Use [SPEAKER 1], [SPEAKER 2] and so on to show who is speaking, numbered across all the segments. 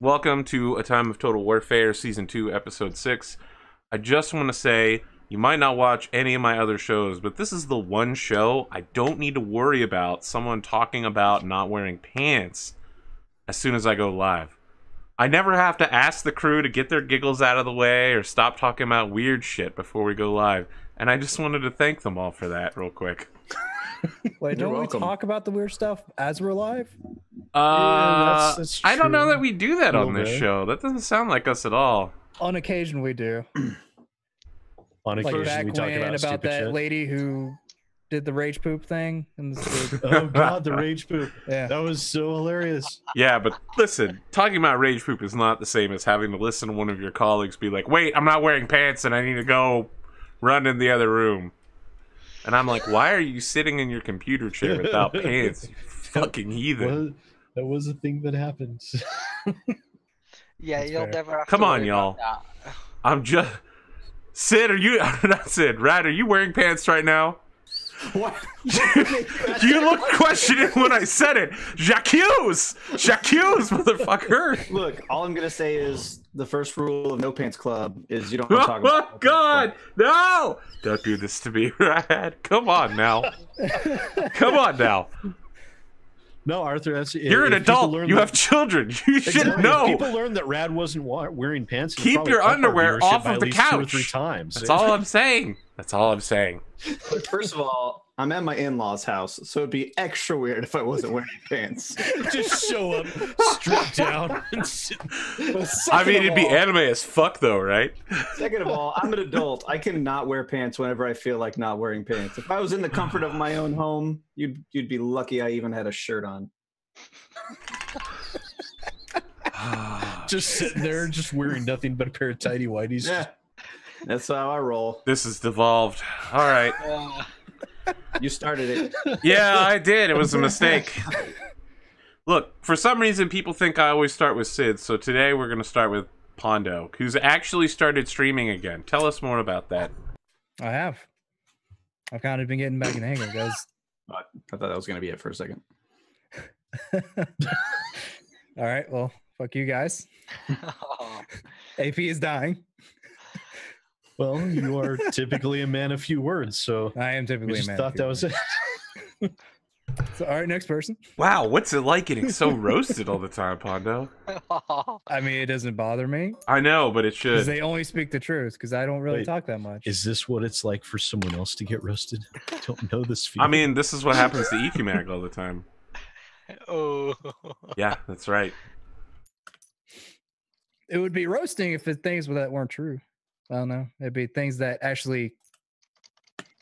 [SPEAKER 1] Welcome to A Time of Total Warfare, Season 2, Episode 6. I just want to say, you might not watch any of my other shows, but this is the one show I don't need to worry about someone talking about not wearing pants as soon as I go live. I never have to ask the crew to get their giggles out of the way or stop talking about weird shit before we go live. And I just wanted to thank them all for that real quick.
[SPEAKER 2] Wait, don't we talk about the weird stuff as we're live?
[SPEAKER 1] Yeah,
[SPEAKER 3] that's
[SPEAKER 1] I don't know
[SPEAKER 3] true.
[SPEAKER 1] that we do that on this show. That doesn't sound like us at all.
[SPEAKER 2] On occasion, we do.
[SPEAKER 3] On
[SPEAKER 2] Like
[SPEAKER 3] occasion,
[SPEAKER 2] back
[SPEAKER 3] we talk
[SPEAKER 2] when
[SPEAKER 3] about
[SPEAKER 2] that
[SPEAKER 3] shit.
[SPEAKER 2] lady who did the rage poop thing. And
[SPEAKER 3] Oh god, the rage poop.
[SPEAKER 2] Yeah.
[SPEAKER 3] That was so hilarious.
[SPEAKER 1] Yeah, but listen, talking about rage poop is not the same as having to listen to one of your colleagues be like, wait, I'm not wearing pants and I need to go run in the other room. And I'm like, why are you sitting in your computer chair without pants, you fucking heathen?
[SPEAKER 3] That was a thing that happened.
[SPEAKER 4] Yeah,
[SPEAKER 2] That's
[SPEAKER 4] you'll
[SPEAKER 2] fair.
[SPEAKER 4] never have
[SPEAKER 1] Come
[SPEAKER 4] to
[SPEAKER 1] on,
[SPEAKER 4] worry
[SPEAKER 1] y'all.
[SPEAKER 4] about that.
[SPEAKER 1] I'm just... Sid, are you... Not Sid, Rad, are you wearing pants right now?
[SPEAKER 3] What?
[SPEAKER 1] You looked questioning when I said it. J'accuse! J'accuse, motherfucker!
[SPEAKER 5] Look, all I'm gonna say is the first rule of No Pants Club is you don't talk
[SPEAKER 1] Oh,
[SPEAKER 5] about.
[SPEAKER 1] God! No! Don't do this to me, Rad. Come on now. Come on now.
[SPEAKER 3] No, Arthur, that's
[SPEAKER 1] You're an
[SPEAKER 3] if people
[SPEAKER 1] adult.
[SPEAKER 3] learn
[SPEAKER 1] You
[SPEAKER 3] that-
[SPEAKER 1] have children. You should
[SPEAKER 3] Exactly. If
[SPEAKER 1] know.
[SPEAKER 3] people learned that Rad wasn't wearing pants, he'd
[SPEAKER 1] Keep
[SPEAKER 3] probably
[SPEAKER 1] your
[SPEAKER 3] up our
[SPEAKER 1] underwear
[SPEAKER 3] viewership
[SPEAKER 1] off
[SPEAKER 3] by
[SPEAKER 1] of
[SPEAKER 3] at
[SPEAKER 1] the
[SPEAKER 3] least 2 or
[SPEAKER 1] couch.
[SPEAKER 3] 3 times.
[SPEAKER 1] That's all I'm saying. That's all I'm saying.
[SPEAKER 5] First of all, I'm at my in-laws' house, so it'd be extra weird if I wasn't wearing pants.
[SPEAKER 3] Just show up, stripped down, and sit.
[SPEAKER 1] I mean, it'd be anime as fuck, though, right?
[SPEAKER 5] Second of all, I'm an adult. I cannot wear pants whenever I feel like not wearing pants. If I was in the comfort of my own home, you'd be lucky I even had a shirt on.
[SPEAKER 3] Just sitting there, just wearing nothing but a pair of tidy whities.
[SPEAKER 5] Yeah, that's how I roll.
[SPEAKER 1] This is devolved. All right.
[SPEAKER 5] You started it.
[SPEAKER 1] Yeah, I did. It was a mistake. Look, for some reason, people think I always start with Sid, so today we're going to start with Pondo, who's actually started streaming again. Tell us more about that.
[SPEAKER 2] I have. I've kind of been getting back in the hang of it, guys.
[SPEAKER 5] I thought that was gonna be it for a second.
[SPEAKER 2] All right, well, fuck you guys.
[SPEAKER 4] Oh,
[SPEAKER 2] AP is dying.
[SPEAKER 3] Well, you are typically a man of few words, so
[SPEAKER 2] I am
[SPEAKER 3] we
[SPEAKER 2] typically
[SPEAKER 3] just
[SPEAKER 2] a man.
[SPEAKER 3] thought that was it.
[SPEAKER 2] So, all right, next person.
[SPEAKER 1] Wow, what's it like getting so roasted all the time, Pondo?
[SPEAKER 2] I mean, it doesn't bother me
[SPEAKER 1] I know, but it
[SPEAKER 2] because
[SPEAKER 1] should.
[SPEAKER 2] they only speak the truth because I don't really
[SPEAKER 3] Wait,
[SPEAKER 2] talk that much.
[SPEAKER 3] Is this what it's like for someone else to get roasted? I don't know this feeling.
[SPEAKER 1] I mean, this is what happens to APGamingREAL all the time.
[SPEAKER 4] oh.
[SPEAKER 1] Yeah, that's right.
[SPEAKER 2] It would be roasting if it's things that weren't true. I don't know. It'd be things that actually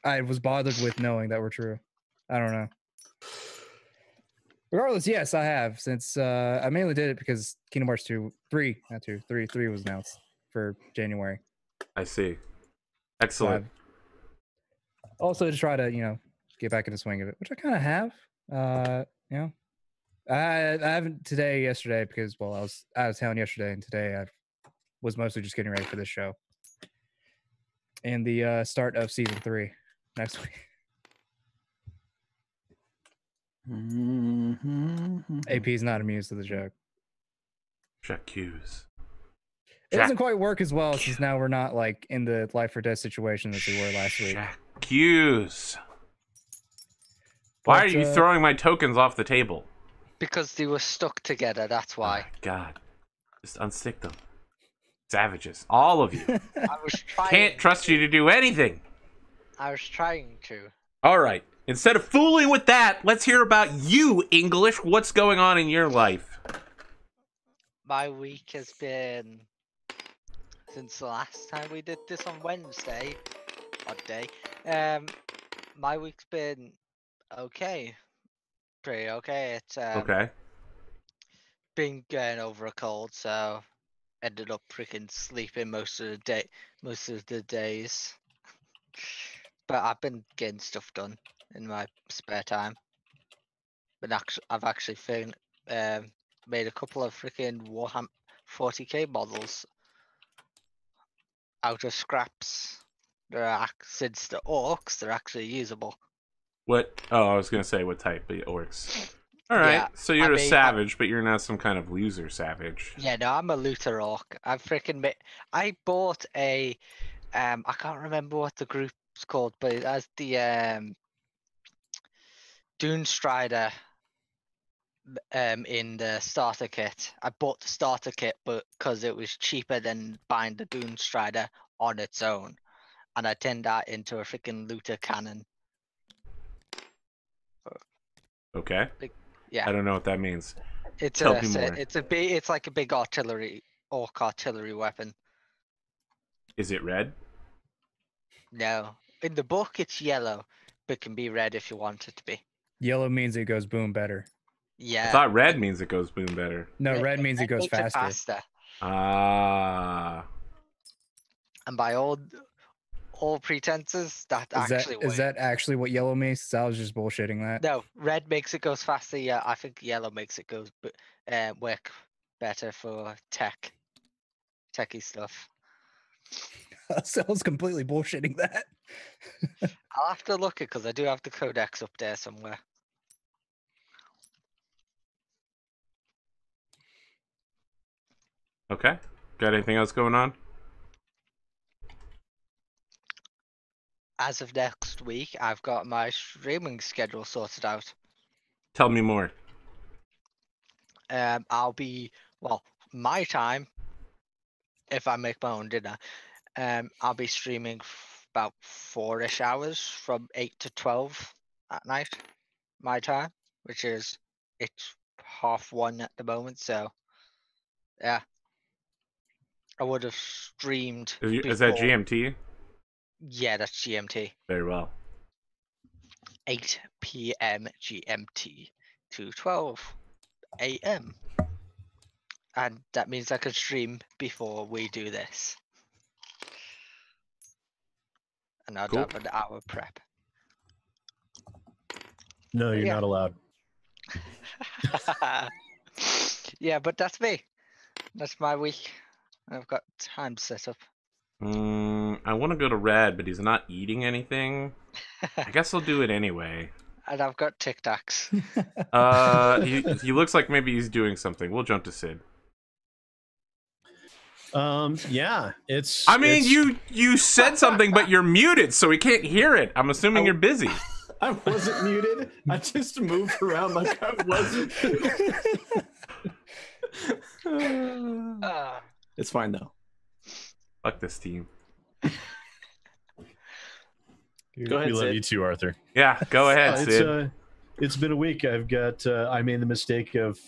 [SPEAKER 2] I was bothered with knowing that were true. I don't know. Regardless, yes, I have. Since I mainly did it because Kingdom Hearts 3 was announced for January.
[SPEAKER 1] I see.
[SPEAKER 2] So
[SPEAKER 1] Excellent.
[SPEAKER 2] I've also to try to, get back in the swing of it, which I kind of have. I haven't yesterday, because, well, I was out of town yesterday, and today I was mostly just getting ready for this show. And the start of season 3 next week. AP's not amused to the joke.
[SPEAKER 1] J'accuse.
[SPEAKER 2] It doesn't quite work as well since now we're not like in the life or death situation that we were last week.
[SPEAKER 1] J'accuse. Why are
[SPEAKER 2] But,
[SPEAKER 1] you throwing my tokens off the table?
[SPEAKER 4] Because they were stuck together, that's
[SPEAKER 1] Oh
[SPEAKER 4] why.
[SPEAKER 1] my God. Just unstick them. Savages. All of you.
[SPEAKER 4] I was trying.
[SPEAKER 1] Can't trust you to do anything.
[SPEAKER 4] I was trying to.
[SPEAKER 1] All right. Instead of fooling with that, let's hear about you, English. What's going on in your life?
[SPEAKER 4] My week has been, since the last time we did this on Wednesday, odd day. My week's been okay, pretty okay. It's
[SPEAKER 1] Okay.
[SPEAKER 4] been going over a cold, so ended up freaking sleeping most of the days. But I've been getting stuff done in my spare time. But I've actually made a couple of freaking Warhammer 40k models out of scraps. Since the orcs, they're actually usable.
[SPEAKER 1] What? Oh, I was going to say what type, but orcs. All right,
[SPEAKER 4] Yeah,
[SPEAKER 1] so you're
[SPEAKER 4] I
[SPEAKER 1] a
[SPEAKER 4] mean,
[SPEAKER 1] savage, but you're not some kind of loser savage.
[SPEAKER 4] Yeah, no, I'm a looter orc. I bought a I can't remember what the group's called, but it has the Dune Strider in the starter kit. I bought the starter kit, but because it was cheaper than buying the Dune Strider on its own, and I turned that into a freaking looter cannon.
[SPEAKER 1] Okay.
[SPEAKER 4] Yeah,
[SPEAKER 1] I don't know what that means.
[SPEAKER 4] it's
[SPEAKER 1] Tell
[SPEAKER 4] a
[SPEAKER 1] me more.
[SPEAKER 4] it's like a big orc artillery weapon.
[SPEAKER 1] Is it red?
[SPEAKER 4] No, in the book it's yellow, but can be red if you want it to be.
[SPEAKER 2] Yellow means it goes boom better.
[SPEAKER 4] Yeah.
[SPEAKER 1] I thought red means it goes boom better.
[SPEAKER 2] No, red means it goes
[SPEAKER 4] makes it
[SPEAKER 2] faster.
[SPEAKER 1] Ah.
[SPEAKER 4] And by all pretenses, that actually
[SPEAKER 2] Is that actually what yellow means? 'Cause I was just bullshitting that.
[SPEAKER 4] No, red makes it goes faster. Yeah, I think yellow makes it goes work better for techie stuff.
[SPEAKER 2] So I was completely bullshitting that.
[SPEAKER 4] I'll have to look it because I do have the codex up there somewhere.
[SPEAKER 1] Okay. Got anything else going on?
[SPEAKER 4] As of next week, I've got my streaming schedule sorted out.
[SPEAKER 1] Tell me more.
[SPEAKER 4] I'll be my time if I make my own dinner. I'll be streaming about 4-ish hours from 8 to 12 at night, my time, which is it's 1:30 at the moment. So, yeah, I would have streamed.
[SPEAKER 1] Is that
[SPEAKER 4] before-
[SPEAKER 1] GMT?
[SPEAKER 4] Yeah, that's GMT.
[SPEAKER 1] Very well.
[SPEAKER 4] 8 p.m. GMT to 12 a.m. And that means I can stream before we do this. And I'll
[SPEAKER 1] Cool.
[SPEAKER 4] have an hour prep.
[SPEAKER 3] No, you're
[SPEAKER 4] Yeah.
[SPEAKER 3] not allowed.
[SPEAKER 4] Yeah, but that's me. That's my week. I've got time set up.
[SPEAKER 1] I want to go to red, but he's not eating anything. I guess I'll do it anyway.
[SPEAKER 4] And I've got Tic Tacs.
[SPEAKER 1] He looks like maybe he's doing something. We'll jump to Sid.
[SPEAKER 3] Yeah, it's.
[SPEAKER 1] I mean,
[SPEAKER 3] it's-
[SPEAKER 1] you said something, but you're muted, so we can't hear it. I'm assuming you're busy.
[SPEAKER 5] I wasn't muted. I just moved around like I wasn't. It's fine though.
[SPEAKER 1] Fuck this team.
[SPEAKER 5] Go ahead,
[SPEAKER 3] We love
[SPEAKER 5] Sid.
[SPEAKER 3] you too, Arthur.
[SPEAKER 1] Yeah, go ahead, Sid.
[SPEAKER 3] It's been a week. I've got. I made the mistake of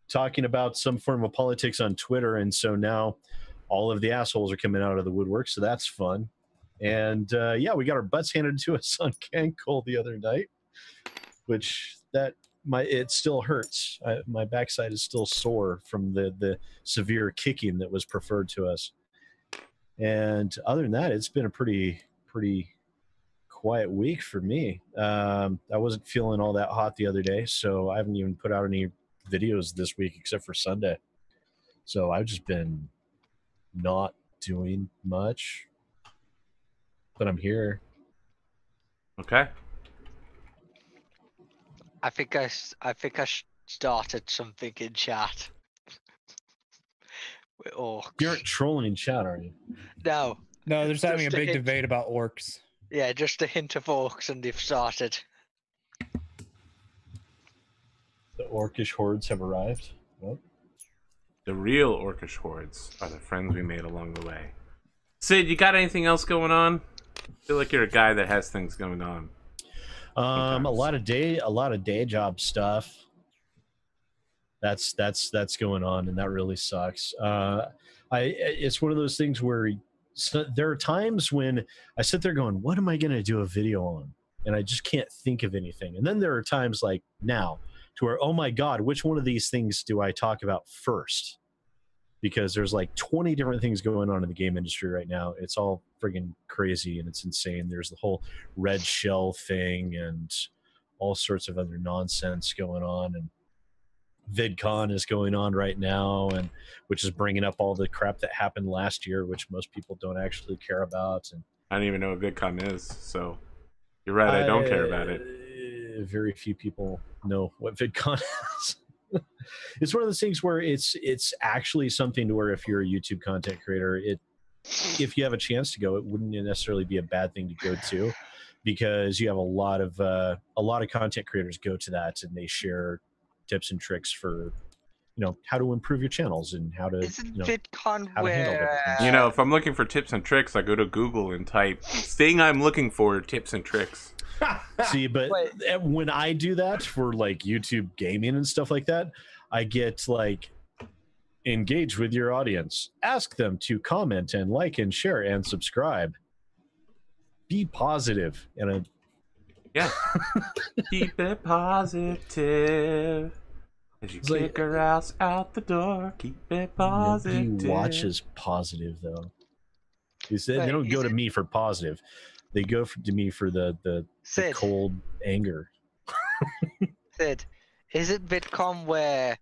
[SPEAKER 3] talking about some form of politics on Twitter, and so now all of the assholes are coming out of the woodwork. So that's fun. And yeah, we got our butts handed to us on Cancol the other night, which it still hurts. My backside is still sore from the severe kicking that was preferred to us. And other than that, it's been a pretty quiet week for me. I wasn't feeling all that hot the other day, so I haven't even put out any videos this week except for Sunday. So I've just been not doing much, but I'm here.
[SPEAKER 1] Okay.
[SPEAKER 4] I think I started something in chat. With orcs.
[SPEAKER 3] You aren't trolling in chat, are you?
[SPEAKER 4] No.
[SPEAKER 2] No, they're just having a
[SPEAKER 4] Just a
[SPEAKER 2] big
[SPEAKER 4] hint.
[SPEAKER 2] debate about orcs.
[SPEAKER 4] Yeah, just a hint of orcs and they've started.
[SPEAKER 3] The orcish hordes have arrived. Well,
[SPEAKER 1] The real orcish hordes are the friends we made along the way. Sid, you got anything else going on? I feel like you're a guy that has things going on.
[SPEAKER 3] a lot of day job stuff. That's going on, and that really sucks. It's one of those things where there are times when I sit there going, "What am I going to do a video on?" And I just can't think of anything. And then there are times like now, to where, oh my God, which one of these things do I talk about first? Because there's like 20 different things going on in the game industry right now. It's all friggin' crazy and it's insane. There's the whole red shell thing and all sorts of other nonsense going on. And VidCon is going on right now, and which is bringing up all the crap that happened last year, which most people don't actually care about. And
[SPEAKER 1] I don't even know what VidCon is, so you're right, I don't care about it.
[SPEAKER 3] very few people know what VidCon is. It's one of those things where it's actually something to where if you're a YouTube content creator, if you have a chance to go, it wouldn't necessarily be a bad thing to go to, because you have a lot of content creators go to that and they share tips and tricks for how to improve your channels and how to
[SPEAKER 4] VidCon
[SPEAKER 3] how to handle
[SPEAKER 4] where
[SPEAKER 3] different
[SPEAKER 1] if I'm looking for tips and tricks, I go to Google and type thing I'm looking for, tips and tricks.
[SPEAKER 3] See, but when I do that for like YouTube gaming and stuff like that, I get like, engage with your audience, ask them to comment and like and share and subscribe, be positive, and
[SPEAKER 1] keep it positive as you kick her ass out the door. Keep it positive.
[SPEAKER 3] Nobody watches positive though. They don't go to me for positive. They go to me for the cold anger.
[SPEAKER 4] Sid, is it VidCon where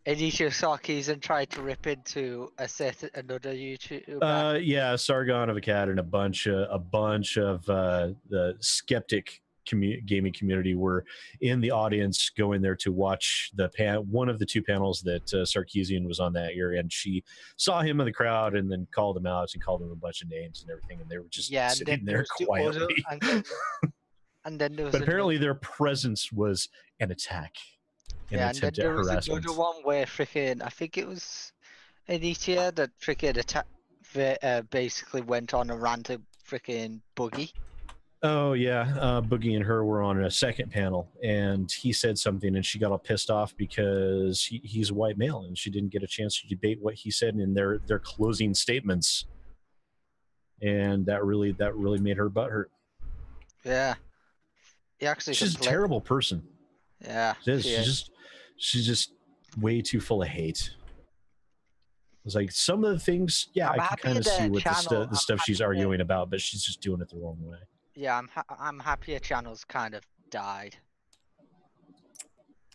[SPEAKER 4] Enishi Saki's tried to rip into another YouTuber?
[SPEAKER 3] Yeah, Sargon of Akkad and a bunch of the skeptic gaming community were in the audience going there to watch one of the two panels that Sarkeesian was on that year, and she saw him in the crowd and then called him out and called him a bunch of names and everything, and they were just sitting there quietly.
[SPEAKER 4] And then there was
[SPEAKER 3] but apparently their presence was an attack.
[SPEAKER 4] And then there was another one where freaking, I think it was Enitia that freaking basically went on a ranted freaking Boogie.
[SPEAKER 3] Oh yeah, Boogie and her were on a second panel, and he said something, and she got all pissed off because he's a white male, and she didn't get a chance to debate what he said in their closing statements, and that really made her butthurt.
[SPEAKER 4] Yeah,
[SPEAKER 3] she's a terrible person.
[SPEAKER 4] Yeah,
[SPEAKER 3] she's just way too full of hate. It's like some of the things, I can kind of see what the stuff she's arguing about, but she's just doing it the wrong way.
[SPEAKER 4] Yeah, I'm happy her channel's kind of died.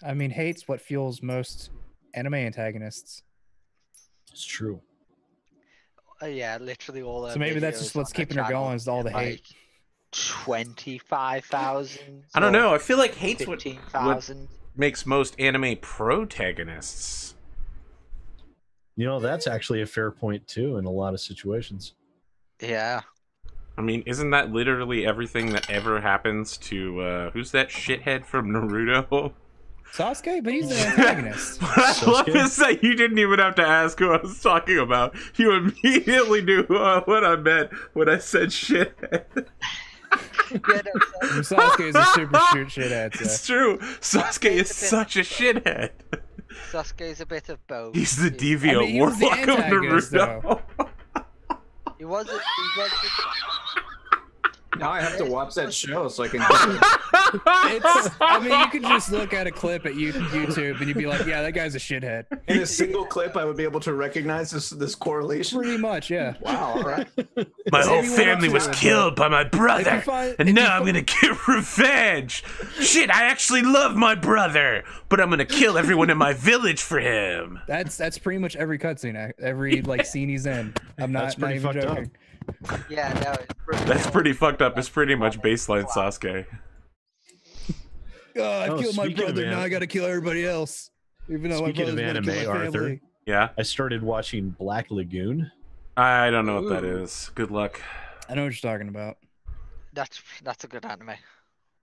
[SPEAKER 2] I mean, hate's what fuels most anime antagonists.
[SPEAKER 3] It's true.
[SPEAKER 4] Yeah, literally all.
[SPEAKER 2] So maybe that's just what's keeping her going, is all the hate.
[SPEAKER 4] 25,000.
[SPEAKER 1] I don't know. I feel like hate's what makes most anime protagonists.
[SPEAKER 3] That's actually a fair point too in a lot of situations.
[SPEAKER 4] Yeah.
[SPEAKER 1] I mean, isn't that literally everything that ever happens to, who's that shithead from Naruto?
[SPEAKER 2] Sasuke? But he's an antagonist.
[SPEAKER 1] What I love is that you didn't even have to ask who I was talking about. You immediately knew what I meant when I said shithead.
[SPEAKER 2] Sasuke is a super shithead. So.
[SPEAKER 1] It's true. Sasuke is such a shithead.
[SPEAKER 4] Sasuke is a bit of both.
[SPEAKER 1] He's the deviant warlock of Naruto.
[SPEAKER 4] He wasn't.
[SPEAKER 5] Now I have to watch that show so I can.
[SPEAKER 2] I mean, you could just look at a clip at YouTube and you'd be like, "Yeah, that guy's a shithead."
[SPEAKER 5] In a single clip, I would be able to recognize this correlation.
[SPEAKER 2] Pretty much, yeah.
[SPEAKER 5] Wow. All right.
[SPEAKER 1] My whole family was killed by my brother, and now I'm gonna get revenge. Shit, I actually love my brother, but I'm gonna kill everyone in my village for him.
[SPEAKER 2] That's pretty much every cutscene, every scene he's in. I'm not even joking.
[SPEAKER 4] Yeah, no,
[SPEAKER 1] that's pretty fucked up. It's pretty much baseline Sasuke.
[SPEAKER 2] I killed my brother, now I gotta kill everybody else. Even though
[SPEAKER 3] speaking
[SPEAKER 2] my brother's
[SPEAKER 3] of anime,
[SPEAKER 2] kill my
[SPEAKER 3] Arthur,
[SPEAKER 2] family.
[SPEAKER 1] Yeah,
[SPEAKER 3] I started watching Black Lagoon.
[SPEAKER 1] I don't know what that is. Good luck.
[SPEAKER 2] I know what you're talking about.
[SPEAKER 4] That's a good anime.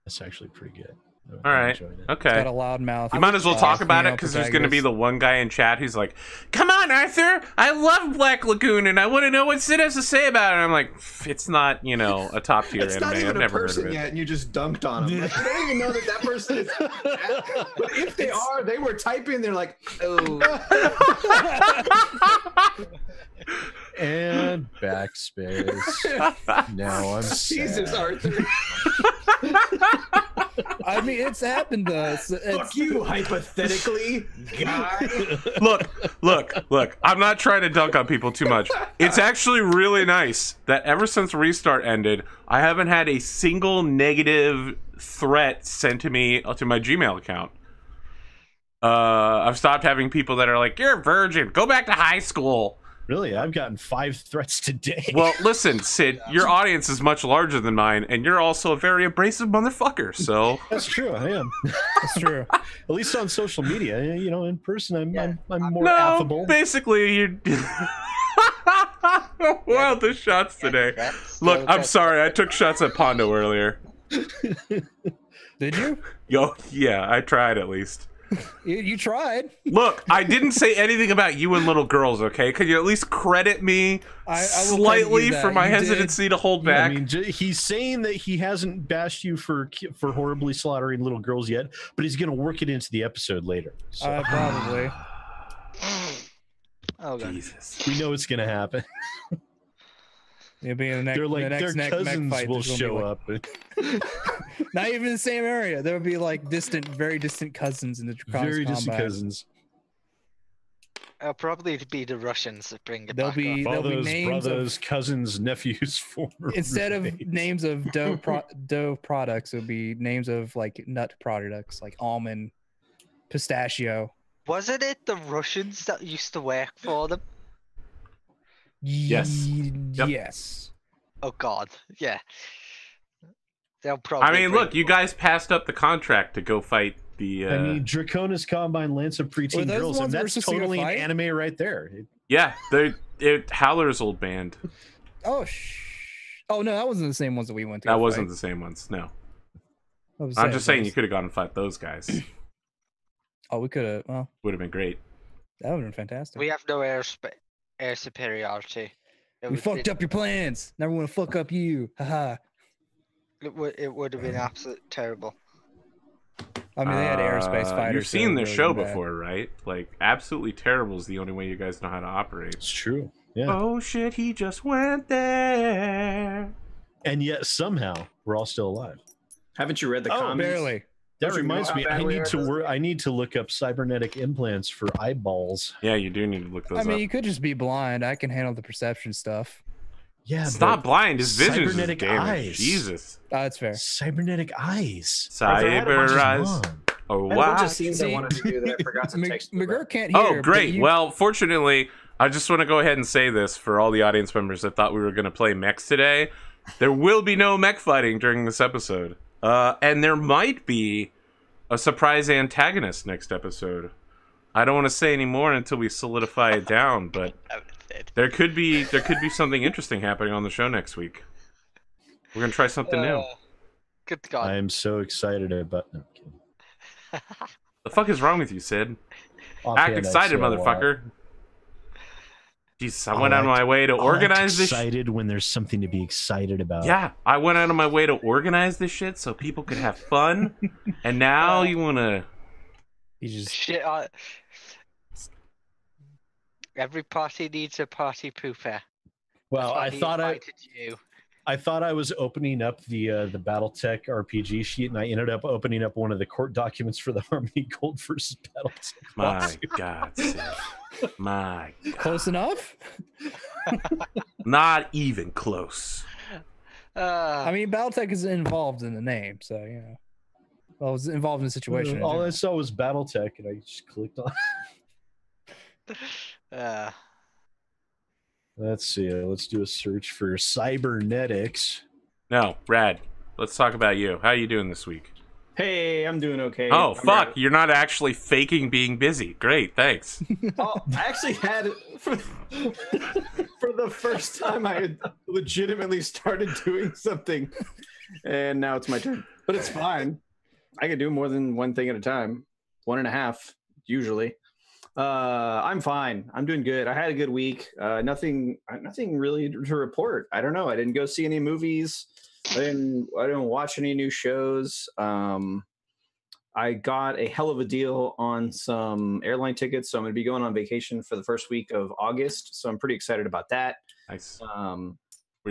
[SPEAKER 3] That's actually pretty good.
[SPEAKER 1] All right. Okay.
[SPEAKER 2] It's got a loud mouth.
[SPEAKER 1] You might as well talk about it because there's going to be the one guy in chat who's like, "Come on, Arthur! I love Black Lagoon and I want to know what Sid has to say about it." And I'm like, "It's not, a top tier anime.
[SPEAKER 5] Not even
[SPEAKER 1] I've never
[SPEAKER 5] a person
[SPEAKER 1] heard of it."
[SPEAKER 5] Yet, and you just dunked on him. Like, you don't even know that person is. But if they are, they were typing. They're like, "Oh."
[SPEAKER 3] And backspace. Now I'm
[SPEAKER 5] Jesus,
[SPEAKER 3] sad.
[SPEAKER 5] Arthur.
[SPEAKER 2] I mean, it's happened to us.
[SPEAKER 5] Fuck you, hypothetically, guy.
[SPEAKER 1] Look. I'm not trying to dunk on people too much. It's actually really nice that ever since Restart ended, I haven't had a single negative threat sent to me to my Gmail account. I've stopped having people that are like, "You're a virgin. Go back to high school."
[SPEAKER 3] Really, I've gotten 5 threats today.
[SPEAKER 1] Well, listen, Sid, your audience is much larger than mine, and you're also a very abrasive motherfucker, so...
[SPEAKER 3] That's true, I am.
[SPEAKER 2] That's true.
[SPEAKER 3] At least on social media, you know, in person, I'm more
[SPEAKER 1] No,
[SPEAKER 3] affable.
[SPEAKER 1] basically, you... Wow, the shots today. Look, I'm sorry, I took shots at Pondo earlier.
[SPEAKER 2] Did you?
[SPEAKER 1] Yo, yeah, I tried at least.
[SPEAKER 2] You tried.
[SPEAKER 1] Look, I didn't say anything about you and little girls, okay? Could you at least credit me
[SPEAKER 2] I will
[SPEAKER 1] slightly
[SPEAKER 2] credit you that.
[SPEAKER 1] for my
[SPEAKER 2] You did.
[SPEAKER 1] hesitancy to hold
[SPEAKER 3] Yeah,
[SPEAKER 1] back?
[SPEAKER 3] I mean, he's saying that he hasn't bashed you for horribly slaughtering little girls yet, but he's going to work it into the episode later. So
[SPEAKER 2] Probably.
[SPEAKER 4] Oh god.
[SPEAKER 1] Jesus.
[SPEAKER 3] we know it's going to happen.
[SPEAKER 2] It'll be in the next.
[SPEAKER 3] They're like,
[SPEAKER 2] the next
[SPEAKER 3] their
[SPEAKER 2] mech
[SPEAKER 3] cousins
[SPEAKER 2] fight,
[SPEAKER 3] will
[SPEAKER 2] there's gonna be,
[SPEAKER 3] show
[SPEAKER 2] like-
[SPEAKER 3] up.
[SPEAKER 2] Not even in the same area. There would be like very distant cousins in the
[SPEAKER 3] Very
[SPEAKER 2] cross
[SPEAKER 3] distant
[SPEAKER 2] combat.
[SPEAKER 3] cousins.
[SPEAKER 4] It'll probably be the Russians that bring it
[SPEAKER 2] There'll
[SPEAKER 4] back
[SPEAKER 2] be
[SPEAKER 4] up.
[SPEAKER 2] there'll be
[SPEAKER 3] Fathers,
[SPEAKER 2] names
[SPEAKER 3] brothers,
[SPEAKER 2] of
[SPEAKER 3] cousins, nephews, former
[SPEAKER 2] instead of
[SPEAKER 3] roommates.
[SPEAKER 2] names of dough products, it'll be names of like nut products like almond, pistachio.
[SPEAKER 4] Wasn't it the Russians that used to work for them?
[SPEAKER 1] Yes. Yep.
[SPEAKER 2] Yes.
[SPEAKER 4] Oh god, yeah. They'll probably.
[SPEAKER 1] I mean,
[SPEAKER 4] bring
[SPEAKER 1] look, you guys passed up the contract to go fight the...
[SPEAKER 3] I mean, Draconis Combine Lance of
[SPEAKER 2] Were
[SPEAKER 3] preteen
[SPEAKER 2] those
[SPEAKER 3] girls,
[SPEAKER 2] the
[SPEAKER 3] and
[SPEAKER 2] ones we were
[SPEAKER 3] that's
[SPEAKER 2] supposed to go
[SPEAKER 3] totally an
[SPEAKER 2] fight?
[SPEAKER 3] anime right there.
[SPEAKER 1] Yeah, they're Howler's old band.
[SPEAKER 2] Oh oh no, that wasn't the same ones that we went to.
[SPEAKER 1] That
[SPEAKER 2] go
[SPEAKER 1] wasn't
[SPEAKER 2] fight.
[SPEAKER 1] the same ones, no.
[SPEAKER 2] I was
[SPEAKER 1] I'm just saying
[SPEAKER 2] that
[SPEAKER 1] you
[SPEAKER 2] was-
[SPEAKER 1] could have gone and fought those guys.
[SPEAKER 2] Oh, we could have. Well,
[SPEAKER 1] Would have been great.
[SPEAKER 2] that would have been fantastic.
[SPEAKER 4] We have no air superiority.
[SPEAKER 2] We fucked up your plans. Now we're gonna fuck up you. Haha.
[SPEAKER 4] It would have been absolute terrible.
[SPEAKER 2] I mean, they had aerospace fighters.
[SPEAKER 1] You've
[SPEAKER 2] so
[SPEAKER 1] seen
[SPEAKER 2] it
[SPEAKER 1] this
[SPEAKER 2] really
[SPEAKER 1] show
[SPEAKER 2] been bad.
[SPEAKER 1] before, right? Like, absolutely terrible is the only way you guys know how to operate.
[SPEAKER 3] It's true. Yeah.
[SPEAKER 1] Oh shit, he just went there.
[SPEAKER 3] And yet somehow we're all still alive.
[SPEAKER 5] Haven't you read the
[SPEAKER 3] Oh,
[SPEAKER 5] comments?
[SPEAKER 2] Barely.
[SPEAKER 3] That
[SPEAKER 5] Don't you
[SPEAKER 3] reminds
[SPEAKER 5] know
[SPEAKER 3] me,
[SPEAKER 5] how
[SPEAKER 3] I
[SPEAKER 5] bad we
[SPEAKER 3] need
[SPEAKER 5] are
[SPEAKER 3] to
[SPEAKER 5] at this?
[SPEAKER 3] I need to look up cybernetic implants for eyeballs.
[SPEAKER 1] Yeah, you do need to look those
[SPEAKER 2] I mean,
[SPEAKER 1] up.
[SPEAKER 2] you could just be blind. I can handle the perception stuff.
[SPEAKER 3] Yeah,
[SPEAKER 1] It's not blind. His vision is
[SPEAKER 3] cybernetic
[SPEAKER 1] damaged.
[SPEAKER 3] eyes.
[SPEAKER 1] Jesus.
[SPEAKER 2] That's fair.
[SPEAKER 3] cybernetic eyes.
[SPEAKER 5] I had a bunch
[SPEAKER 1] Cyber
[SPEAKER 5] of
[SPEAKER 1] eyes.
[SPEAKER 3] Mom.
[SPEAKER 1] Oh,
[SPEAKER 5] I had a bunch
[SPEAKER 1] wow.
[SPEAKER 5] of scenes I
[SPEAKER 2] See,
[SPEAKER 5] wanted to do that I forgot to text you
[SPEAKER 2] McGurk
[SPEAKER 5] about.
[SPEAKER 2] can't hear.
[SPEAKER 1] Oh,
[SPEAKER 2] but
[SPEAKER 1] great.
[SPEAKER 2] you-
[SPEAKER 1] Well, fortunately, I just want to go ahead and say this for all the audience members that thought we were going to play mechs today. There will be no mech fighting during this episode. And there might be a surprise antagonist next episode. I don't want to say any more until we solidify it down, but there could be something interesting happening on the show next week. We're going to try something new.
[SPEAKER 4] Good God.
[SPEAKER 3] I am so excited about. No, I'm kidding.
[SPEAKER 1] The fuck is wrong with you, Sid? Act
[SPEAKER 3] Offhand, I'd
[SPEAKER 1] excited,
[SPEAKER 3] say a lot.
[SPEAKER 1] motherfucker. Jeez, I
[SPEAKER 3] I
[SPEAKER 1] went out of
[SPEAKER 3] like-
[SPEAKER 1] my way to
[SPEAKER 3] I like
[SPEAKER 1] organize this.
[SPEAKER 3] excited when there's something to be excited about.
[SPEAKER 1] Yeah, I went out of my way to organize this shit so people could have fun, and now you want to...
[SPEAKER 2] You just
[SPEAKER 4] Shit. Every party needs a party pooper.
[SPEAKER 3] Well, I
[SPEAKER 4] He
[SPEAKER 3] thought
[SPEAKER 4] invited you.
[SPEAKER 3] I thought I was opening up the Battletech RPG sheet, and I ended up opening up one of the court documents for the Harmony Gold versus Battletech.
[SPEAKER 1] My
[SPEAKER 3] lawsuit.
[SPEAKER 1] God, Sid. My God.
[SPEAKER 2] close enough.
[SPEAKER 1] Not even close.
[SPEAKER 2] I mean, Battletech is involved in the name, so you know. Well, it's involved in the situation. in
[SPEAKER 3] All I
[SPEAKER 2] general.
[SPEAKER 3] saw was Battletech, and I just clicked on. Let's see. Let's do a search for cybernetics.
[SPEAKER 1] No, Rad, let's talk about you. How you doing this week?
[SPEAKER 5] Hey, I'm doing okay.
[SPEAKER 1] Oh,
[SPEAKER 5] I'm
[SPEAKER 1] fuck.
[SPEAKER 5] ready.
[SPEAKER 1] You're not actually faking being busy. Great, thanks.
[SPEAKER 5] Oh, I actually had for the first time I had legitimately started doing something, and now it's my turn. But it's fine. I can do more than one thing at a time. 1.5 usually. I'm fine. I'm doing good. I had a good week. Nothing really to report. I don't know. I didn't go see any movies. I didn't watch any new shows. I got a hell of a deal on some airline tickets, so I'm going to be going on vacation for the first week of August. So I'm pretty excited about that.
[SPEAKER 1] Nice. Where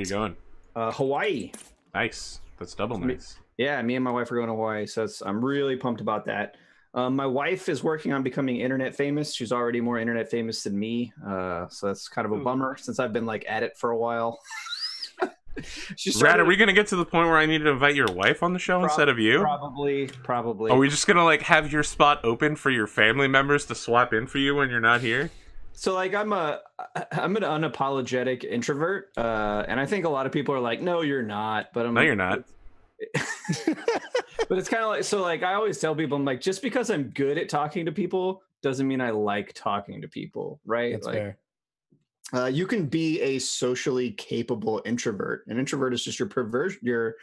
[SPEAKER 1] you going?
[SPEAKER 5] Hawaii.
[SPEAKER 1] Nice. That's double nice.
[SPEAKER 5] Yeah, me and my wife are going to Hawaii, so I'm really pumped about that. My wife is working on becoming internet famous. She's already more internet famous than me, so that's kind of a bummer since I've been like at it for a while.
[SPEAKER 1] Rad, are we gonna get to the point where I need to invite your wife on the show instead of you?
[SPEAKER 5] Probably.
[SPEAKER 1] Are we just gonna like have your spot open for your family members to swap in for you when you're not here?
[SPEAKER 5] So like I'm an unapologetic introvert, and I think a lot of people are like, no, you're not. But
[SPEAKER 1] No, you're not.
[SPEAKER 5] But it's kind of like, so like I always tell people, I'm like, just because I'm good at talking to people doesn't mean I like talking to people, right?
[SPEAKER 2] That's
[SPEAKER 5] like
[SPEAKER 2] fair.
[SPEAKER 5] you can be a socially capable introvert. An introvert is just your perversion, your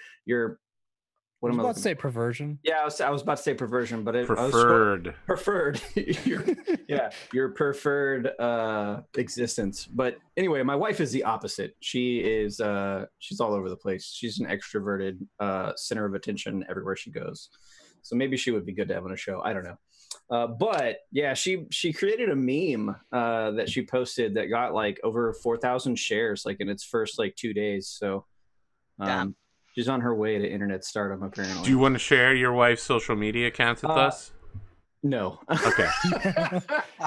[SPEAKER 5] what
[SPEAKER 2] I was
[SPEAKER 5] am I
[SPEAKER 2] about
[SPEAKER 5] looking
[SPEAKER 2] to say
[SPEAKER 5] for?
[SPEAKER 2] perversion.
[SPEAKER 5] Yeah, I was about to say perversion, but
[SPEAKER 1] Preferred.
[SPEAKER 5] preferred your preferred existence. But anyway, my wife is the opposite. She is she's all over the place. She's an extroverted center of attention everywhere she goes. So maybe she would be good to have on a show. I don't know. But yeah, she created a meme that she posted that got like over 4,000 shares like in its first like 2 days. So
[SPEAKER 4] Damn.
[SPEAKER 5] she's on her way to internet stardom, apparently.
[SPEAKER 1] Do you want to share your wife's social media accounts with us?
[SPEAKER 5] No.
[SPEAKER 1] Okay.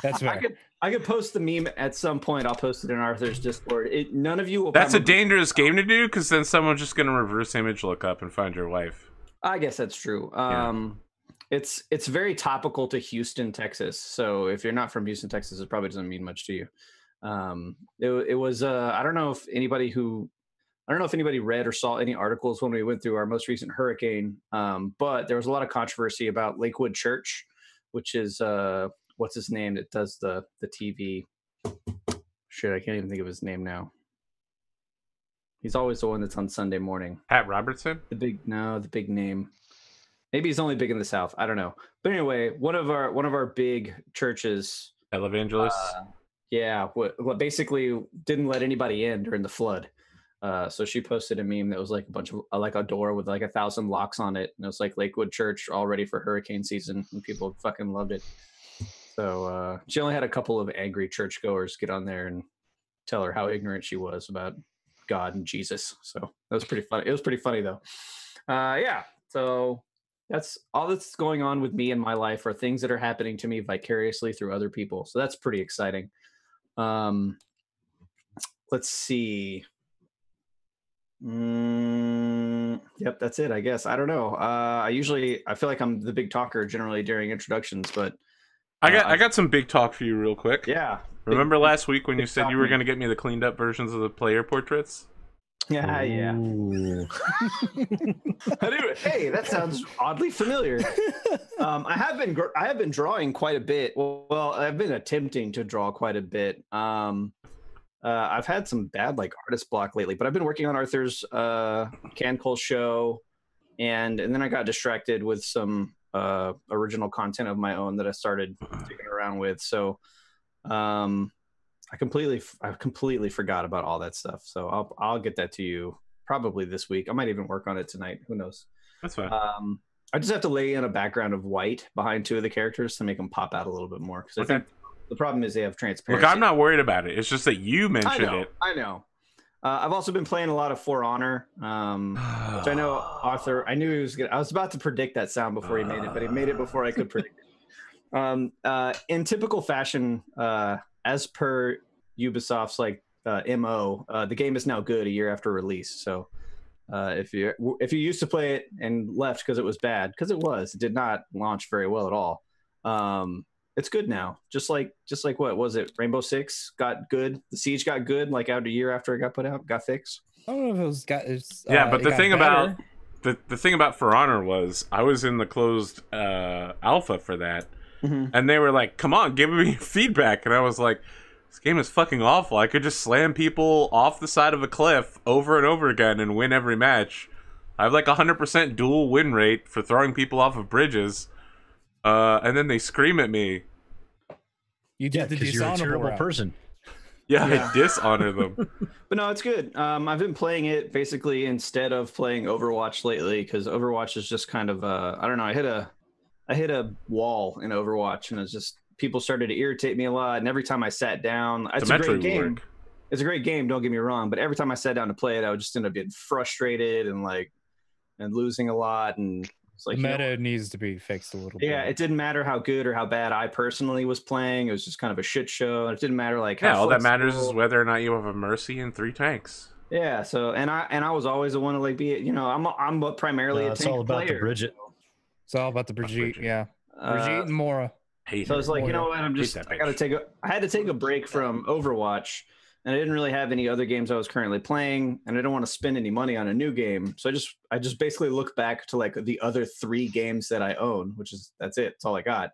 [SPEAKER 2] That's fair.
[SPEAKER 5] I could post the meme at some point. I'll post it in Arthur's Discord. None of you will.
[SPEAKER 1] That's a
[SPEAKER 5] probably...
[SPEAKER 1] dangerous game to do because then someone's just going to reverse image look up and find your wife.
[SPEAKER 5] I guess that's true.
[SPEAKER 1] Yeah.
[SPEAKER 5] It's very topical to Houston, Texas. So if you're not from Houston, Texas, it probably doesn't mean much to you. It was I don't know if anybody read or saw any articles when we went through our most recent hurricane, but there was a lot of controversy about Lakewood Church, which is what's his name that does the TV. Shit, I can't even think of his name now. He's always the one that's on Sunday morning.
[SPEAKER 1] Pat Robertson?
[SPEAKER 5] The big name. Maybe he's only big in the South. I don't know. But anyway, one of our big churches,
[SPEAKER 1] Televangelists?
[SPEAKER 5] what basically didn't let anybody in during the flood. So she posted a meme that was like a bunch of like a door with like 1,000 locks on it, and it was like Lakewood Church all ready for hurricane season, and people fucking loved it. So she only had a couple of angry churchgoers get on there and tell her how ignorant she was about God and Jesus. So that was pretty funny. It was pretty funny though. Yeah. So that's all that's going on with me in my life are things that are happening to me vicariously through other people. So that's pretty exciting. Let's see. Yep, that's it, I guess. I don't know. I feel like I'm the big talker generally during introductions, but
[SPEAKER 1] I got some big talk for you real quick.
[SPEAKER 5] yeah.
[SPEAKER 1] Remember last week when you said you were
[SPEAKER 5] talking.
[SPEAKER 1] going to get me the cleaned up versions of the player portraits?
[SPEAKER 5] Yeah.
[SPEAKER 3] Ooh.
[SPEAKER 5] Hey, that sounds oddly familiar. I have been drawing quite a bit. Well, I've been attempting to draw quite a bit. I've had some bad like artist block lately, but I've been working on Arthur's Can Cole show, and then I got distracted with some original content of my own that I started digging around with. So I completely forgot about all that stuff. So I'll get that to you probably this week. I might even work on it tonight. Who knows?
[SPEAKER 1] That's fine.
[SPEAKER 5] I just have to lay in a background of white behind two of the characters to make them pop out a little bit more. Because I think the problem is they have transparency.
[SPEAKER 1] Look, I'm not worried about it. It's just that you mentioned it.
[SPEAKER 5] I know. I've also been playing a lot of For Honor, which I know Arthur. I knew he was gonna. I was about to predict that sound before he made it, but he made it before I could predict it. In typical fashion, as per Ubisoft's like MO, the game is now good a year after release. So if you used to play it and left because it was bad, because it did not launch very well at all. It's good now. Just like what was it? Rainbow Six got good. The Siege got good like out a year after it got put out, got fixed.
[SPEAKER 2] I don't know if it was
[SPEAKER 1] but the thing about the thing about For Honor was I was in the closed alpha for that, and they were like, "Come on, give me feedback," and I was like, "This game is fucking awful. I could just slam people off the side of a cliff over and over again and win every match. I have like 100% dual win rate for throwing people off of bridges." And then they scream at me.
[SPEAKER 2] You did the
[SPEAKER 3] because you're a
[SPEAKER 2] dishonorable
[SPEAKER 3] terrible
[SPEAKER 2] route.
[SPEAKER 3] person.
[SPEAKER 1] Yeah, I dishonor them.
[SPEAKER 5] But no, it's good. I've been playing it basically instead of playing Overwatch lately because Overwatch is just kind of I don't know. I hit a wall in Overwatch, and it's just people started to irritate me a lot. And every time I sat down, it's a great game. It's a great game. Don't get me wrong, but every time I sat down to play it, I would just end up getting frustrated and losing a lot. And it's like,
[SPEAKER 2] the meta needs to be fixed a little bit.
[SPEAKER 5] Yeah, it didn't matter how good or how bad I personally was playing. It was just kind of a shit show. It didn't matter
[SPEAKER 1] all that matters is whether or not you have a Mercy and 3 tanks.
[SPEAKER 5] Yeah, so and I was always the one to be I'm primarily a tank
[SPEAKER 3] it's all about
[SPEAKER 5] player.
[SPEAKER 3] the Bridget.
[SPEAKER 2] It's all about the Brigitte, yeah. Brigitte and Mora.
[SPEAKER 1] Hate
[SPEAKER 5] So I was
[SPEAKER 1] her.
[SPEAKER 5] like, you know what? I had to take a break from Overwatch, and I didn't really have any other games I was currently playing, and I don't want to spend any money on a new game. So I just basically look back to like the other 3 games that I own, that's it. That's all I got.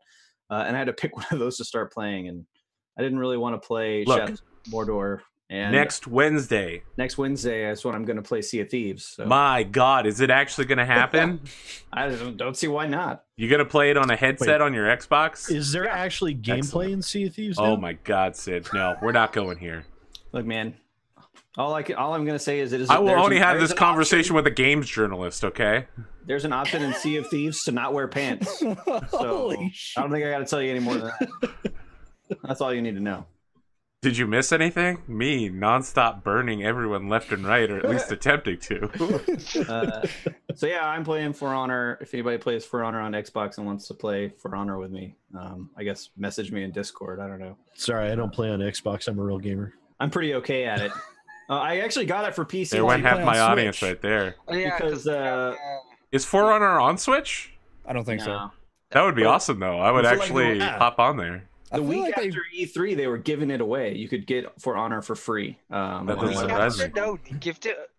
[SPEAKER 5] And I had to pick one of those to start playing, and I didn't really want to play Shadows of Mordor. And
[SPEAKER 1] next Wednesday
[SPEAKER 5] is when I'm going to play Sea of Thieves. So.
[SPEAKER 1] My God, is it actually going to happen?
[SPEAKER 5] I don't see why not.
[SPEAKER 1] You going to play it on a headset on your Xbox?
[SPEAKER 3] Is there actually gameplay in Sea of Thieves now?
[SPEAKER 1] Oh my God, Sid. No, we're not going here.
[SPEAKER 5] Look, man. All I'm going to say is
[SPEAKER 1] I will only have this conversation with a games journalist, okay?
[SPEAKER 5] There's an option in Sea of Thieves to not wear pants. So I don't think I got to tell you any more than that. That's all you need to know.
[SPEAKER 1] Did you miss anything? Me, nonstop burning everyone left and right, or at least attempting to.
[SPEAKER 5] So yeah, I'm playing For Honor. If anybody plays For Honor on Xbox and wants to play For Honor with me, I guess message me in Discord. I don't know.
[SPEAKER 3] Sorry, I don't play on Xbox. I'm a real gamer.
[SPEAKER 5] I'm pretty okay at it. I actually got it for PC.
[SPEAKER 1] There went half my audience right there.
[SPEAKER 4] Oh, yeah,
[SPEAKER 5] Because
[SPEAKER 1] is For Honor on Switch?
[SPEAKER 2] I don't think so.
[SPEAKER 1] That would be awesome, though. I would
[SPEAKER 5] I feel
[SPEAKER 1] actually hop on there.
[SPEAKER 5] The week after E3, they were giving it away. You could get For Honor for free.
[SPEAKER 1] That doesn't surprise me.
[SPEAKER 4] No, you give it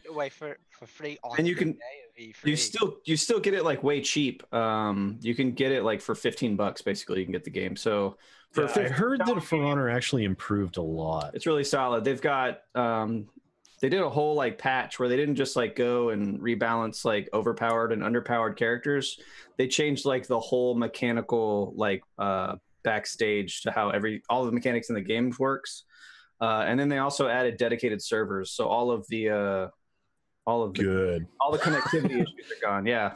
[SPEAKER 4] away for free on
[SPEAKER 5] and you
[SPEAKER 4] the
[SPEAKER 5] can
[SPEAKER 4] day of E3.
[SPEAKER 5] you still get it like way cheap. You can get it like for $15 basically. You can get the game. So for
[SPEAKER 3] I heard that For Honor actually improved a lot.
[SPEAKER 5] it's really solid. They've got they did a whole like patch where they didn't just like go and rebalance like overpowered and underpowered characters. They changed like the whole mechanical like backstage to how all the mechanics in the game works. And then they also added dedicated servers. So all the connectivity issues are gone. Yeah.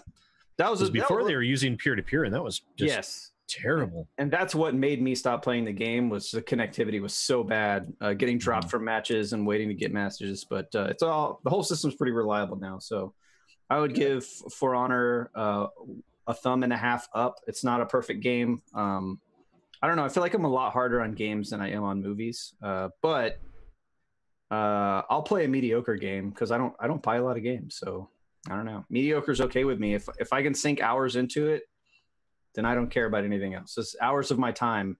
[SPEAKER 5] That was
[SPEAKER 3] before they were using peer-to-peer, and that was just terrible.
[SPEAKER 5] And that's what made me stop playing the game, was the connectivity was so bad, getting dropped from matches and waiting to get messages. But the whole system's pretty reliable now. So I would give For Honor a thumb and a half up. It's not a perfect game. I don't know. I feel like I'm a lot harder on games than I am on movies. But I'll play a mediocre game because I don't buy a lot of games. So I don't know. Mediocre's okay with me. If I can sink hours into it, then I don't care about anything else. It's hours of my time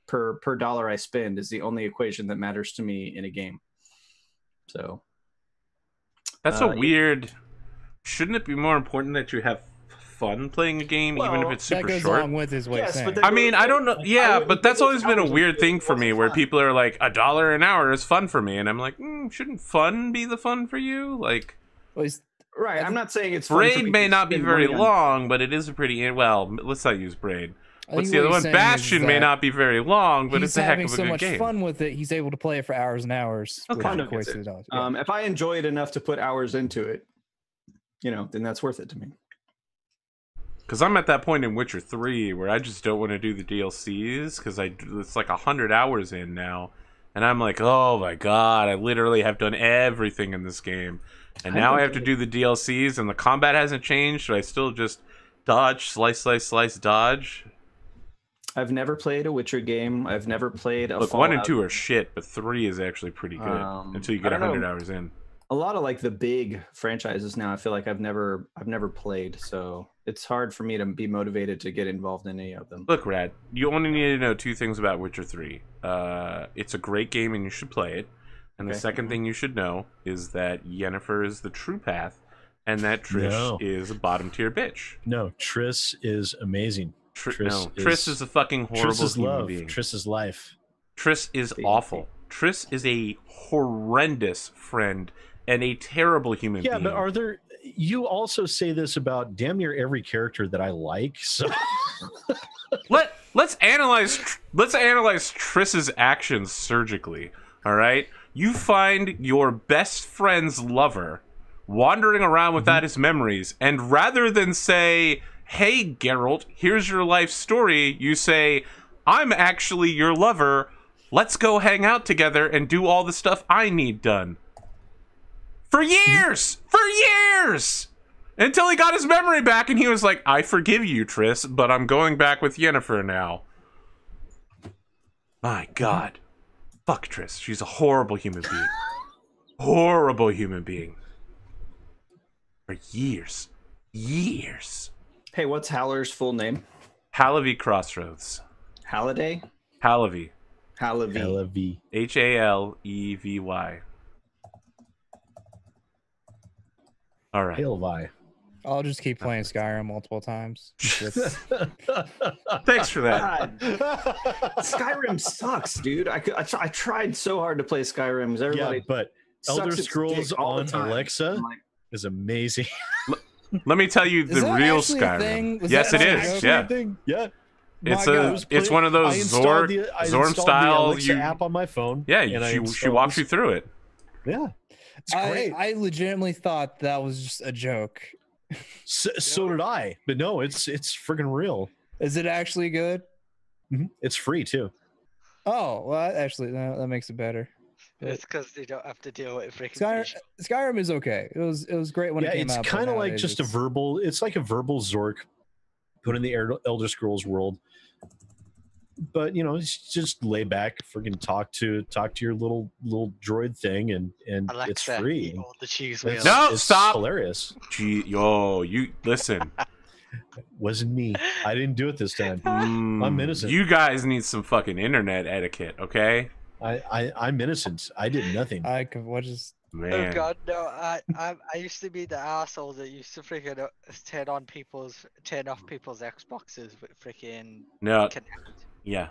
[SPEAKER 5] per dollar I spend is the only equation that matters to me in a game. So
[SPEAKER 1] that's a weird. Shouldn't it be more important that you have fun playing a game, even if it's super
[SPEAKER 2] that goes
[SPEAKER 1] short?
[SPEAKER 2] along with his way of saying.
[SPEAKER 1] I mean, I don't know. Yeah, but that's always been a weird thing for me, where people are like, $1 an hour is fun for me, and I'm like, shouldn't fun be the fun for you? Like,
[SPEAKER 5] right. I'm not saying it's
[SPEAKER 1] Braid may not be very long, but it is a pretty let's not use Braid. What's the other one? Bastion may not be very long, but it's a heck of a good game.
[SPEAKER 2] He's having so much fun with it, he's able to play it for hours and hours.
[SPEAKER 5] If I enjoy it enough to put hours into it, then that's worth it to me.
[SPEAKER 1] Because I'm at that point in Witcher 3 where I just don't want to do the DLCs because it's like 100 hours in now. And I'm like, oh my God, I literally have done everything in this game. And now I have to do the DLCs and the combat hasn't changed. So I still just dodge, slice, dodge.
[SPEAKER 5] I've never played a Witcher game. I've never played a Fallout.
[SPEAKER 1] 1 and 2 are shit, but 3 is actually pretty good until you get 100 hours in.
[SPEAKER 5] A lot of like the big franchises now, I feel like I've never played, so it's hard for me to be motivated to get involved in any of them.
[SPEAKER 1] Look, Rad, you only need to know 2 things about Witcher 3. It's a great game and you should play it. And the second thing you should know is that Yennefer is the true path, and that Trish is a bottom tier bitch.
[SPEAKER 3] No, Triss is amazing.
[SPEAKER 1] Triss is a fucking horrible human being.
[SPEAKER 3] Triss is life.
[SPEAKER 1] Triss is awful. Triss is a horrendous friend and a terrible human being.
[SPEAKER 3] Yeah, but you also say this about damn near every character that I like, so
[SPEAKER 1] let's analyze Triss's actions surgically. All right? You find your best friend's lover wandering around without his memories, and rather than say, "Hey Geralt, here's your life story," you say, "I'm actually your lover. Let's go hang out together and do all the stuff I need done." For years! Until he got his memory back and he was like, "I forgive you, Triss, but I'm going back with Yennefer now." My God. Fuck Triss. She's a horrible human being. Horrible human being. For years.
[SPEAKER 5] Hey, what's Haller's full name?
[SPEAKER 1] Halavy Crossroads.
[SPEAKER 5] Halliday?
[SPEAKER 1] Halavy.
[SPEAKER 5] Halavy.
[SPEAKER 3] LV.
[SPEAKER 1] Halevy. All right.
[SPEAKER 3] Halvi.
[SPEAKER 2] I'll just keep playing Skyrim multiple times. That's-
[SPEAKER 1] Thanks for that.
[SPEAKER 5] God. Skyrim sucks, dude. I tried so hard to play Skyrim.
[SPEAKER 3] Yeah,
[SPEAKER 5] Everybody
[SPEAKER 3] but Elder
[SPEAKER 5] sucks its
[SPEAKER 3] Scrolls
[SPEAKER 5] dick all the
[SPEAKER 3] on
[SPEAKER 5] time.
[SPEAKER 3] Alexa
[SPEAKER 5] I'm like,
[SPEAKER 3] is amazing.
[SPEAKER 1] Let me tell you
[SPEAKER 2] Is
[SPEAKER 1] the
[SPEAKER 2] that
[SPEAKER 1] real
[SPEAKER 2] actually a thing?
[SPEAKER 1] Skyrim.
[SPEAKER 2] Was
[SPEAKER 1] Yes,
[SPEAKER 2] that
[SPEAKER 1] it
[SPEAKER 2] actually
[SPEAKER 1] is.
[SPEAKER 2] a
[SPEAKER 1] Yeah.
[SPEAKER 3] Thing. Yeah.
[SPEAKER 1] It's
[SPEAKER 2] My
[SPEAKER 1] a
[SPEAKER 2] God.
[SPEAKER 1] it's one of those
[SPEAKER 3] I installed the
[SPEAKER 1] Zorm style.
[SPEAKER 3] Alexa app on my phone.
[SPEAKER 1] Yeah,
[SPEAKER 3] and I
[SPEAKER 1] she
[SPEAKER 3] installed
[SPEAKER 1] walks
[SPEAKER 3] this-
[SPEAKER 1] you through it.
[SPEAKER 3] Yeah, it's great.
[SPEAKER 2] I legitimately thought that was just a joke.
[SPEAKER 3] So did I, but no, it's freaking real.
[SPEAKER 2] Is it actually good?
[SPEAKER 3] It's free too.
[SPEAKER 2] Oh, well, actually, that makes it better.
[SPEAKER 4] It's because they don't have to deal with freaking
[SPEAKER 2] Skyrim is okay. It was great when it came
[SPEAKER 3] it's
[SPEAKER 2] out. but
[SPEAKER 3] kind of like
[SPEAKER 2] nowadays
[SPEAKER 3] just a
[SPEAKER 2] it's-
[SPEAKER 3] verbal. It's like a verbal Zork put in the Elder Scrolls world. But it's just lay back, freaking talk to your little droid thing, and
[SPEAKER 4] Alexa,
[SPEAKER 3] it's free.
[SPEAKER 4] eat all the cheese
[SPEAKER 3] It's-
[SPEAKER 4] wheels.
[SPEAKER 1] No,
[SPEAKER 3] it's
[SPEAKER 1] stop.
[SPEAKER 3] Hilarious.
[SPEAKER 1] Gee, you listen.
[SPEAKER 3] Wasn't me. I didn't do it this time. I'm innocent.
[SPEAKER 1] You guys need some fucking internet etiquette, okay?
[SPEAKER 3] I'm innocent. I did nothing.
[SPEAKER 2] I could what just
[SPEAKER 1] Man.
[SPEAKER 4] Oh god, no! I used to be the asshole that used to freaking turn off people's Xboxes with freaking
[SPEAKER 1] No,
[SPEAKER 4] Connect.
[SPEAKER 1] yeah,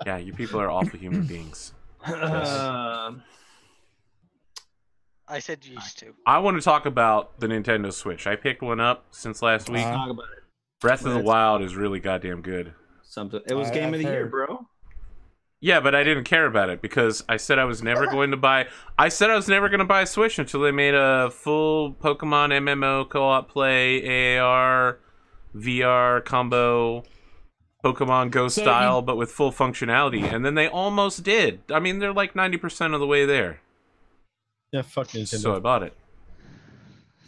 [SPEAKER 1] yeah. You people are awful human beings.
[SPEAKER 4] I said used to.
[SPEAKER 1] I want to talk about the Nintendo Switch. I picked one up since last week.
[SPEAKER 5] talk about it.
[SPEAKER 1] Breath of the
[SPEAKER 5] That's-
[SPEAKER 1] Wild is really goddamn good.
[SPEAKER 5] Something. It was
[SPEAKER 2] I've
[SPEAKER 5] game of the year,
[SPEAKER 2] heard.
[SPEAKER 5] bro.
[SPEAKER 1] Yeah, but I didn't care about it because I said I was never going to buy. I said I was never going to buy a Switch until they made a full Pokemon MMO co-op play AR VR combo Pokemon Go
[SPEAKER 2] So
[SPEAKER 1] style, but with full functionality. And then they almost did. I mean, they're like 90% of the way there.
[SPEAKER 3] Yeah, fuck Nintendo.
[SPEAKER 1] So I bought it.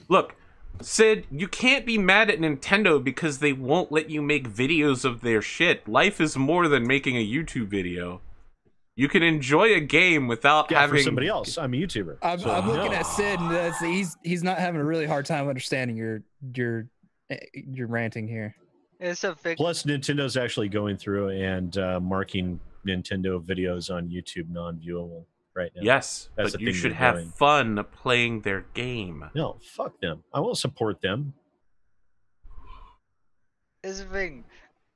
[SPEAKER 1] Look, Sid, you can't be mad at Nintendo because they won't let you make videos of their shit. Life is more than making a YouTube video. You can enjoy a game without
[SPEAKER 3] yeah,
[SPEAKER 1] having
[SPEAKER 3] for somebody else. I'm a YouTuber.
[SPEAKER 2] I'm
[SPEAKER 3] so-
[SPEAKER 2] looking at Sid, and he's not having a really hard time understanding your ranting here.
[SPEAKER 4] It's a big.
[SPEAKER 3] Plus, Nintendo's actually going through and marking Nintendo videos on YouTube non-viewable right now.
[SPEAKER 1] Yes,
[SPEAKER 3] That's
[SPEAKER 1] but
[SPEAKER 3] the
[SPEAKER 1] you
[SPEAKER 3] thing
[SPEAKER 1] should
[SPEAKER 3] they're
[SPEAKER 1] have
[SPEAKER 3] doing.
[SPEAKER 1] fun playing their game.
[SPEAKER 3] No, fuck them. I won't support them.
[SPEAKER 4] Is the thing.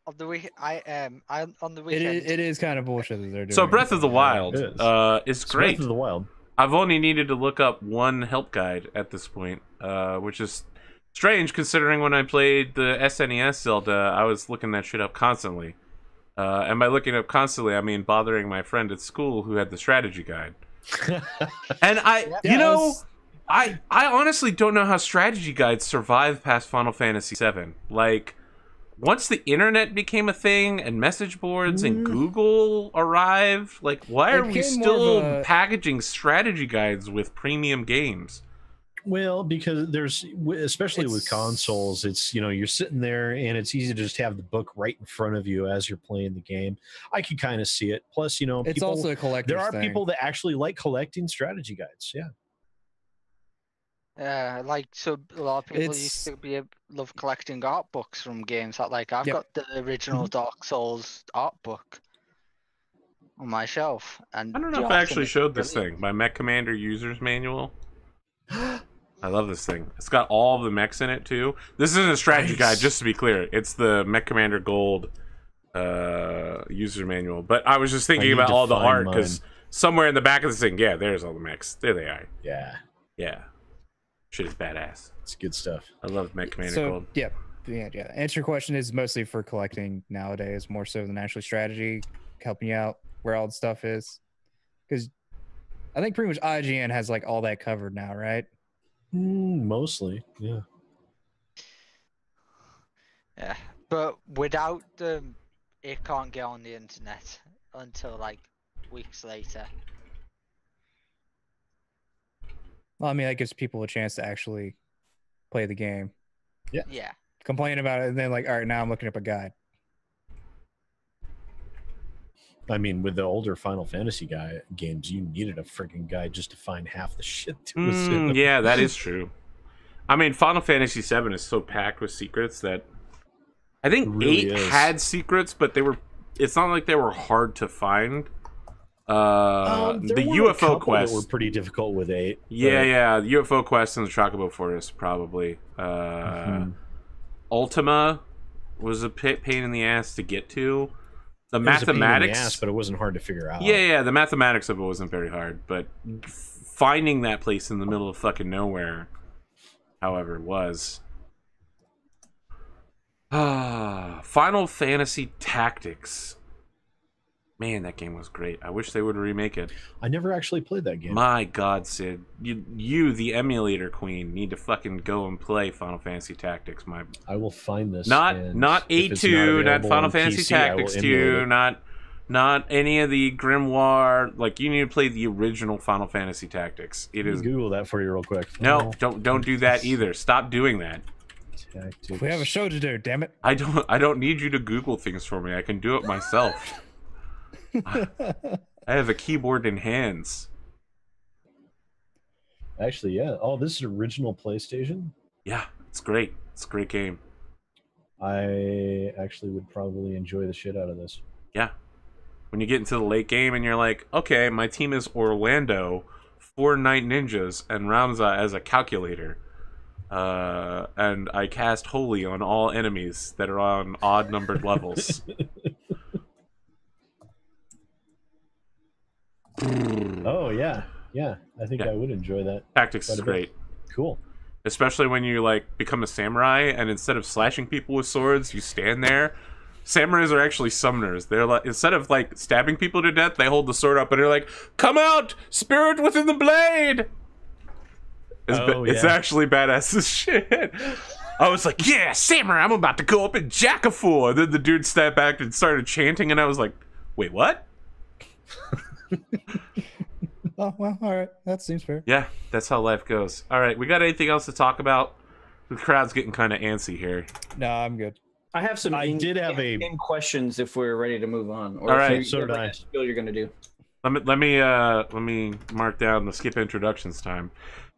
[SPEAKER 4] On the week, I'm on the
[SPEAKER 2] It
[SPEAKER 4] weekend.
[SPEAKER 2] is, it is kind of bullshit that they're doing.
[SPEAKER 1] So Breath of the
[SPEAKER 2] Yeah.
[SPEAKER 1] Wild
[SPEAKER 3] it is.
[SPEAKER 1] is
[SPEAKER 3] It's
[SPEAKER 1] great.
[SPEAKER 3] Breath of the Wild.
[SPEAKER 1] I've only needed to look up one help guide at this point, which is strange considering when I played the SNES Zelda, I was looking that shit up constantly. And by looking up constantly, I mean bothering my friend at school who had the strategy guide. And I honestly don't know how strategy guides survive past Final Fantasy VII. Like, once the internet became a thing and message boards and Google arrived, like, why
[SPEAKER 2] It
[SPEAKER 1] are we
[SPEAKER 2] became more
[SPEAKER 1] still
[SPEAKER 2] of a-
[SPEAKER 1] packaging strategy guides with premium games?
[SPEAKER 3] Well, because there's, especially with
[SPEAKER 2] It's-
[SPEAKER 3] consoles, it's, you're sitting there and it's easy to just have the book right in front of you as you're playing the game. I can kind of see it. Plus,
[SPEAKER 2] It's
[SPEAKER 3] people,
[SPEAKER 2] also a collector's
[SPEAKER 3] there are
[SPEAKER 2] thing.
[SPEAKER 3] people that actually like collecting strategy guides. Yeah.
[SPEAKER 4] Yeah, like so a lot of people
[SPEAKER 2] It's-
[SPEAKER 4] used to love collecting art books from games. That like I've
[SPEAKER 2] Yep.
[SPEAKER 4] got the original Dark Souls art book on my shelf, and
[SPEAKER 1] I don't know
[SPEAKER 4] the
[SPEAKER 1] if I
[SPEAKER 4] art in
[SPEAKER 1] actually
[SPEAKER 4] it's
[SPEAKER 1] showed this
[SPEAKER 4] brilliant.
[SPEAKER 1] thing, my Mech Commander User's Manual. I love this thing. It's got all the mechs in it too. This isn't a strategy
[SPEAKER 3] Nice.
[SPEAKER 1] guide, just to be clear. It's the Mech Commander Gold user manual. But I was just thinking
[SPEAKER 3] need
[SPEAKER 1] about
[SPEAKER 3] to
[SPEAKER 1] all the
[SPEAKER 3] find
[SPEAKER 1] art because somewhere in the back of this thing, yeah, there's all the mechs. There they are.
[SPEAKER 3] Yeah.
[SPEAKER 1] Yeah, shit is badass.
[SPEAKER 3] It's good stuff.
[SPEAKER 1] I love Mech Commander
[SPEAKER 2] So
[SPEAKER 1] Gold.
[SPEAKER 2] yeah. Answer your question is mostly for collecting nowadays, more so than actually strategy, helping you out where all the stuff is. Because I think pretty much IGN has like all that covered now, right?
[SPEAKER 3] Mostly. Yeah.
[SPEAKER 4] Yeah, but without them, it can't get on the internet until like weeks later.
[SPEAKER 2] Well, I mean, that gives people a chance to actually play the game,
[SPEAKER 4] Yeah,
[SPEAKER 2] complain about it, and then like, all right, now I'm looking up a guide.
[SPEAKER 3] I mean, with the older Final Fantasy games, you needed a freaking guide just to find half the shit that was in them.
[SPEAKER 1] Yeah, that is true. I mean, Final Fantasy VII is so packed with secrets that I think
[SPEAKER 3] really
[SPEAKER 1] 8
[SPEAKER 3] is.
[SPEAKER 1] had secrets, but it's not like they were hard to find.
[SPEAKER 3] There
[SPEAKER 1] The
[SPEAKER 3] were a
[SPEAKER 1] UFO
[SPEAKER 3] couple
[SPEAKER 1] quest
[SPEAKER 3] that were pretty difficult with 8.
[SPEAKER 1] Yeah, the UFO quest and the Chocobo Forest probably. Ultima was a pain in the ass to get to. The
[SPEAKER 3] It was a pain in the
[SPEAKER 1] mathematics,
[SPEAKER 3] ass, but it wasn't hard to figure out.
[SPEAKER 1] yeah, the mathematics of it wasn't very hard, but finding that place in the middle of fucking nowhere, however, was. Final Fantasy Tactics. Man, that game was great. I wish they would remake it.
[SPEAKER 3] I never actually played that game.
[SPEAKER 1] My God, Sid, you, the emulator queen, need to fucking go and play Final Fantasy Tactics.
[SPEAKER 3] I will find this.
[SPEAKER 1] Not
[SPEAKER 3] and if it's
[SPEAKER 1] A2, not
[SPEAKER 3] available
[SPEAKER 1] Final
[SPEAKER 3] on
[SPEAKER 1] Fantasy
[SPEAKER 3] PC, I will
[SPEAKER 1] Tactics
[SPEAKER 3] emulate
[SPEAKER 1] 2,
[SPEAKER 3] it.
[SPEAKER 1] not any of the Grimoire. Like, you need to play the original Final Fantasy Tactics. It
[SPEAKER 3] Let me
[SPEAKER 1] is
[SPEAKER 3] Google that for you real quick.
[SPEAKER 1] no, don't do that either. Stop doing that.
[SPEAKER 3] Tactics.
[SPEAKER 2] We have a show to do, damn it.
[SPEAKER 1] I don't need you to Google things for me. I can do it myself. I have a keyboard and hands.
[SPEAKER 3] Actually, yeah. Oh, this is original PlayStation.
[SPEAKER 1] Yeah, it's great. It's a great game.
[SPEAKER 3] I actually would probably enjoy the shit out of this.
[SPEAKER 1] Yeah. When you get into the late game and you're like, okay, my team is Orlando, 4 Night Ninjas, and Ramza as a calculator. And I cast Holy on all enemies that are on odd numbered levels.
[SPEAKER 3] Oh, yeah. Yeah. I think
[SPEAKER 1] Yeah.
[SPEAKER 3] I would enjoy that.
[SPEAKER 1] Tactics
[SPEAKER 3] quite
[SPEAKER 1] is
[SPEAKER 3] a bit.
[SPEAKER 1] great.
[SPEAKER 3] Cool.
[SPEAKER 1] Especially when you like become a samurai and instead of slashing people with swords, you stand there. Samurais are actually summoners. They're like, instead of like stabbing people to death, they hold the sword up and they're like, "Come out, spirit within the blade." It's
[SPEAKER 3] yeah.
[SPEAKER 1] actually badass as shit. I was like, "Yeah, samurai! I'm about to go up and jack a fool." And then the dude stepped back and started chanting, and I was like, "Wait, what?"
[SPEAKER 2] Oh, well, all right. That seems fair.
[SPEAKER 1] Yeah, that's how life goes. All right, we got anything else to talk about? The crowd's getting kind of antsy here.
[SPEAKER 2] No, I'm good.
[SPEAKER 5] I have some.
[SPEAKER 3] I did have a-
[SPEAKER 5] in questions if we're ready to move on. Or
[SPEAKER 1] All
[SPEAKER 5] if
[SPEAKER 1] right.
[SPEAKER 5] you
[SPEAKER 3] So
[SPEAKER 5] have,
[SPEAKER 3] did
[SPEAKER 5] like,
[SPEAKER 3] I.
[SPEAKER 5] a spiel you're gonna do.
[SPEAKER 1] Let me mark down the skip introductions time.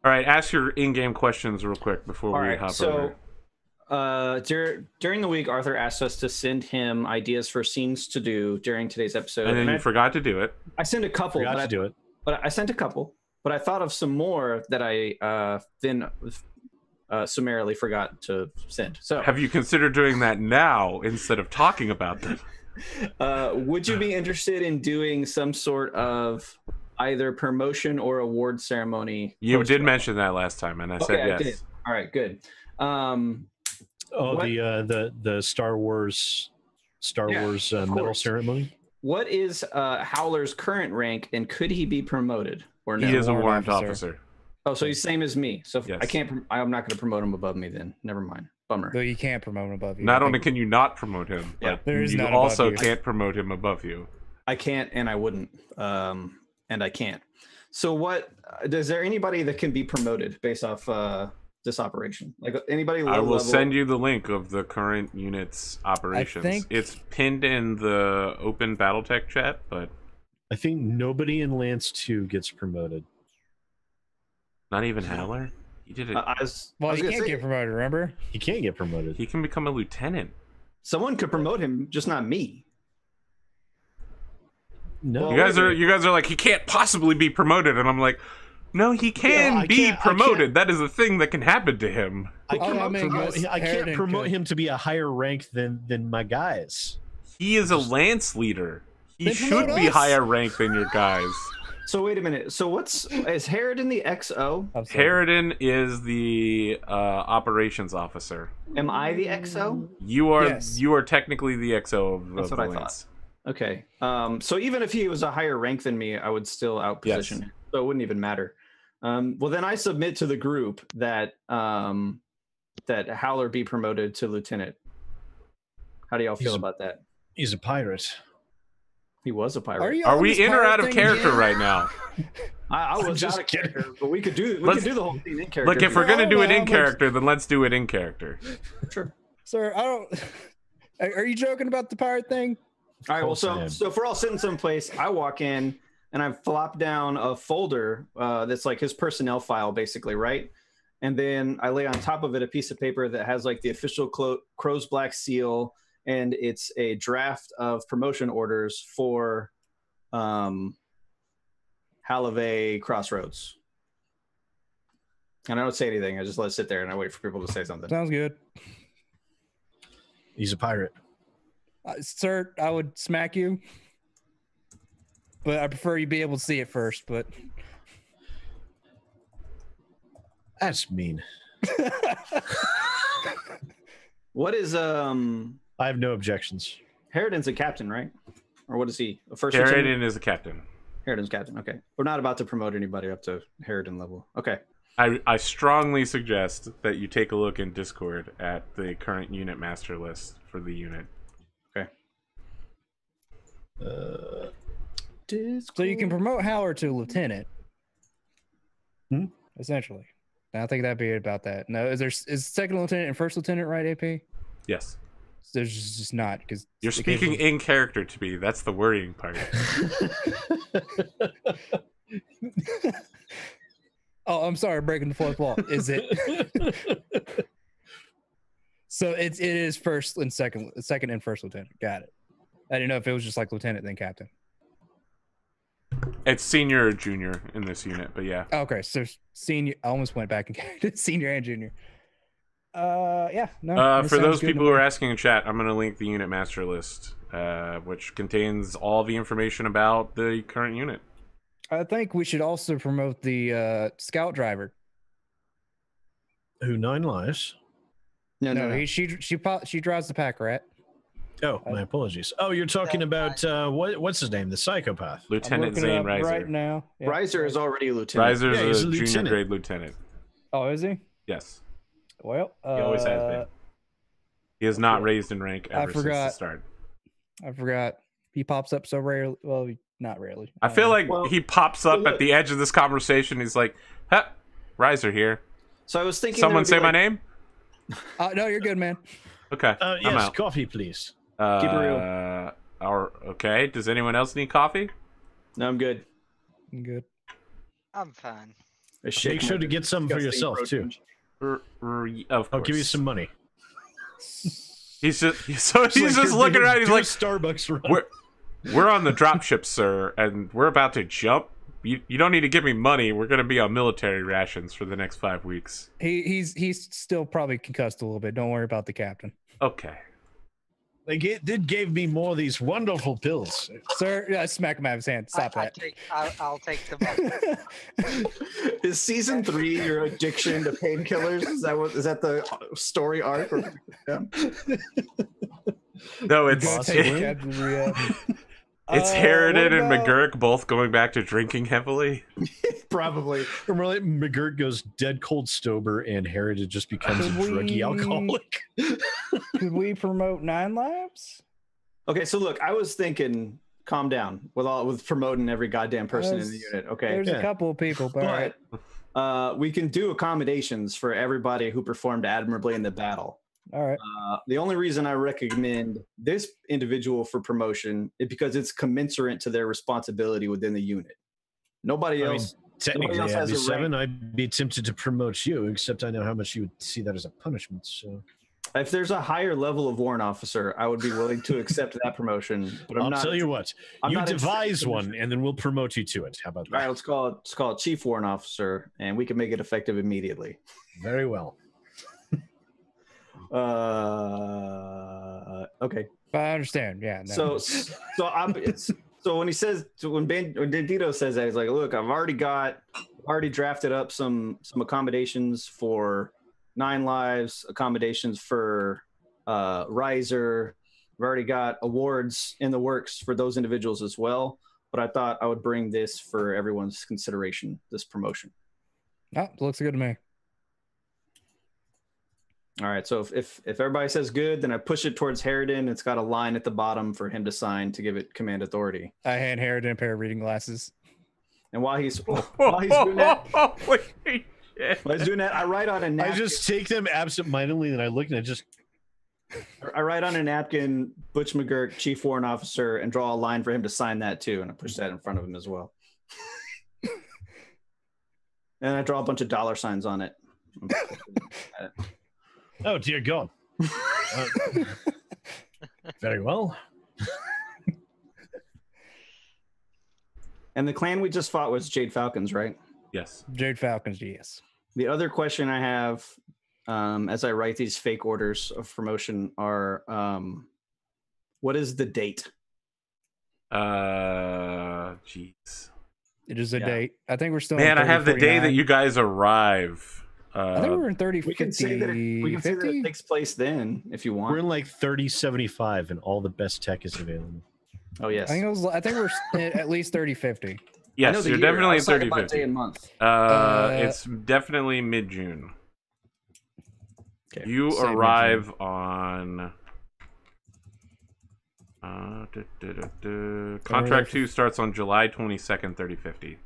[SPEAKER 1] All right, ask your in-game questions real quick before
[SPEAKER 5] All
[SPEAKER 1] we
[SPEAKER 5] right.
[SPEAKER 1] hop
[SPEAKER 5] So,
[SPEAKER 1] over.
[SPEAKER 5] during the week, Arthur asked us to send him ideas for scenes to do during today's episode,
[SPEAKER 1] And then
[SPEAKER 5] and
[SPEAKER 1] you forgot to do it.
[SPEAKER 5] I sent a couple.
[SPEAKER 3] Forgot
[SPEAKER 5] but
[SPEAKER 3] to do it.
[SPEAKER 5] But I sent a couple. But I thought of some more that I then summarily forgot to send. So,
[SPEAKER 1] Have you considered doing that now instead of talking about them?
[SPEAKER 5] would you be interested in doing some sort of either promotion or award ceremony?
[SPEAKER 1] You did
[SPEAKER 5] post-draw?
[SPEAKER 1] mention that last time, and I said
[SPEAKER 5] Okay,
[SPEAKER 1] yes.
[SPEAKER 5] I did. All right, good.
[SPEAKER 3] Oh,
[SPEAKER 5] What?
[SPEAKER 3] the Star Wars
[SPEAKER 5] Yeah,
[SPEAKER 3] medal
[SPEAKER 5] course.
[SPEAKER 3] ceremony.
[SPEAKER 5] What is Howler's current rank, and could he be promoted or no?
[SPEAKER 1] He is a
[SPEAKER 2] warrant
[SPEAKER 1] warrant officer.
[SPEAKER 5] Oh, so he's same as me. So
[SPEAKER 1] Yes.
[SPEAKER 5] I can't. I'm not going to promote him above me then. Never mind. Bummer.
[SPEAKER 2] Though you can't promote him above you.
[SPEAKER 1] Not
[SPEAKER 2] I
[SPEAKER 1] only
[SPEAKER 2] think.
[SPEAKER 1] can you not promote him,
[SPEAKER 5] Yeah.
[SPEAKER 1] but
[SPEAKER 2] There is
[SPEAKER 1] you
[SPEAKER 2] none above
[SPEAKER 1] also
[SPEAKER 2] you.
[SPEAKER 1] can't promote him above you.
[SPEAKER 5] I can't, and I wouldn't, and I can't. So, what is there anybody that can be promoted based off this operation? Like anybody low
[SPEAKER 1] I will
[SPEAKER 5] level?
[SPEAKER 1] send you the link of the current unit's operations.
[SPEAKER 2] think-
[SPEAKER 1] It's pinned in the open Battletech chat, but
[SPEAKER 3] I think nobody in Lance 2 gets promoted.
[SPEAKER 1] not even Howler. He did it.
[SPEAKER 5] I was
[SPEAKER 2] Well, you
[SPEAKER 5] gonna
[SPEAKER 2] can't
[SPEAKER 5] say,
[SPEAKER 2] get promoted, remember?
[SPEAKER 3] He can't get promoted.
[SPEAKER 1] He can become a lieutenant.
[SPEAKER 5] someone could promote him, just not me.
[SPEAKER 3] No,
[SPEAKER 5] Well,
[SPEAKER 1] You guys are like, he can't possibly be promoted, and I'm like, no, he can
[SPEAKER 3] I
[SPEAKER 1] be
[SPEAKER 3] can't- I can't-
[SPEAKER 1] promoted. That is a thing that can happen to him.
[SPEAKER 3] I
[SPEAKER 2] Oh,
[SPEAKER 3] can't
[SPEAKER 2] I mean,
[SPEAKER 3] promote,
[SPEAKER 2] yes,
[SPEAKER 3] I can't
[SPEAKER 2] Harridan
[SPEAKER 3] promote
[SPEAKER 2] could.
[SPEAKER 3] him to be a higher rank than my guys.
[SPEAKER 1] He is a lance leader. He
[SPEAKER 2] Then
[SPEAKER 1] should
[SPEAKER 2] promote
[SPEAKER 1] be
[SPEAKER 2] us.
[SPEAKER 1] higher ranked than your guys.
[SPEAKER 5] So wait a minute. So is Harridan the XO?
[SPEAKER 2] I'm sorry.
[SPEAKER 1] Harridan is the operations officer.
[SPEAKER 5] Am I the XO?
[SPEAKER 1] You are
[SPEAKER 2] Yes.
[SPEAKER 1] you are technically the XO of
[SPEAKER 5] That's
[SPEAKER 1] the
[SPEAKER 5] what I
[SPEAKER 1] lance.
[SPEAKER 5] Okay. So even if he was a higher rank than me, I would still outposition him. So it wouldn't even matter. Well, then I submit to the group that that Howler be promoted to lieutenant. How do y'all feel
[SPEAKER 3] He's a-
[SPEAKER 5] about that?
[SPEAKER 3] He's a pirate.
[SPEAKER 5] He was a pirate.
[SPEAKER 2] you
[SPEAKER 1] Are
[SPEAKER 2] on
[SPEAKER 1] we
[SPEAKER 2] this
[SPEAKER 1] in or
[SPEAKER 2] pirate
[SPEAKER 1] out of
[SPEAKER 2] thing
[SPEAKER 1] character
[SPEAKER 2] again?
[SPEAKER 1] right now?
[SPEAKER 5] I
[SPEAKER 3] I'm
[SPEAKER 5] was
[SPEAKER 3] just
[SPEAKER 5] out of
[SPEAKER 3] kidding.
[SPEAKER 5] character, but we could do
[SPEAKER 1] Let's-
[SPEAKER 5] the whole thing in character.
[SPEAKER 1] Look, if we're
[SPEAKER 2] No,
[SPEAKER 1] gonna do it
[SPEAKER 2] no,
[SPEAKER 1] in
[SPEAKER 2] but-
[SPEAKER 1] character, then let's do it in character.
[SPEAKER 5] sure.
[SPEAKER 2] Sir, I don't. Are you joking about the pirate thing?
[SPEAKER 5] All right. Well,
[SPEAKER 3] Course I am.
[SPEAKER 5] so if we're all sitting someplace, I walk in and I flop down a folder that's like his personnel file, basically, right? and then I lay on top of it a piece of paper that has like the official Crow's Black seal, and it's a draft of promotion orders for Halavey Crossroads. And I don't say anything. I just let it sit there and I wait for people to say something.
[SPEAKER 2] Sounds good.
[SPEAKER 3] He's a pirate.
[SPEAKER 2] Sir, I would smack you, but I prefer you be able to see it first. But
[SPEAKER 3] That's mean.
[SPEAKER 5] What is
[SPEAKER 3] I have no objections.
[SPEAKER 5] Harridan's a captain, right? Or what is he? A first
[SPEAKER 1] Harridan
[SPEAKER 5] lieutenant?
[SPEAKER 1] is a captain.
[SPEAKER 5] Harridan's captain. Okay. We're not about to promote anybody up to Harridan level. Okay.
[SPEAKER 1] I strongly suggest that you take a look in Discord at the current unit master list for the unit.
[SPEAKER 5] Okay.
[SPEAKER 2] so you can promote Howard to lieutenant.
[SPEAKER 3] Hmm?
[SPEAKER 2] Essentially. I think that'd be about that. No, is second lieutenant and first lieutenant right, AP?
[SPEAKER 1] Yes.
[SPEAKER 2] There's just not, because
[SPEAKER 1] You're speaking in character to me. That's the worrying part.
[SPEAKER 2] Oh, I'm sorry, breaking the fourth wall. Is it? So it is first and second and first lieutenant. Got it. I didn't know if it was just like lieutenant then captain.
[SPEAKER 1] It's senior or junior in this unit, but yeah.
[SPEAKER 2] Okay, so senior. I almost went back and counted senior and junior. Yeah. No. that
[SPEAKER 1] For
[SPEAKER 2] sounds
[SPEAKER 1] those
[SPEAKER 2] good
[SPEAKER 1] people
[SPEAKER 2] to
[SPEAKER 1] who
[SPEAKER 2] me.
[SPEAKER 1] are asking in chat, I'm going to link the unit master list, which contains all the information about the current unit.
[SPEAKER 2] I think we should also promote the scout driver.
[SPEAKER 3] Who 9 lives?
[SPEAKER 2] No, she drives the pack rat.
[SPEAKER 3] Oh, my apologies. Oh, you're talking about what's his name? The psychopath.
[SPEAKER 1] Lieutenant
[SPEAKER 2] I'm looking it
[SPEAKER 1] Zane
[SPEAKER 2] up
[SPEAKER 1] Riser.
[SPEAKER 2] right now. Yeah.
[SPEAKER 5] Riser is already a lieutenant.
[SPEAKER 1] Riser's
[SPEAKER 3] Yeah, he's
[SPEAKER 1] a
[SPEAKER 3] a
[SPEAKER 1] junior
[SPEAKER 3] lieutenant.
[SPEAKER 1] grade lieutenant.
[SPEAKER 2] Oh, is he?
[SPEAKER 1] Yes.
[SPEAKER 2] Well,
[SPEAKER 1] He always has been. He has not raised in rank ever since the start.
[SPEAKER 2] I forgot. He pops up so rarely. Well, not rarely.
[SPEAKER 1] I feel like
[SPEAKER 5] Well,
[SPEAKER 1] he pops up
[SPEAKER 5] look-
[SPEAKER 1] at the edge of this conversation. He's like, huh, Riser here.
[SPEAKER 5] So I was thinking.
[SPEAKER 1] Someone say my name?
[SPEAKER 2] No, you're good, man.
[SPEAKER 1] Okay, I'm
[SPEAKER 3] Yes,
[SPEAKER 1] out.
[SPEAKER 3] coffee, please.
[SPEAKER 5] Keep it real.
[SPEAKER 1] Okay, does anyone else need coffee?
[SPEAKER 5] No, I'm good.
[SPEAKER 2] I'm good.
[SPEAKER 4] I'm fine.
[SPEAKER 5] I shake
[SPEAKER 3] Make sure
[SPEAKER 5] my
[SPEAKER 3] to get some for
[SPEAKER 5] disgusting
[SPEAKER 3] yourself
[SPEAKER 5] protein.
[SPEAKER 3] too.
[SPEAKER 1] Of course.
[SPEAKER 3] I'll give you some money.
[SPEAKER 1] He's just looking around. He's like,
[SPEAKER 3] Starbucks run.
[SPEAKER 1] we're on the dropship, sir, and we're about to jump. You don't need to give me money. We're going to be on military rations for the next 5 weeks.
[SPEAKER 2] He's still probably concussed a little bit. Don't worry about the captain.
[SPEAKER 1] Okay.
[SPEAKER 3] They gave me more of these wonderful pills.
[SPEAKER 2] Sir, yeah, smack him out of his hand. Stop that.
[SPEAKER 4] I'll take the money.
[SPEAKER 5] Is season 3 your addiction to painkillers? Is that the story arc? Yeah.
[SPEAKER 1] No, it's
[SPEAKER 2] Go take Captain Rhea.
[SPEAKER 1] it's
[SPEAKER 2] what
[SPEAKER 1] Harridan and
[SPEAKER 2] about-
[SPEAKER 1] McGurk both going back to drinking heavily.
[SPEAKER 5] Probably.
[SPEAKER 3] Remember, like, McGirt goes dead cold sober, and Heritage just becomes a druggy alcoholic.
[SPEAKER 2] Could we promote 9 lives?
[SPEAKER 5] Okay, so look, I was thinking, calm down with promoting every goddamn person in the unit. Okay,
[SPEAKER 2] There's a couple of people, but all right.
[SPEAKER 5] but we can do accommodations for everybody who performed admirably in the battle.
[SPEAKER 2] All right.
[SPEAKER 5] The only reason I recommend this individual for promotion is because it's commensurate to their responsibility within the unit. Nobody else.
[SPEAKER 3] Technically,
[SPEAKER 5] else has
[SPEAKER 3] Abby
[SPEAKER 5] a
[SPEAKER 3] 7, I'd be tempted to promote you, except I know how much you would see that as a punishment. So
[SPEAKER 5] If there's a higher level of warrant officer, I would be willing to accept that promotion. But
[SPEAKER 3] I'll tell you what,
[SPEAKER 5] I'm
[SPEAKER 3] you
[SPEAKER 5] not
[SPEAKER 3] devise
[SPEAKER 5] accepting
[SPEAKER 3] one, and then we'll promote you to it. How about
[SPEAKER 5] All right,
[SPEAKER 3] that?
[SPEAKER 5] let's call it chief warrant officer, and we can make it effective immediately.
[SPEAKER 3] Very well.
[SPEAKER 5] Okay.
[SPEAKER 2] I understand. Yeah. No.
[SPEAKER 5] So when he says, when Bandito says that, he's like, look, I've already drafted up some accommodations for 9 lives, accommodations for Riser. I've already got awards in the works for those individuals as well. But I thought I would bring this for everyone's consideration, this promotion.
[SPEAKER 2] Oh, looks good to me.
[SPEAKER 5] All right, so if everybody says good, then I push it towards Harridan. It's got a line at the bottom for him to sign to give it command authority.
[SPEAKER 2] I hand Harridan a pair of reading glasses.
[SPEAKER 5] And while he's doing that,
[SPEAKER 1] Holy shit.
[SPEAKER 5] I write on a napkin.
[SPEAKER 3] I just take them absentmindedly, and I look, and
[SPEAKER 5] I write on a napkin, Butch McGurk, Chief Warrant Officer, and draw a line for him to sign that too, and I push that in front of him as well. And I draw a bunch of dollar signs on it.
[SPEAKER 3] Oh dear God. Very well.
[SPEAKER 5] And the clan we just fought was Jade Falcons, right?
[SPEAKER 1] Yes.
[SPEAKER 2] Jade Falcons, yes.
[SPEAKER 5] The other question I have, as I write these fake orders of promotion, are what is the date?
[SPEAKER 1] Jeez.
[SPEAKER 2] It is a
[SPEAKER 5] Yeah.
[SPEAKER 2] date. I think we're still.
[SPEAKER 1] Man,
[SPEAKER 2] in
[SPEAKER 1] I have the day that
[SPEAKER 2] 3049.
[SPEAKER 1] you guys arrive.
[SPEAKER 2] I think we're in 30.
[SPEAKER 5] We can say that it takes place then, if you want.
[SPEAKER 3] We're in like 3075, and all the best tech is available.
[SPEAKER 5] Oh yes.
[SPEAKER 2] I think we're at least 3050.
[SPEAKER 5] I know
[SPEAKER 1] Yes,
[SPEAKER 5] the
[SPEAKER 1] you're
[SPEAKER 5] year. I
[SPEAKER 1] definitely
[SPEAKER 5] was talking about
[SPEAKER 1] 3050.
[SPEAKER 5] day and month.
[SPEAKER 1] It's definitely mid-June.
[SPEAKER 5] Okay.
[SPEAKER 1] You
[SPEAKER 2] Say
[SPEAKER 1] arrive on. Contract 2 starts on July 22nd, 3050.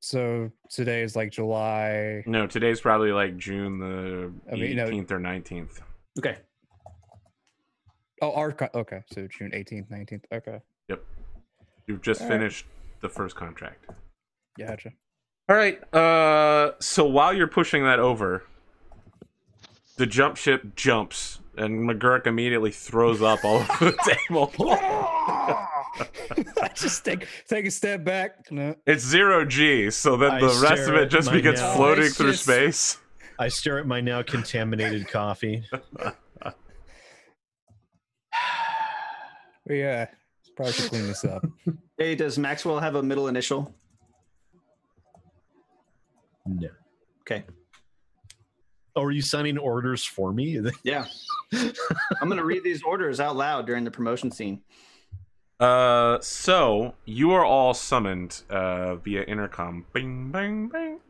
[SPEAKER 2] So today is like July.
[SPEAKER 1] No, today's probably like June the
[SPEAKER 2] I mean, you know-
[SPEAKER 1] 18th or 19th.
[SPEAKER 5] Okay.
[SPEAKER 2] Oh, okay. So June 18th, 19th. Okay.
[SPEAKER 1] You've just
[SPEAKER 2] All right.
[SPEAKER 1] finished the first contract.
[SPEAKER 2] Gotcha.
[SPEAKER 1] All right. So while you're pushing that over, the jump ship jumps, and McGurk immediately throws up all over the table.
[SPEAKER 2] I just take a step back. No.
[SPEAKER 1] It's 0G, so then
[SPEAKER 3] I
[SPEAKER 1] the rest
[SPEAKER 3] stare
[SPEAKER 1] of it
[SPEAKER 3] at
[SPEAKER 1] just
[SPEAKER 3] my
[SPEAKER 1] begins
[SPEAKER 3] now-
[SPEAKER 1] floating
[SPEAKER 2] it's
[SPEAKER 1] through
[SPEAKER 2] just-
[SPEAKER 1] space.
[SPEAKER 3] I stare at my now contaminated coffee.
[SPEAKER 2] Yeah. Probably should clean this up.
[SPEAKER 5] Hey, does Maxwell have a middle initial?
[SPEAKER 3] No.
[SPEAKER 5] Okay.
[SPEAKER 3] Oh, are you signing orders for me?
[SPEAKER 5] Yeah. I'm gonna read these orders out loud during the promotion scene.
[SPEAKER 1] So you are all summoned via intercom. Bing, bang, bang.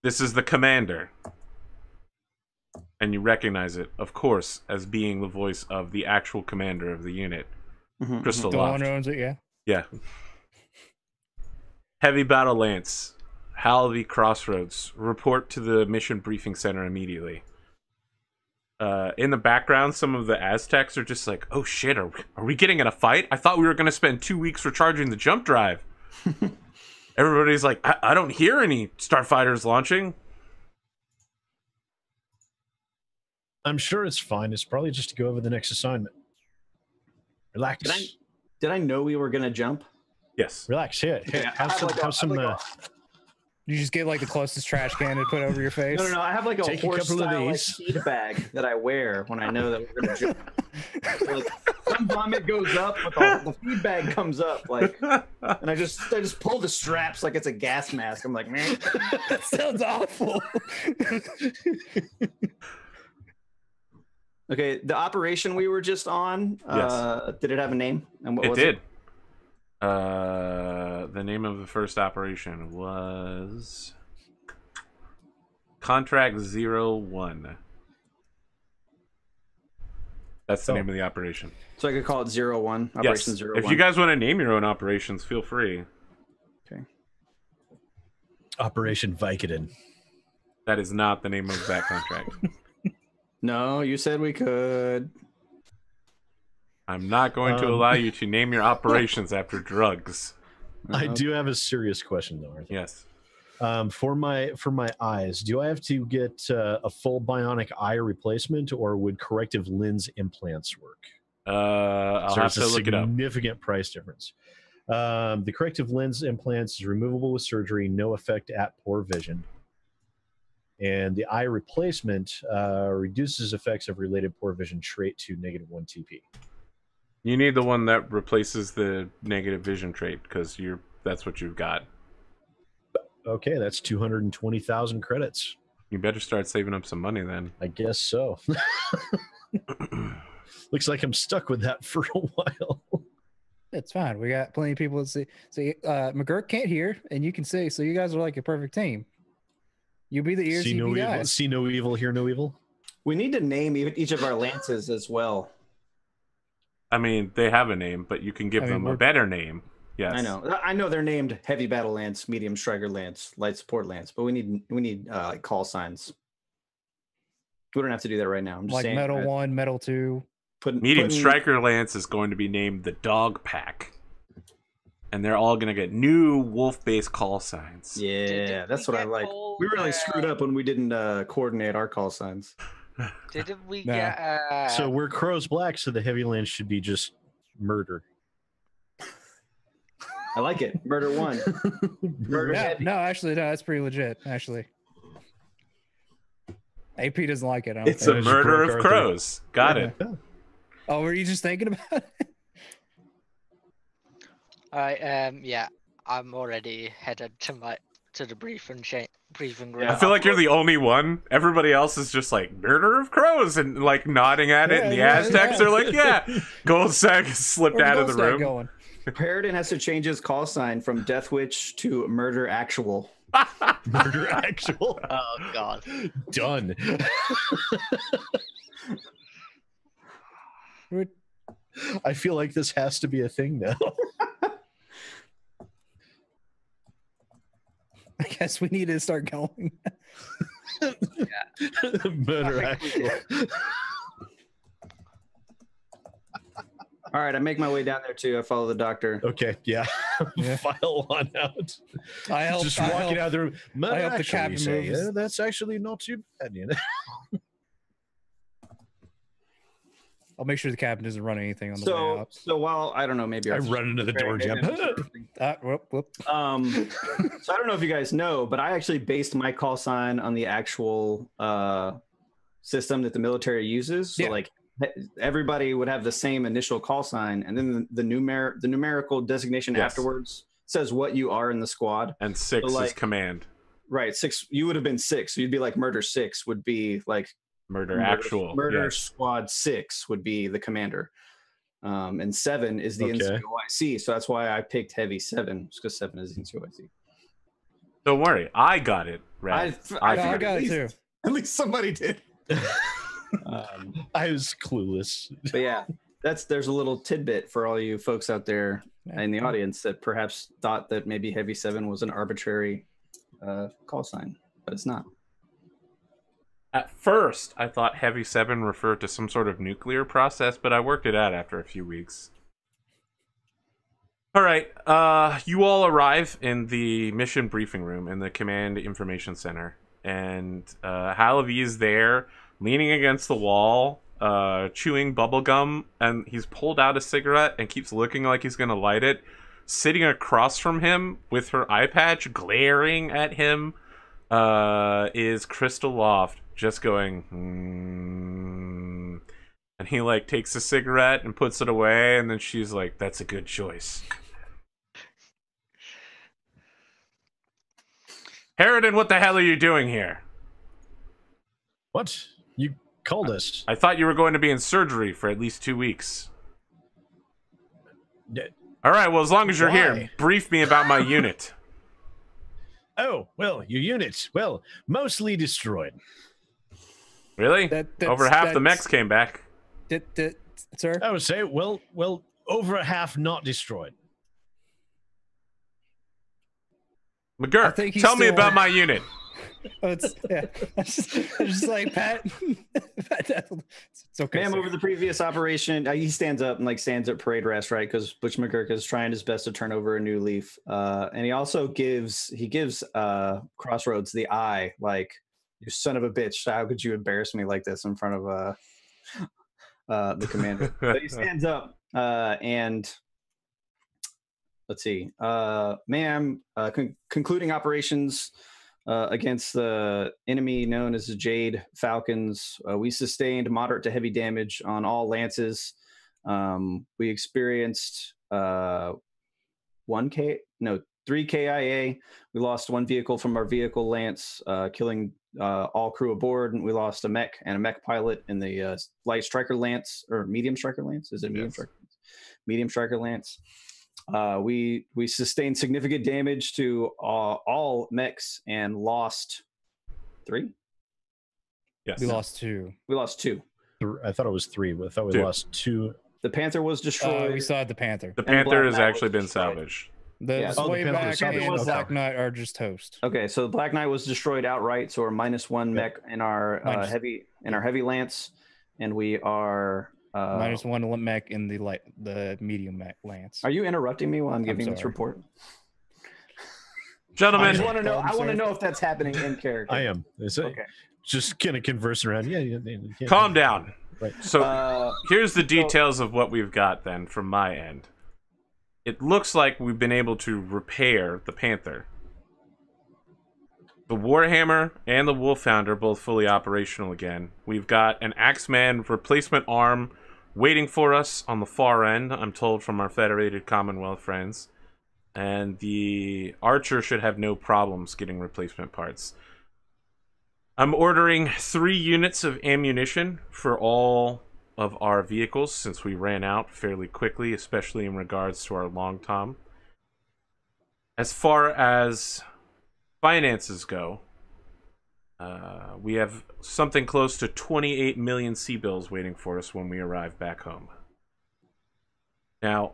[SPEAKER 1] This is the commander. And you recognize it, of course, as being the voice of the actual commander of the unit, Crystal
[SPEAKER 2] The one
[SPEAKER 1] Loft.
[SPEAKER 2] who owns it, yeah.
[SPEAKER 1] Yeah. Heavy Battle Lance, Halvey Crossroads. Report to the mission briefing center immediately. In the background, some of the Aztecs are just like, oh shit, are we getting in a fight? I thought we were going to spend 2 weeks recharging the jump drive. Everybody's like, I don't hear any starfighters launching.
[SPEAKER 3] I'm sure it's fine. It's probably just to go over the next assignment. Relax.
[SPEAKER 5] Did I know we were gonna jump?
[SPEAKER 1] Yes.
[SPEAKER 3] Relax. Here,
[SPEAKER 5] Okay, I
[SPEAKER 3] have
[SPEAKER 5] have
[SPEAKER 3] some.
[SPEAKER 5] like a-
[SPEAKER 3] Have some.
[SPEAKER 5] I have like
[SPEAKER 2] You just get like the closest trash can to put over your face.
[SPEAKER 5] No. I have like a
[SPEAKER 3] Take a
[SPEAKER 5] horse
[SPEAKER 3] couple of
[SPEAKER 5] style like
[SPEAKER 3] these.
[SPEAKER 5] seed bag that I wear when I know that we're gonna jump. Like, some vomit goes up, but the feed bag comes up, like, and I just pull the straps like it's a gas mask. I'm like, man.
[SPEAKER 2] That sounds awful.
[SPEAKER 5] Okay, the operation we were just on.
[SPEAKER 1] Yes.
[SPEAKER 5] Did it have a name? And what
[SPEAKER 1] It
[SPEAKER 5] was
[SPEAKER 1] did. The name of the first operation was Contract 01. That's the name of the operation.
[SPEAKER 5] So I could call it 01, Operation
[SPEAKER 1] Yes.
[SPEAKER 5] 01.
[SPEAKER 1] If you guys want to name your own operations, feel free.
[SPEAKER 5] Okay.
[SPEAKER 3] Operation Vicodin.
[SPEAKER 1] That is not the name of that contract.
[SPEAKER 5] No, you said we could.
[SPEAKER 1] I'm not going to allow you to name your operations after drugs.
[SPEAKER 3] I do have a serious question though, Arthur.
[SPEAKER 1] Yes.
[SPEAKER 3] For my eyes, do I have to get a full bionic eye replacement, or would corrective lens implants work?
[SPEAKER 1] I'll have to look it up.
[SPEAKER 3] Significant price difference. The corrective lens implants is removable with surgery, no effect at poor vision. And the eye replacement reduces effects of related poor vision trait to -1 TP.
[SPEAKER 1] You need the one that replaces the negative vision trait because that's what you've got.
[SPEAKER 3] Okay, that's 220,000 credits.
[SPEAKER 1] You better start saving up some money then.
[SPEAKER 3] I guess so. Looks like I'm stuck with that for a while.
[SPEAKER 2] It's fine. We got plenty of people that see. See, McGurk can't hear, and you can see. So you guys are like a perfect team. You be the ears,
[SPEAKER 3] See
[SPEAKER 2] you
[SPEAKER 3] no
[SPEAKER 2] be the
[SPEAKER 3] evil.
[SPEAKER 2] eyes.
[SPEAKER 3] See no evil. Hear no evil.
[SPEAKER 5] We need to name each of our lances as well.
[SPEAKER 1] I mean, they have a name, but you can give them a better name. Yes.
[SPEAKER 5] I know they're named Heavy Battle Lance, Medium Striker Lance, Light Support Lance, but we need like call signs. We don't have to do that right now. I'm just
[SPEAKER 2] Like
[SPEAKER 5] saying,
[SPEAKER 2] Metal 1, Metal 2.
[SPEAKER 1] Medium Striker Lance is going to be named the Dog Pack. and they're all gonna get new wolf-based call signs.
[SPEAKER 5] Yeah,
[SPEAKER 4] Didn't
[SPEAKER 5] that's
[SPEAKER 4] we
[SPEAKER 5] what I
[SPEAKER 4] get
[SPEAKER 5] like.
[SPEAKER 4] told,
[SPEAKER 5] We really screwed up when we didn't coordinate our call signs.
[SPEAKER 4] Didn't we
[SPEAKER 2] Nah.
[SPEAKER 4] get?
[SPEAKER 3] So we're crows black, so the heavy land should be just murder.
[SPEAKER 5] I like it. Murder one. Murder
[SPEAKER 2] No,
[SPEAKER 5] heavy.
[SPEAKER 2] no, actually, no, that's pretty legit. Actually, AP doesn't like it. I don't
[SPEAKER 1] It's
[SPEAKER 2] think.
[SPEAKER 1] a
[SPEAKER 3] I just
[SPEAKER 1] murder
[SPEAKER 3] broke
[SPEAKER 1] of
[SPEAKER 3] our
[SPEAKER 1] crows. Got
[SPEAKER 2] Yeah.
[SPEAKER 1] it.
[SPEAKER 2] Oh, were you just thinking about it?
[SPEAKER 4] Alright, yeah, I'm already headed to the briefing room.
[SPEAKER 1] I feel like you're the only one. Everybody else is just like murder of crows and like nodding at it.
[SPEAKER 2] Yeah,
[SPEAKER 1] And the
[SPEAKER 2] yeah,
[SPEAKER 1] Aztecs
[SPEAKER 2] yeah.
[SPEAKER 1] are like, yeah. Goldsack slipped
[SPEAKER 2] Where's
[SPEAKER 1] out of the
[SPEAKER 2] Goldstack
[SPEAKER 1] room.
[SPEAKER 2] going?
[SPEAKER 5] Paradin has to change his call sign from Death Witch to Murder Actual.
[SPEAKER 3] Murder actual.
[SPEAKER 4] Oh god.
[SPEAKER 3] Done.
[SPEAKER 2] What-
[SPEAKER 3] I feel like this has to be a thing now.
[SPEAKER 2] I guess we need to start going.
[SPEAKER 3] Murder
[SPEAKER 4] I think we
[SPEAKER 3] actual.
[SPEAKER 5] All right, I make my way down there too. I follow the doctor.
[SPEAKER 3] Okay, yeah.
[SPEAKER 2] Yeah.
[SPEAKER 3] File on out.
[SPEAKER 2] I help.
[SPEAKER 3] Just
[SPEAKER 2] I
[SPEAKER 3] walking
[SPEAKER 2] help.
[SPEAKER 3] out there.
[SPEAKER 2] I hope the captain
[SPEAKER 3] say,
[SPEAKER 2] moves.
[SPEAKER 3] yeah, that's actually not too bad. You know?
[SPEAKER 2] I'll make sure the captain doesn't run anything on the way
[SPEAKER 5] So,
[SPEAKER 2] out.
[SPEAKER 5] so while I don't know, maybe
[SPEAKER 3] I
[SPEAKER 5] our-
[SPEAKER 3] run into the door and jump.
[SPEAKER 2] Whoop, whoop.
[SPEAKER 5] So I don't know if you guys know, but I actually based my call sign on the actual system that the military uses. So
[SPEAKER 2] Yeah.
[SPEAKER 5] like everybody would have the same initial call sign, and then the numerical designation
[SPEAKER 1] Yes.
[SPEAKER 5] afterwards says what you are in the squad.
[SPEAKER 1] And 6
[SPEAKER 5] So,
[SPEAKER 1] is
[SPEAKER 5] like-
[SPEAKER 1] command.
[SPEAKER 5] Right, 6. You would have been 6, so you'd be like Murder 6 would be like
[SPEAKER 1] Murder actual.
[SPEAKER 5] Murder
[SPEAKER 1] Yes.
[SPEAKER 5] Squad 6 would be the commander. And 7 is the
[SPEAKER 3] Okay.
[SPEAKER 5] NCOIC, so that's why I picked Heavy 7, because 7 is NCOIC.
[SPEAKER 1] Don't worry. I got it. Red.
[SPEAKER 5] I
[SPEAKER 2] No, I
[SPEAKER 5] figured
[SPEAKER 2] got
[SPEAKER 5] at
[SPEAKER 2] it
[SPEAKER 5] least-
[SPEAKER 2] too.
[SPEAKER 5] At least somebody did.
[SPEAKER 3] I was clueless.
[SPEAKER 5] But yeah, there's a little tidbit for all you folks out there in the audience that perhaps thought that maybe Heavy 7 was an arbitrary call sign, but it's not.
[SPEAKER 1] At first, I thought Heavy 7 referred to some sort of nuclear process, but I worked it out after a few weeks. All right, you all arrive in the mission briefing room in the Command Information Center, and Halavi is there, leaning against the wall, chewing bubblegum, and he's pulled out a cigarette and keeps looking like he's going to light it. Sitting across from him with her eye patch glaring at him is Crystal Loft, just going, and he like takes a cigarette and puts it away, and then she's like, that's a good choice. Harridan, what the hell are you doing here?
[SPEAKER 3] What? You called us?
[SPEAKER 1] I thought you were going to be in surgery for at least 2 weeks.
[SPEAKER 3] Yeah.
[SPEAKER 1] All right, well, as long as you're here,
[SPEAKER 3] Why?
[SPEAKER 1] brief me about my unit.
[SPEAKER 3] Oh, well, your unit. Well, mostly destroyed.
[SPEAKER 1] Really? Over half the mechs came back.
[SPEAKER 2] Sir?
[SPEAKER 3] I would say, well, over a half not destroyed.
[SPEAKER 2] I
[SPEAKER 1] McGurk,
[SPEAKER 2] think he's
[SPEAKER 1] tell me
[SPEAKER 2] still
[SPEAKER 1] about
[SPEAKER 2] on.
[SPEAKER 1] my unit.
[SPEAKER 2] Oh, it's just like Pat. It's okay.
[SPEAKER 5] Ma'am,
[SPEAKER 2] sir.
[SPEAKER 5] over the previous operation, he stands up and like stands at parade rest, right? Because Butch McGurk is trying his best to turn over a new leaf. And he also gives Crossroads the eye, like, you son of a bitch, how could you embarrass me like this in front of the commander? But he stands up and let's see, ma'am, concluding operations against the enemy known as the Jade Falcons. We sustained moderate to heavy damage on all lances. We experienced 3 KIA. We lost 1 vehicle from our vehicle lance, killing all crew aboard, and we lost a mech and a mech pilot in the light striker lance, or medium striker lance. Is it medium
[SPEAKER 1] Yes.
[SPEAKER 5] striker? Medium striker lance. We sustained significant damage to all mechs and lost 3.
[SPEAKER 1] Yes.
[SPEAKER 2] We lost 2.
[SPEAKER 5] We lost 2.
[SPEAKER 3] I thought it was 3, but I thought we
[SPEAKER 1] 2.
[SPEAKER 3] lost 2.
[SPEAKER 5] The Panther was destroyed.
[SPEAKER 2] We still had the Panther.
[SPEAKER 1] The
[SPEAKER 5] And
[SPEAKER 1] Panther
[SPEAKER 5] Black
[SPEAKER 1] has
[SPEAKER 5] Knight
[SPEAKER 1] actually
[SPEAKER 5] was
[SPEAKER 1] been
[SPEAKER 5] destroyed.
[SPEAKER 1] salvaged.
[SPEAKER 2] The
[SPEAKER 5] Yeah.
[SPEAKER 3] Oh, the
[SPEAKER 2] way
[SPEAKER 3] Panther
[SPEAKER 2] back
[SPEAKER 3] was salvaged.
[SPEAKER 2] and the
[SPEAKER 3] Okay.
[SPEAKER 2] Black Knight are just toast.
[SPEAKER 5] Okay, so the Black Knight was destroyed outright, so we're -1 mech in our
[SPEAKER 2] Minus-
[SPEAKER 5] heavy lance, and we are
[SPEAKER 2] -1 mech in the medium mech lance.
[SPEAKER 5] Are you interrupting me while I'm giving this
[SPEAKER 2] sorry.
[SPEAKER 5] report?
[SPEAKER 1] Gentlemen,
[SPEAKER 5] I just want to know. I want to know if that's happening in character.
[SPEAKER 3] I am. Is it?
[SPEAKER 5] Okay.
[SPEAKER 3] Just kind of conversing around. Yeah.
[SPEAKER 1] calm down.
[SPEAKER 3] Right.
[SPEAKER 1] So here's the details of what we've got then from my end. It looks like we've been able to repair the Panther. The Warhammer and the Wolfhound are both fully operational again. We've got an Axeman replacement arm waiting for us on the far end, I'm told from our Federated Commonwealth friends. And the Archer should have no problems getting replacement parts. I'm ordering 3 units of ammunition for all of our vehicles since we ran out fairly quickly, especially in regards to our long tom. As far as finances go, we have something close to 28 million C-bills waiting for us when we arrive back home. Now,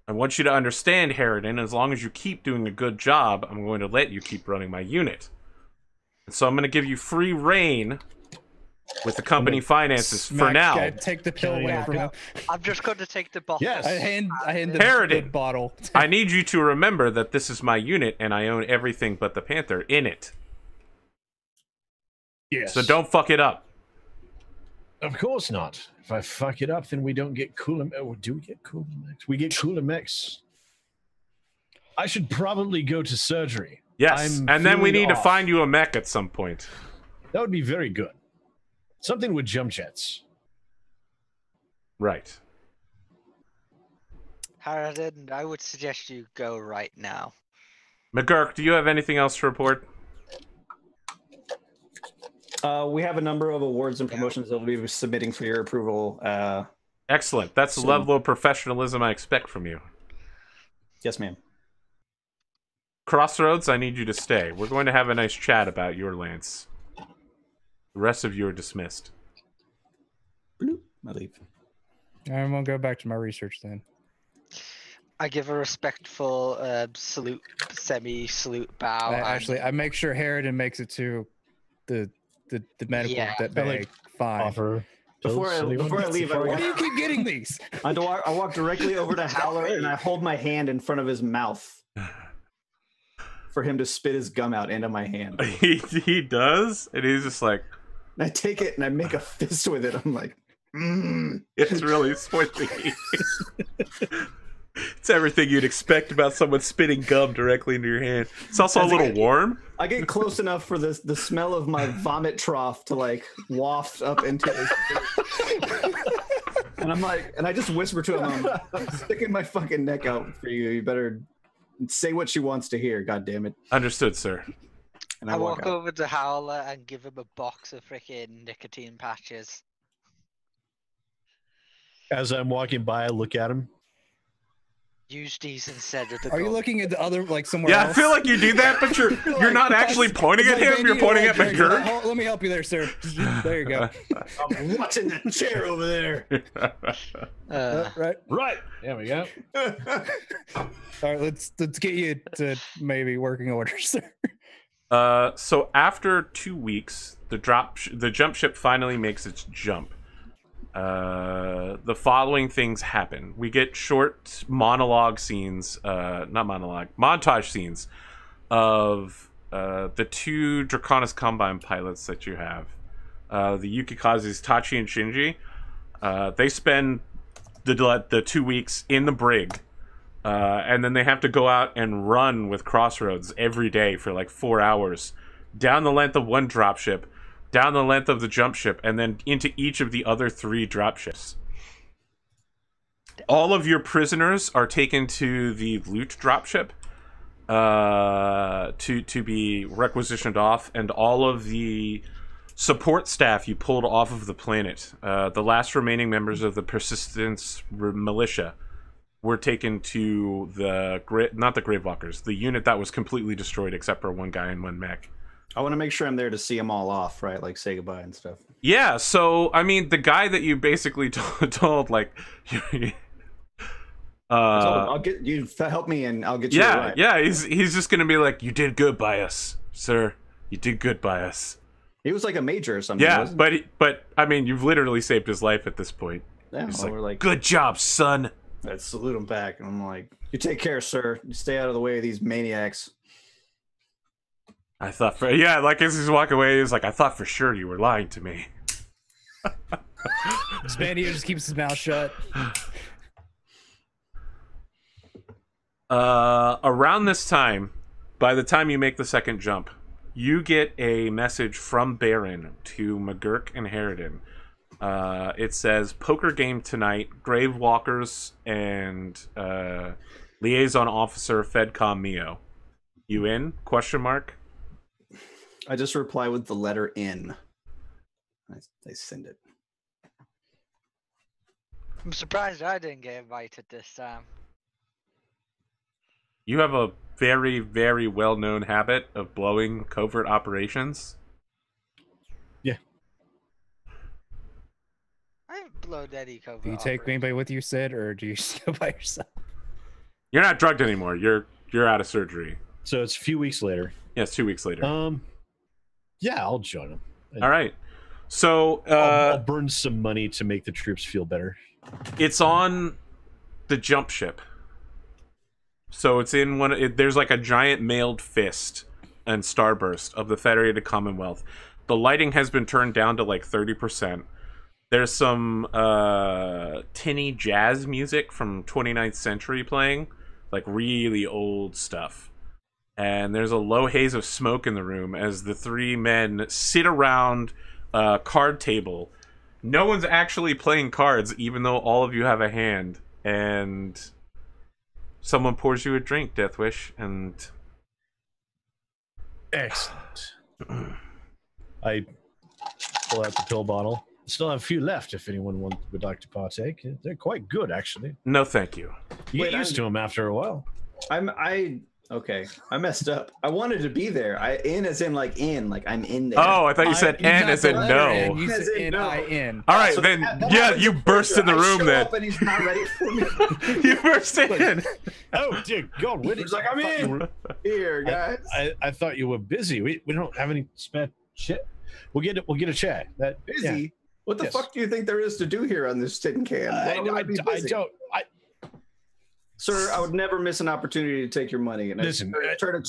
[SPEAKER 1] I want you to understand, Harridan, as long as you keep doing a good job, I'm going to let you keep running my unit. And so I'm going to give you free reign with the company finances for now.
[SPEAKER 2] Take the pill away from him.
[SPEAKER 4] I'm just going to take the bottle.
[SPEAKER 3] Yes.
[SPEAKER 2] I hand the
[SPEAKER 1] Harridan,
[SPEAKER 2] bottle.
[SPEAKER 1] I need you to remember that this is my unit and I own everything but the Panther in it.
[SPEAKER 3] Yes.
[SPEAKER 1] So don't fuck it up.
[SPEAKER 3] Of course not. If I fuck it up, then we don't get cooler. Oh, do we get cooler mechs? We get cooler mechs. I should probably go to surgery.
[SPEAKER 1] Yes, and then we need to find you a mech at some point.
[SPEAKER 3] That would be very good. Something with jump jets.
[SPEAKER 1] Right.
[SPEAKER 4] Harridan, I would suggest you go right now.
[SPEAKER 1] McGurk, do you have anything else to report?
[SPEAKER 5] We have a number of awards and promotions that we'll be submitting for your approval.
[SPEAKER 1] Excellent. That's the level of professionalism I expect from you.
[SPEAKER 5] Yes, ma'am.
[SPEAKER 1] Crossroads, I need you to stay. We're going to have a nice chat about your lance. The rest of you are dismissed.
[SPEAKER 5] Bloop. I leave.
[SPEAKER 2] I'm gonna go back to my research then.
[SPEAKER 4] I give a respectful salute, semi-salute bow.
[SPEAKER 2] I make sure Harridan makes it to the medical bay. Fine.
[SPEAKER 3] Offer.
[SPEAKER 5] Before I leave,
[SPEAKER 2] Why do you keep getting these?
[SPEAKER 5] I walk directly over to Howler and I hold my hand in front of his mouth for him to spit his gum out into my hand.
[SPEAKER 1] He does, and he's just like...
[SPEAKER 5] And I take it and I make a fist with it. I'm like,
[SPEAKER 1] It's really squinty. It's everything you'd expect about someone spitting gum directly into your hand. It's also a little warm.
[SPEAKER 5] I get close enough for the smell of my vomit trough to like waft up into his and I'm like, and I just whisper to him, I'm sticking my fucking neck out for you. You better say what she wants to hear, god damn it.
[SPEAKER 1] Understood, sir.
[SPEAKER 5] And
[SPEAKER 4] I walk over to Howler and give him a box of freaking nicotine patches.
[SPEAKER 3] As I'm walking by, I look at him.
[SPEAKER 4] Use these instead of the
[SPEAKER 2] Are you
[SPEAKER 4] gun.
[SPEAKER 2] looking at the other, like somewhere
[SPEAKER 1] Yeah,
[SPEAKER 2] else?
[SPEAKER 1] I feel like you do that, but you're not actually pointing at him. You're pointing at McGurk.
[SPEAKER 2] Let me help you there, sir. There you go.
[SPEAKER 3] I'm watching that chair over there.
[SPEAKER 2] Right.
[SPEAKER 3] There we go.
[SPEAKER 2] All right, let's get you to maybe working order, sir.
[SPEAKER 1] So after 2 weeks, the jump ship finally makes its jump. The following things happen. We get short montage scenes of the 2 Draconis Combine pilots that you have. The Yukikazes Tachi and Shinji. They spend the 2 weeks in the brig. And then they have to go out and run with Crossroads every day for like 4 hours. Down the length of one dropship, down the length of the jump ship, and then into each of the other 3 dropships. All of your prisoners are taken to the loot dropship to be requisitioned off, and all of the support staff you pulled off of the planet, the last remaining members of the Persistence Militia, were taken to not the Gravewalkers, the unit that was completely destroyed except for one guy and one mech.
[SPEAKER 5] I want to make sure I'm there to see them all off, right? Like say goodbye and stuff.
[SPEAKER 1] Yeah, so I mean, the guy that you basically told like,
[SPEAKER 5] I'll get you help me and I'll get you.
[SPEAKER 1] Yeah, yeah, he's just gonna be like, you did good by us, sir. You did good by us.
[SPEAKER 5] He was like a major or something.
[SPEAKER 1] Yeah,
[SPEAKER 5] wasn't he?
[SPEAKER 1] but I mean, you've literally saved his life at this point.
[SPEAKER 5] Yeah,
[SPEAKER 1] He's
[SPEAKER 5] we're like,
[SPEAKER 1] good job, son.
[SPEAKER 5] I salute him back, and I'm like, you take care, sir. You stay out of the way of these maniacs.
[SPEAKER 1] I thought for like as he's walking away, he's like, I thought for sure you were lying to me.
[SPEAKER 2] Spanier just keeps his mouth shut.
[SPEAKER 1] Around this time, by the time you make the second jump, you get a message from Baron to McGurk and Harridan. It says, poker game tonight, Grave Walkers and Liaison Officer Fedcom Mio. You in? Question mark.
[SPEAKER 5] I just reply with the letter N. I send it.
[SPEAKER 4] I'm surprised I didn't get invited this time.
[SPEAKER 1] You have a very, very well-known habit of blowing covert operations.
[SPEAKER 3] Yeah.
[SPEAKER 4] I haven't blown any covert.
[SPEAKER 2] Do you take anybody with you, Sid, or do you just go by yourself?
[SPEAKER 1] You're not drugged anymore. You're out of surgery.
[SPEAKER 3] So it's a few weeks later.
[SPEAKER 1] Yeah, it's 2 weeks later.
[SPEAKER 3] Yeah, I'll join them.
[SPEAKER 1] All right. So
[SPEAKER 3] I'll burn some money to make the troops feel better.
[SPEAKER 1] It's on the jump ship. So it's in there's like a giant mailed fist and starburst of the Federated Commonwealth. The lighting has been turned down to like 30%. There's some tinny jazz music from 29th century playing, like really old stuff. And there's a low haze of smoke in the room as the three men sit around a card table. No one's actually playing cards, even though all of you have a hand. And someone pours you a drink, Deathwish, and...
[SPEAKER 3] Excellent. I pull out the pill bottle. Still have a few left if anyone would like to partake. They're quite good, actually.
[SPEAKER 1] No, thank you.
[SPEAKER 3] You get used to them after a while.
[SPEAKER 5] Okay, I messed up. I wanted to be there. In as in like I'm in there.
[SPEAKER 1] Oh, I thought you said N as in no.
[SPEAKER 2] You said N-I-N.
[SPEAKER 1] All right,
[SPEAKER 5] So
[SPEAKER 1] then,
[SPEAKER 5] that
[SPEAKER 1] you burst in the room
[SPEAKER 5] I show
[SPEAKER 1] then.
[SPEAKER 5] up and he's not ready for me.
[SPEAKER 1] You burst in.
[SPEAKER 3] Oh, dear God.
[SPEAKER 5] He's like, I'm in. Here, guys.
[SPEAKER 3] I thought you were busy. We don't have any spare shit. We'll get a chat.
[SPEAKER 5] Busy?
[SPEAKER 3] Yeah.
[SPEAKER 5] What the fuck do you think there is to do here on this tin can?
[SPEAKER 3] I don't.
[SPEAKER 5] Sir, I would never miss an opportunity to take your money. And
[SPEAKER 3] Listen,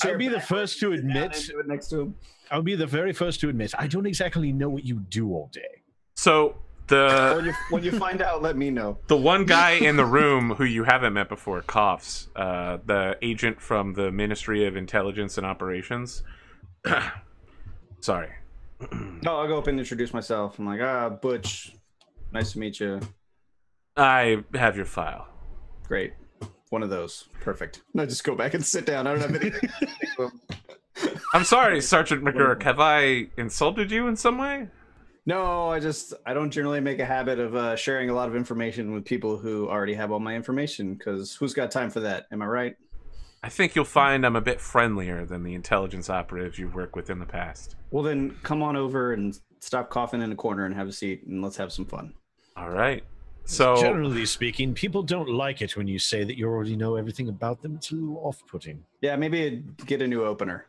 [SPEAKER 5] I'll
[SPEAKER 3] be the first to admit.
[SPEAKER 5] Do it next to him.
[SPEAKER 3] I'll be the very first to admit. I don't exactly know what you do all day.
[SPEAKER 1] So
[SPEAKER 5] when you find out, let me know.
[SPEAKER 1] the one guy in the room who you haven't met before coughs. The agent from the Ministry of Intelligence and Operations. Sorry.
[SPEAKER 5] No, I'll go up and introduce myself. I'm like, Butch, nice to meet you.
[SPEAKER 1] I have your file.
[SPEAKER 5] Great. One of those. Perfect. No, just go back and sit down. I don't have anything.
[SPEAKER 1] I'm sorry, Sergeant McGurk. Have I insulted you in some way?
[SPEAKER 5] No, I don't generally make a habit of sharing a lot of information with people who already have all my information, because who's got time for that? Am I right?
[SPEAKER 1] I think you'll find I'm a bit friendlier than the intelligence operatives you've worked with in the past.
[SPEAKER 5] Well, then come on over and stop coughing in a corner and have a seat, and let's have some fun.
[SPEAKER 1] All right. So
[SPEAKER 3] generally speaking, people don't like it when you say that you already know everything about them. It's a little off-putting.
[SPEAKER 5] Yeah, maybe get a new opener,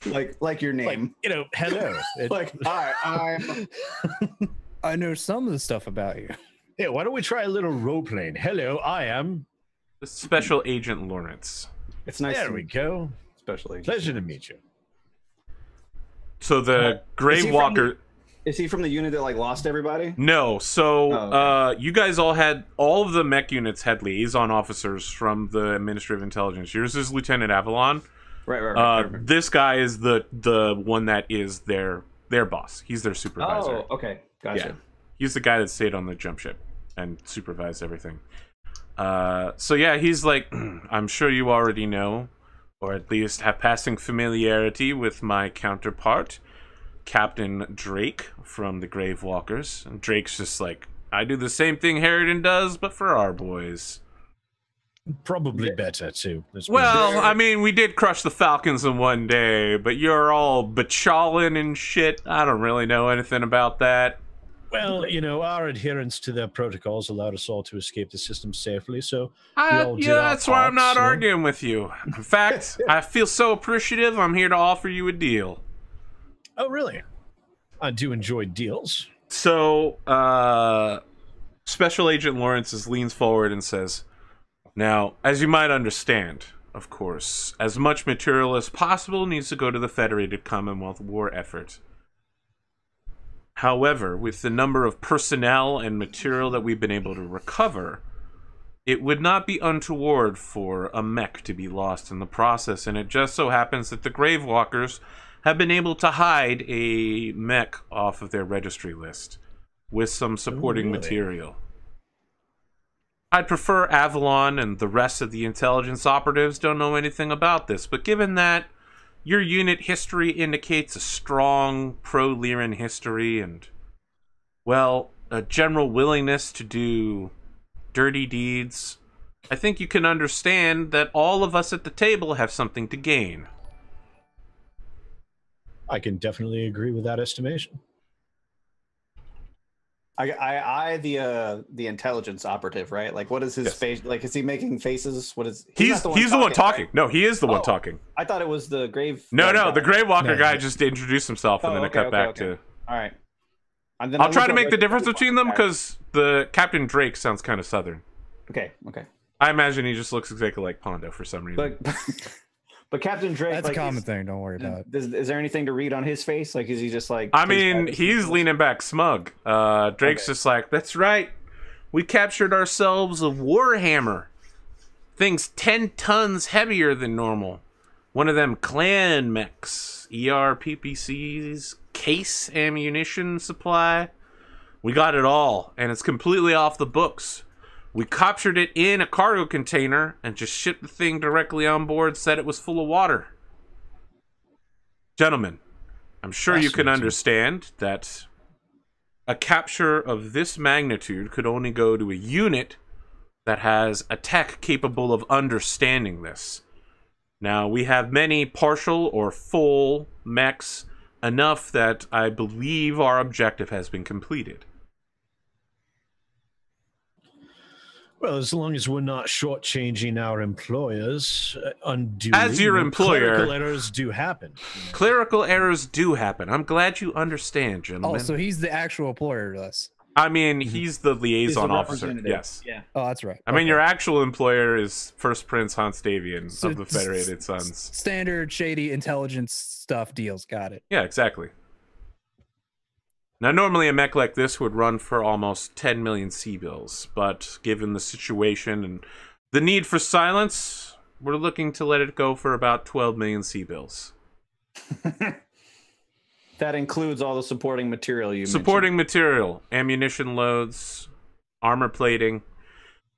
[SPEAKER 5] like your name.
[SPEAKER 3] Like, hello.
[SPEAKER 5] Like, hi,
[SPEAKER 2] I know some of the stuff about you.
[SPEAKER 3] Yeah, why don't we try a little role-playing? Hello, I am
[SPEAKER 1] Special Agent Lawrence.
[SPEAKER 5] It's nice.
[SPEAKER 3] There we go.
[SPEAKER 5] Special agent.
[SPEAKER 3] Pleasure to meet you.
[SPEAKER 1] So the Grave Walker.
[SPEAKER 5] Is he from the unit that lost everybody?
[SPEAKER 1] No. So you guys all of the mech units had liaison officers from the Ministry of Intelligence. Yours is Lieutenant Avalon.
[SPEAKER 5] Right.
[SPEAKER 1] This guy is the one that is their boss. He's their supervisor.
[SPEAKER 5] Oh, okay, gotcha.
[SPEAKER 1] Yeah. He's the guy that stayed on the jump ship and supervised everything. So yeah, he's like, I'm sure you already know, or at least have passing familiarity with my counterpart, Captain Drake from the Grave Walkers. And Drake's just like, I do the same thing Harridan does, but for our boys.
[SPEAKER 3] Probably better, too.
[SPEAKER 1] Well, I mean, we did crush the Falcons in one day, but you're all bachalin and shit. I don't really know anything about that.
[SPEAKER 3] Well, our adherence to their protocols allowed us all to escape the system safely, so
[SPEAKER 1] that's why I'm not arguing with you. In fact, I feel so appreciative, I'm here to offer you a deal.
[SPEAKER 3] Oh, really? I do enjoy deals.
[SPEAKER 1] So, Special Agent Lawrence leans forward and says, "Now, as you might understand, of course, as much material as possible needs to go to the Federated Commonwealth war effort. However, with the number of personnel and material that we've been able to recover, it would not be untoward for a mech to be lost in the process, and it just so happens that the Gravewalkers have been able to hide a mech off of their registry list with some supporting material. I'd prefer Avalon and the rest of the intelligence operatives don't know anything about this, but given that your unit history indicates a strong pro-Lyran history and, well, a general willingness to do dirty deeds, I think you can understand that all of us at the table have something to gain."
[SPEAKER 3] I can definitely agree with that estimation.
[SPEAKER 5] I the intelligence operative, right? Like, what is his
[SPEAKER 1] Yes.
[SPEAKER 5] face? Like, is he making faces? What is
[SPEAKER 1] He's
[SPEAKER 5] not
[SPEAKER 1] the one talking.
[SPEAKER 5] right?
[SPEAKER 1] No, he is the one
[SPEAKER 5] Oh.
[SPEAKER 1] talking.
[SPEAKER 5] I thought it was the grave.
[SPEAKER 1] No, the Grey Walker
[SPEAKER 2] No,
[SPEAKER 1] guy
[SPEAKER 2] no.
[SPEAKER 1] just introduced himself, and
[SPEAKER 5] Oh,
[SPEAKER 1] then it
[SPEAKER 5] okay,
[SPEAKER 1] cut
[SPEAKER 5] okay,
[SPEAKER 1] back
[SPEAKER 5] okay.
[SPEAKER 1] to...
[SPEAKER 5] All right. And then
[SPEAKER 1] I'll try to
[SPEAKER 5] look
[SPEAKER 1] make
[SPEAKER 5] up,
[SPEAKER 1] the
[SPEAKER 5] like,
[SPEAKER 1] difference between them,
[SPEAKER 5] guy.
[SPEAKER 1] because the Captain Drake sounds kind of southern.
[SPEAKER 5] Okay.
[SPEAKER 1] I imagine he just looks exactly like Pondo for some reason.
[SPEAKER 5] But Captain Drake,
[SPEAKER 2] That's
[SPEAKER 5] like,
[SPEAKER 2] a common thing. Don't worry about it.
[SPEAKER 5] is there anything to read on his face? Like, is he just like?
[SPEAKER 1] I mean, he's leaning back smug. Drake's just like, "That's right. We captured ourselves a Warhammer. Thing's 10 tons heavier than normal. One of them clan mechs. ERPPC's case ammunition supply. We got it all, and it's completely off the books. We captured it in a cargo container and just shipped the thing directly on board, said it was full of water. Gentlemen, I'm sure you can understand that a capture of this magnitude could only go to a unit that has a tech capable of understanding this. Now, we have many partial or full mechs, enough that I believe our objective has been completed."
[SPEAKER 3] Well, as long as we're not shortchanging our employers unduly.
[SPEAKER 1] As your employer-
[SPEAKER 3] clerical errors do happen.
[SPEAKER 1] Clerical errors do happen. I'm glad you understand, gentlemen.
[SPEAKER 2] Oh, so he's the actual employer to us.
[SPEAKER 1] I mean, he's the
[SPEAKER 5] He's
[SPEAKER 1] liaison
[SPEAKER 5] the
[SPEAKER 1] officer.
[SPEAKER 5] representative.
[SPEAKER 1] Yes.
[SPEAKER 5] Yeah.
[SPEAKER 2] Oh, that's right.
[SPEAKER 1] I mean,
[SPEAKER 2] Okay.
[SPEAKER 1] your actual employer is First Prince Hans Davian
[SPEAKER 2] So
[SPEAKER 1] of the Federated Sons.
[SPEAKER 2] Standard shady intelligence stuff deals. Got it.
[SPEAKER 1] Yeah, exactly. Now, normally a mech like this would run for almost 10 million C-bills, but given the situation and the need for silence, we're looking to let it go for about 12 million C-bills.
[SPEAKER 5] That includes all the supporting material you
[SPEAKER 1] Supporting material, ammunition loads, armor plating.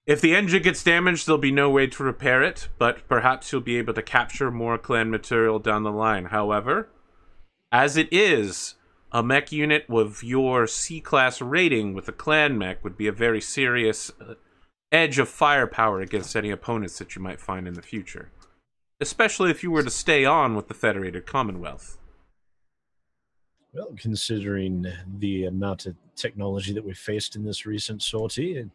[SPEAKER 1] If the engine gets damaged, there'll be no way to repair it, but perhaps you'll be able to capture more clan material down the line. However, as it is, a mech unit with your C-class rating with a clan mech would be a very serious edge of firepower against any opponents that you might find in the future. Especially if you were to stay on with the Federated Commonwealth.
[SPEAKER 3] Well, considering the amount of technology that we faced in this recent sortie,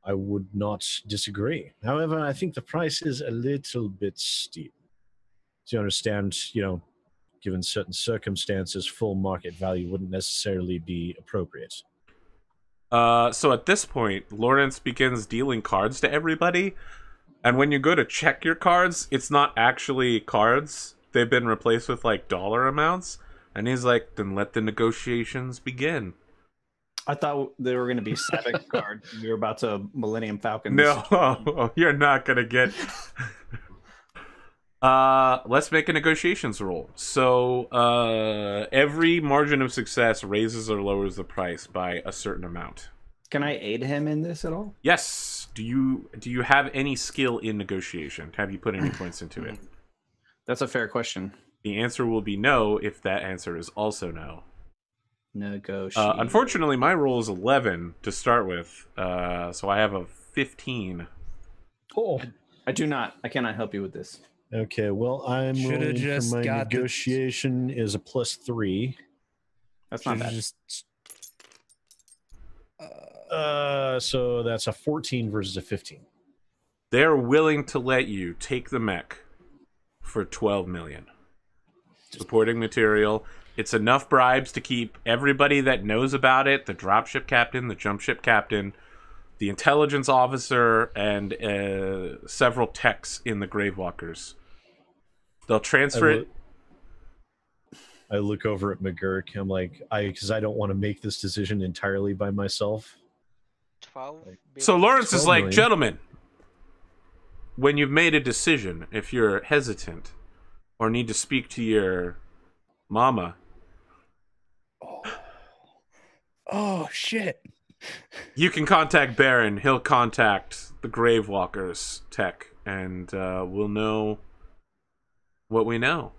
[SPEAKER 3] I would not disagree. However, I think the price is a little bit steep. Do you understand, given certain circumstances, full market value wouldn't necessarily be appropriate.
[SPEAKER 1] So at this point, Lawrence begins dealing cards to everybody. And when you go to check your cards, it's not actually cards. They've been replaced with, like, dollar amounts. And he's like, then let the negotiations begin.
[SPEAKER 5] I thought they were going to be Savic cards. We were about to Millennium Falcons.
[SPEAKER 1] No, you're not going to get... Let's make a negotiations roll. So, every margin of success raises or lowers the price by a certain amount.
[SPEAKER 5] Can I aid him in this at all?
[SPEAKER 1] Yes. Do you have any skill in negotiation? Have you put any points into it?
[SPEAKER 5] That's a fair question.
[SPEAKER 1] The answer will be no if that answer is also no.
[SPEAKER 5] Negotiate.
[SPEAKER 1] Unfortunately, my roll is 11 to start with, so I have a 15.
[SPEAKER 3] Oh,
[SPEAKER 5] I do not. I cannot help you with this.
[SPEAKER 3] okay. Well, I'm
[SPEAKER 2] Shoulda
[SPEAKER 3] rolling
[SPEAKER 2] just
[SPEAKER 3] for my
[SPEAKER 2] got the-
[SPEAKER 3] negotiation is a +3.
[SPEAKER 5] That's not bad.
[SPEAKER 3] So that's a 14 versus a 15.
[SPEAKER 1] They're willing to let you take the mech for 12 million. Supporting material, It's enough bribes to keep everybody that knows about it, the dropship captain, the jumpship captain, the intelligence officer, and several techs in the Gravewalkers. They'll transfer it.
[SPEAKER 3] I look over at McGurk. I'm like, because I don't want to make this decision entirely by myself.
[SPEAKER 4] 12
[SPEAKER 1] So Lawrence is
[SPEAKER 3] 12
[SPEAKER 1] like,
[SPEAKER 3] million.
[SPEAKER 1] gentlemen, when you've made a decision, if you're hesitant or need to speak to your mama,
[SPEAKER 2] Oh shit.
[SPEAKER 1] you can contact Baron. He'll contact the Gravewalkers tech, and we'll know what we know.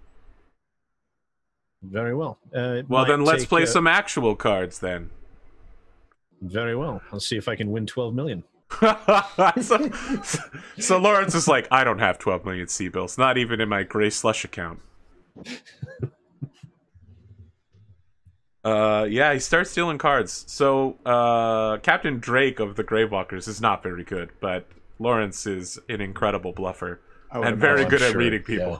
[SPEAKER 3] Very well.
[SPEAKER 1] Well, then let's play some actual cards then.
[SPEAKER 3] Very well. I'll see if I can win 12 million.
[SPEAKER 1] so Lawrence is like, I don't have 12 million C-bills, not even in my Gray Slush account. Yeah, he starts stealing cards. So Captain Drake of the Gravewalkers is not very good, but Lawrence is an incredible bluffer and very good at reading people.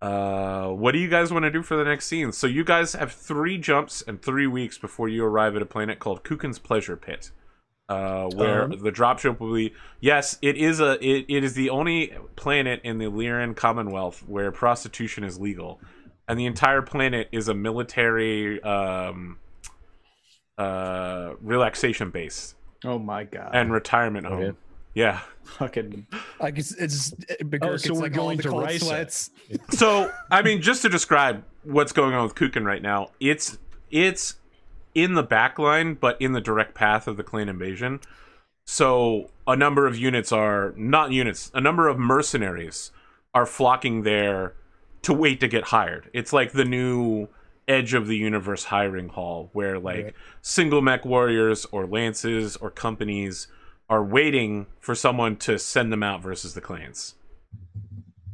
[SPEAKER 1] What do you guys want to do for the next scene? So you guys have 3 jumps and 3 weeks before you arrive at a planet called Kukin's Pleasure Pit, where the dropship will be. Yes, it is the only planet in the Lyran Commonwealth where prostitution is legal, and the entire planet is a military relaxation base.
[SPEAKER 5] Oh my god!
[SPEAKER 1] And retirement home.
[SPEAKER 3] Okay.
[SPEAKER 1] Yeah.
[SPEAKER 5] Fucking.
[SPEAKER 2] Like it's
[SPEAKER 3] so
[SPEAKER 2] it's
[SPEAKER 3] we're
[SPEAKER 2] like all
[SPEAKER 3] going
[SPEAKER 2] the
[SPEAKER 3] to
[SPEAKER 2] cold
[SPEAKER 3] Risa.
[SPEAKER 2] sweats.
[SPEAKER 1] So, I mean, just to describe what's going on with Kukin right now, it's in the back line, but in the direct path of the clan invasion. So, a number of a number of mercenaries are flocking there to wait to get hired. It's like the new Edge of the Universe hiring hall, where like single Mechwarriors or lances or companies are waiting for someone to send them out versus the clans.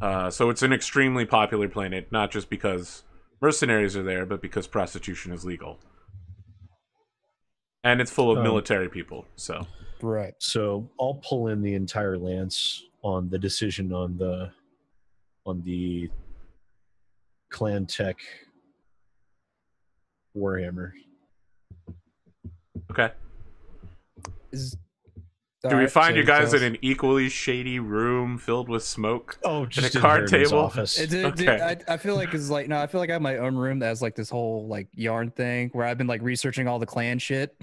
[SPEAKER 1] So it's an extremely popular planet, not just because mercenaries are there, but because prostitution is legal. And it's full of military people, so.
[SPEAKER 2] Right.
[SPEAKER 3] So I'll pull in the entire lance on the decision on the clan tech Warhammer.
[SPEAKER 1] Okay. Do we
[SPEAKER 2] Alright,
[SPEAKER 1] find
[SPEAKER 2] so
[SPEAKER 1] you guys
[SPEAKER 2] tell
[SPEAKER 1] in
[SPEAKER 2] us-
[SPEAKER 1] an equally shady room filled with smoke?
[SPEAKER 3] Oh, just
[SPEAKER 1] a card
[SPEAKER 3] Harriman's
[SPEAKER 1] table?
[SPEAKER 3] office.
[SPEAKER 1] Okay.
[SPEAKER 2] I feel like it's like I feel like I have my own room that has like this whole like yarn thing where I've been like researching all the clan shit.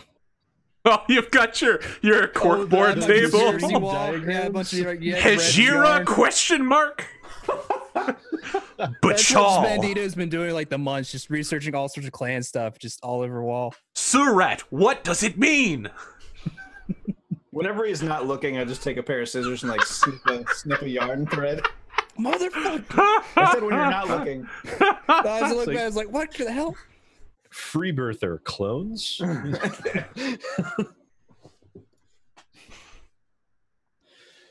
[SPEAKER 1] Oh, you've got your corkboard
[SPEAKER 2] Yeah,
[SPEAKER 1] table.
[SPEAKER 2] Jersey wall. Yeah, a bunch of
[SPEAKER 1] Hejira question mark? Bachal.
[SPEAKER 2] Bandito's been doing like the months, just researching all sorts of clan stuff, just all over wall.
[SPEAKER 1] Surat, what does it mean?
[SPEAKER 5] Whenever he's not looking, I just take a pair of scissors and like snip a yarn thread.
[SPEAKER 2] Motherfucker!
[SPEAKER 5] I said when you're not looking.
[SPEAKER 2] I was like, what the hell?
[SPEAKER 3] Freebirther clones.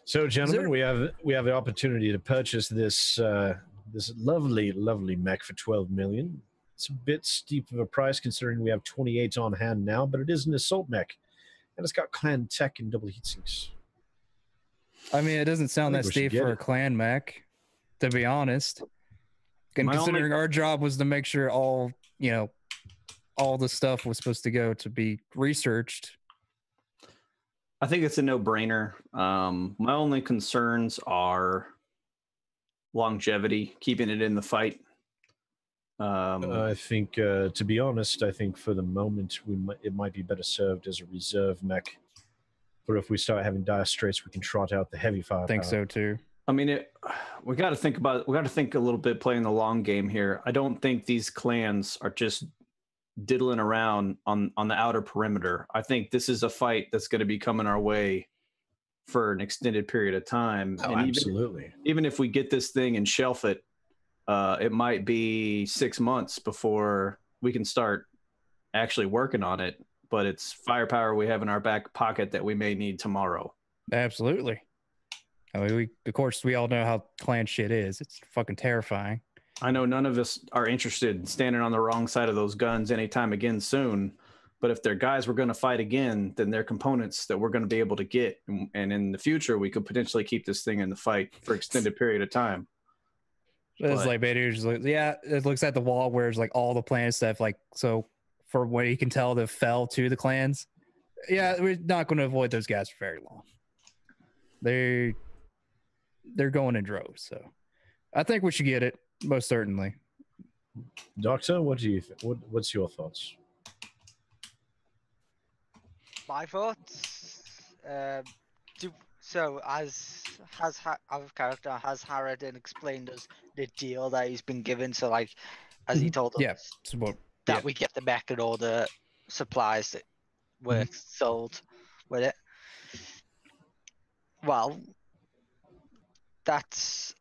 [SPEAKER 3] So, gentlemen, we have the opportunity to purchase this this lovely mech for 12 million. It's a bit steep of a price considering we have 28 on hand now, but it is an assault mech, and it's got clan tech and double heatsinks.
[SPEAKER 2] I mean, it doesn't sound
[SPEAKER 3] I
[SPEAKER 2] that
[SPEAKER 3] think we should
[SPEAKER 2] steep for
[SPEAKER 3] get
[SPEAKER 2] a
[SPEAKER 3] it.
[SPEAKER 2] clan mech, to be honest. And
[SPEAKER 5] My
[SPEAKER 2] considering our job was to make sure all the stuff was supposed to go to be researched.
[SPEAKER 5] I think it's a no-brainer. My only concerns are longevity, keeping it in the fight.
[SPEAKER 3] I think, to be honest, I think for the moment it might be better served as a reserve mech. But if we start having dire straits, we can trot out the heavy firepower.
[SPEAKER 2] I think so too.
[SPEAKER 5] I mean, we got to think about it. We got to think a little bit playing the long game here. I don't think these clans are just diddling around on the outer perimeter. I think this is a fight that's going to be coming our way for an extended period of time.
[SPEAKER 3] Oh,
[SPEAKER 5] and
[SPEAKER 3] absolutely.
[SPEAKER 5] Even if we get this thing and shelf it, it might be 6 months before we can start actually working on it. But it's firepower we have in our back pocket that we may need tomorrow.
[SPEAKER 2] Absolutely. I mean, of course, we all know how clan shit is. It's fucking terrifying.
[SPEAKER 5] I know none of us are interested in standing on the wrong side of those guns anytime again soon. But if they're guys we're going to fight again, then they're components that we're going to be able to get. And in the future, we could potentially keep this thing in the fight for extended period of time.
[SPEAKER 2] It's
[SPEAKER 5] But-
[SPEAKER 2] like Vader just looks, yeah, it looks at the wall where it's like all the planets that have, like, so for what you can tell, that fell to the clans. Yeah, we're not going to avoid those guys for very long. They're going in droves, so I think we should get it, most certainly.
[SPEAKER 3] Doctor, what do you think? What's your thoughts?
[SPEAKER 4] My thoughts. So as our character has Harridan explained us the deal that he's been given. So like, as he told us
[SPEAKER 2] Yeah, so what,
[SPEAKER 4] that
[SPEAKER 2] yeah.
[SPEAKER 4] we get the mech and all the supplies that were sold with it. Well, that's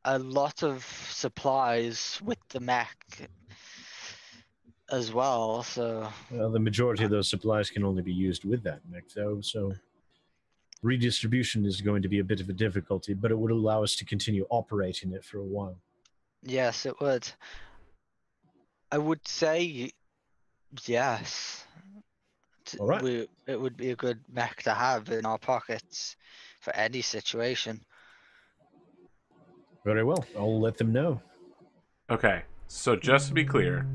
[SPEAKER 4] a lot of supplies with the mech as well. So
[SPEAKER 3] The majority of those supplies can only be used with that mech, though, so redistribution is going to be a bit of a difficulty, but it would allow us to continue operating it for a while.
[SPEAKER 4] yes, it would. I would say yes.
[SPEAKER 3] All right.
[SPEAKER 4] It would be a good mech to have in our pockets for any situation.
[SPEAKER 3] Very well. I'll let them know.
[SPEAKER 1] Okay, so just to be clear,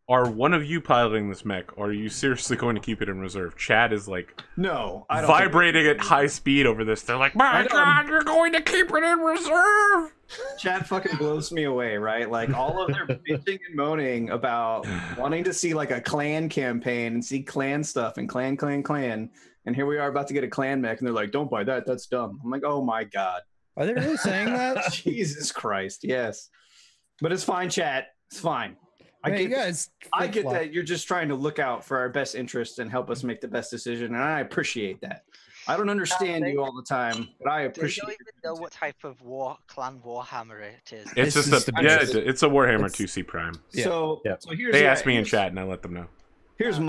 [SPEAKER 1] are one of you piloting this mech, or are you seriously going to keep it in reserve? Chad is like
[SPEAKER 5] No, I don't think-
[SPEAKER 1] vibrating at high speed over this. They're like, my God, you're going to keep it in reserve.
[SPEAKER 5] Chad fucking blows me away, right? Like all of their bitching and moaning about wanting to see like a clan campaign and see clan stuff and clan. And here we are about to get a clan mech, and they're like, don't buy that. That's dumb. I'm like, oh my God.
[SPEAKER 2] Are they really saying that?
[SPEAKER 5] Jesus Christ. Yes. But it's fine, chat. It's fine.
[SPEAKER 2] Man, you guys,
[SPEAKER 5] I get
[SPEAKER 2] flip-flop.
[SPEAKER 5] that you're just trying to look out for our best interests and help us make the best decision, and I appreciate that. I don't understand
[SPEAKER 4] they-
[SPEAKER 5] you all the time, but I
[SPEAKER 4] They don't
[SPEAKER 5] appreciate
[SPEAKER 4] even know what type of clan warhammer it is.
[SPEAKER 1] It's
[SPEAKER 2] It's
[SPEAKER 1] just
[SPEAKER 2] just
[SPEAKER 1] a
[SPEAKER 2] a-
[SPEAKER 1] yeah, it's a Warhammer
[SPEAKER 2] it's-
[SPEAKER 1] 2C Prime.
[SPEAKER 2] Yeah.
[SPEAKER 5] So,
[SPEAKER 3] Yeah.
[SPEAKER 5] so here's
[SPEAKER 1] They
[SPEAKER 5] yeah,
[SPEAKER 1] asked me in
[SPEAKER 5] here's-
[SPEAKER 1] chat, and I let them know.
[SPEAKER 5] Here's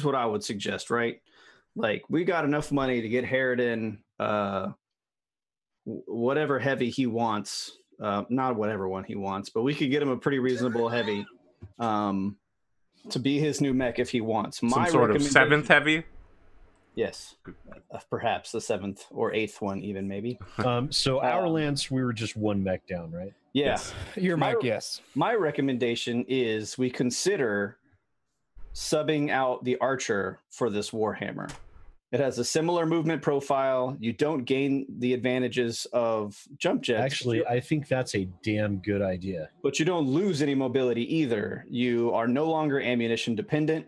[SPEAKER 5] what I would suggest, right? Like we got enough money to get Harridan whatever heavy he wants. Not whatever one he wants, but we could get him a pretty reasonable heavy to be his new mech if he wants.
[SPEAKER 1] Some sort of
[SPEAKER 5] recommendation-
[SPEAKER 1] 7th heavy.
[SPEAKER 5] Yes, perhaps the 7th or 8th one, even maybe.
[SPEAKER 3] So our Lance, we were just one mech down, right?
[SPEAKER 5] Yeah.
[SPEAKER 1] Yes.
[SPEAKER 2] Your
[SPEAKER 5] My-
[SPEAKER 2] mic, yes.
[SPEAKER 5] My recommendation is we consider subbing out the Archer for this Warhammer. It has a similar movement profile. You don't gain the advantages of jump jets.
[SPEAKER 3] Actually, I think that's a damn good idea.
[SPEAKER 5] but you don't lose any mobility either. You are no longer ammunition dependent.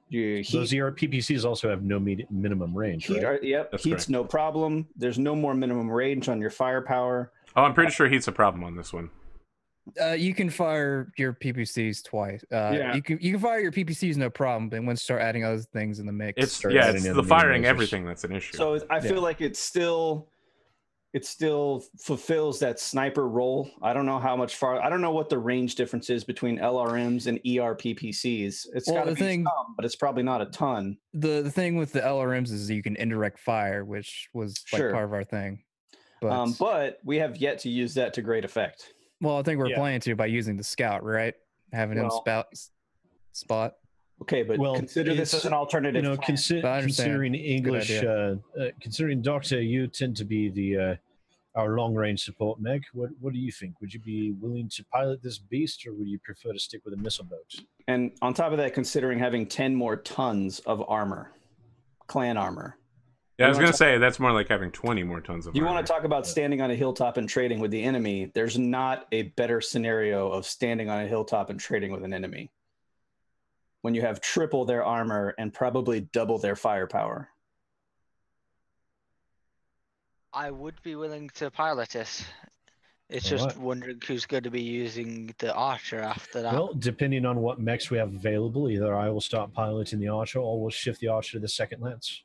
[SPEAKER 5] You
[SPEAKER 3] Those
[SPEAKER 5] heat,
[SPEAKER 3] PPCs also have no minimum range,
[SPEAKER 5] heat
[SPEAKER 3] right?
[SPEAKER 1] That's
[SPEAKER 5] heat's
[SPEAKER 1] correct.
[SPEAKER 5] no problem. There's no more minimum range on your firepower.
[SPEAKER 1] Oh, I'm pretty sure heat's a problem on this one.
[SPEAKER 2] You can fire your PPCs twice.
[SPEAKER 5] Yeah.
[SPEAKER 2] You can fire your PPCs no problem, but once you start adding other things in the mix,
[SPEAKER 1] It's
[SPEAKER 3] start
[SPEAKER 1] yeah,
[SPEAKER 3] adding
[SPEAKER 1] it's
[SPEAKER 3] in
[SPEAKER 1] the
[SPEAKER 3] the
[SPEAKER 1] firing
[SPEAKER 3] minimizers.
[SPEAKER 1] everything that's an issue.
[SPEAKER 5] So I feel like it still fulfills that sniper role. I don't know how much far. I don't know what the range difference is between LRMs and ERPPCs. It's
[SPEAKER 2] Well,
[SPEAKER 5] got to
[SPEAKER 2] the
[SPEAKER 5] be
[SPEAKER 2] thing-
[SPEAKER 5] some, but it's probably not a ton.
[SPEAKER 2] the thing with the LRMs is you can indirect fire, which was like
[SPEAKER 5] Sure.
[SPEAKER 2] part of our thing. But,
[SPEAKER 5] But we have yet to use that to great effect.
[SPEAKER 2] well, I think we're
[SPEAKER 3] Yeah.
[SPEAKER 2] planning to by using the scout, right? Having him
[SPEAKER 5] Well-
[SPEAKER 2] spot.
[SPEAKER 5] Okay, but
[SPEAKER 3] Well,
[SPEAKER 5] consider this
[SPEAKER 3] it's-
[SPEAKER 5] as an alternative.
[SPEAKER 3] You know,
[SPEAKER 5] plan.
[SPEAKER 2] I understand.
[SPEAKER 3] considering English,
[SPEAKER 2] idea.
[SPEAKER 3] considering Doctor, you tend to be the our long range support mech. What do you think? Would you be willing to pilot this beast, or would you prefer to stick with a missile boat?
[SPEAKER 5] And on top of that, considering having 10 more tons of armor, clan armor.
[SPEAKER 1] yeah, I was
[SPEAKER 5] you wanna
[SPEAKER 1] gonna say that's more like having 20 more tons of.
[SPEAKER 5] You
[SPEAKER 1] armor.
[SPEAKER 5] want to talk about standing on a hilltop and trading with the enemy? There's not a better scenario of standing on a hilltop and trading with an enemy when you have triple their armor and probably double their firepower.
[SPEAKER 4] I would be willing to pilot it. It's
[SPEAKER 3] All
[SPEAKER 4] just
[SPEAKER 3] right.
[SPEAKER 4] wondering who's going to be using the Archer after that.
[SPEAKER 3] Well, depending on what mechs we have available, either I will start piloting the Archer, or we'll shift the Archer to the second Lance.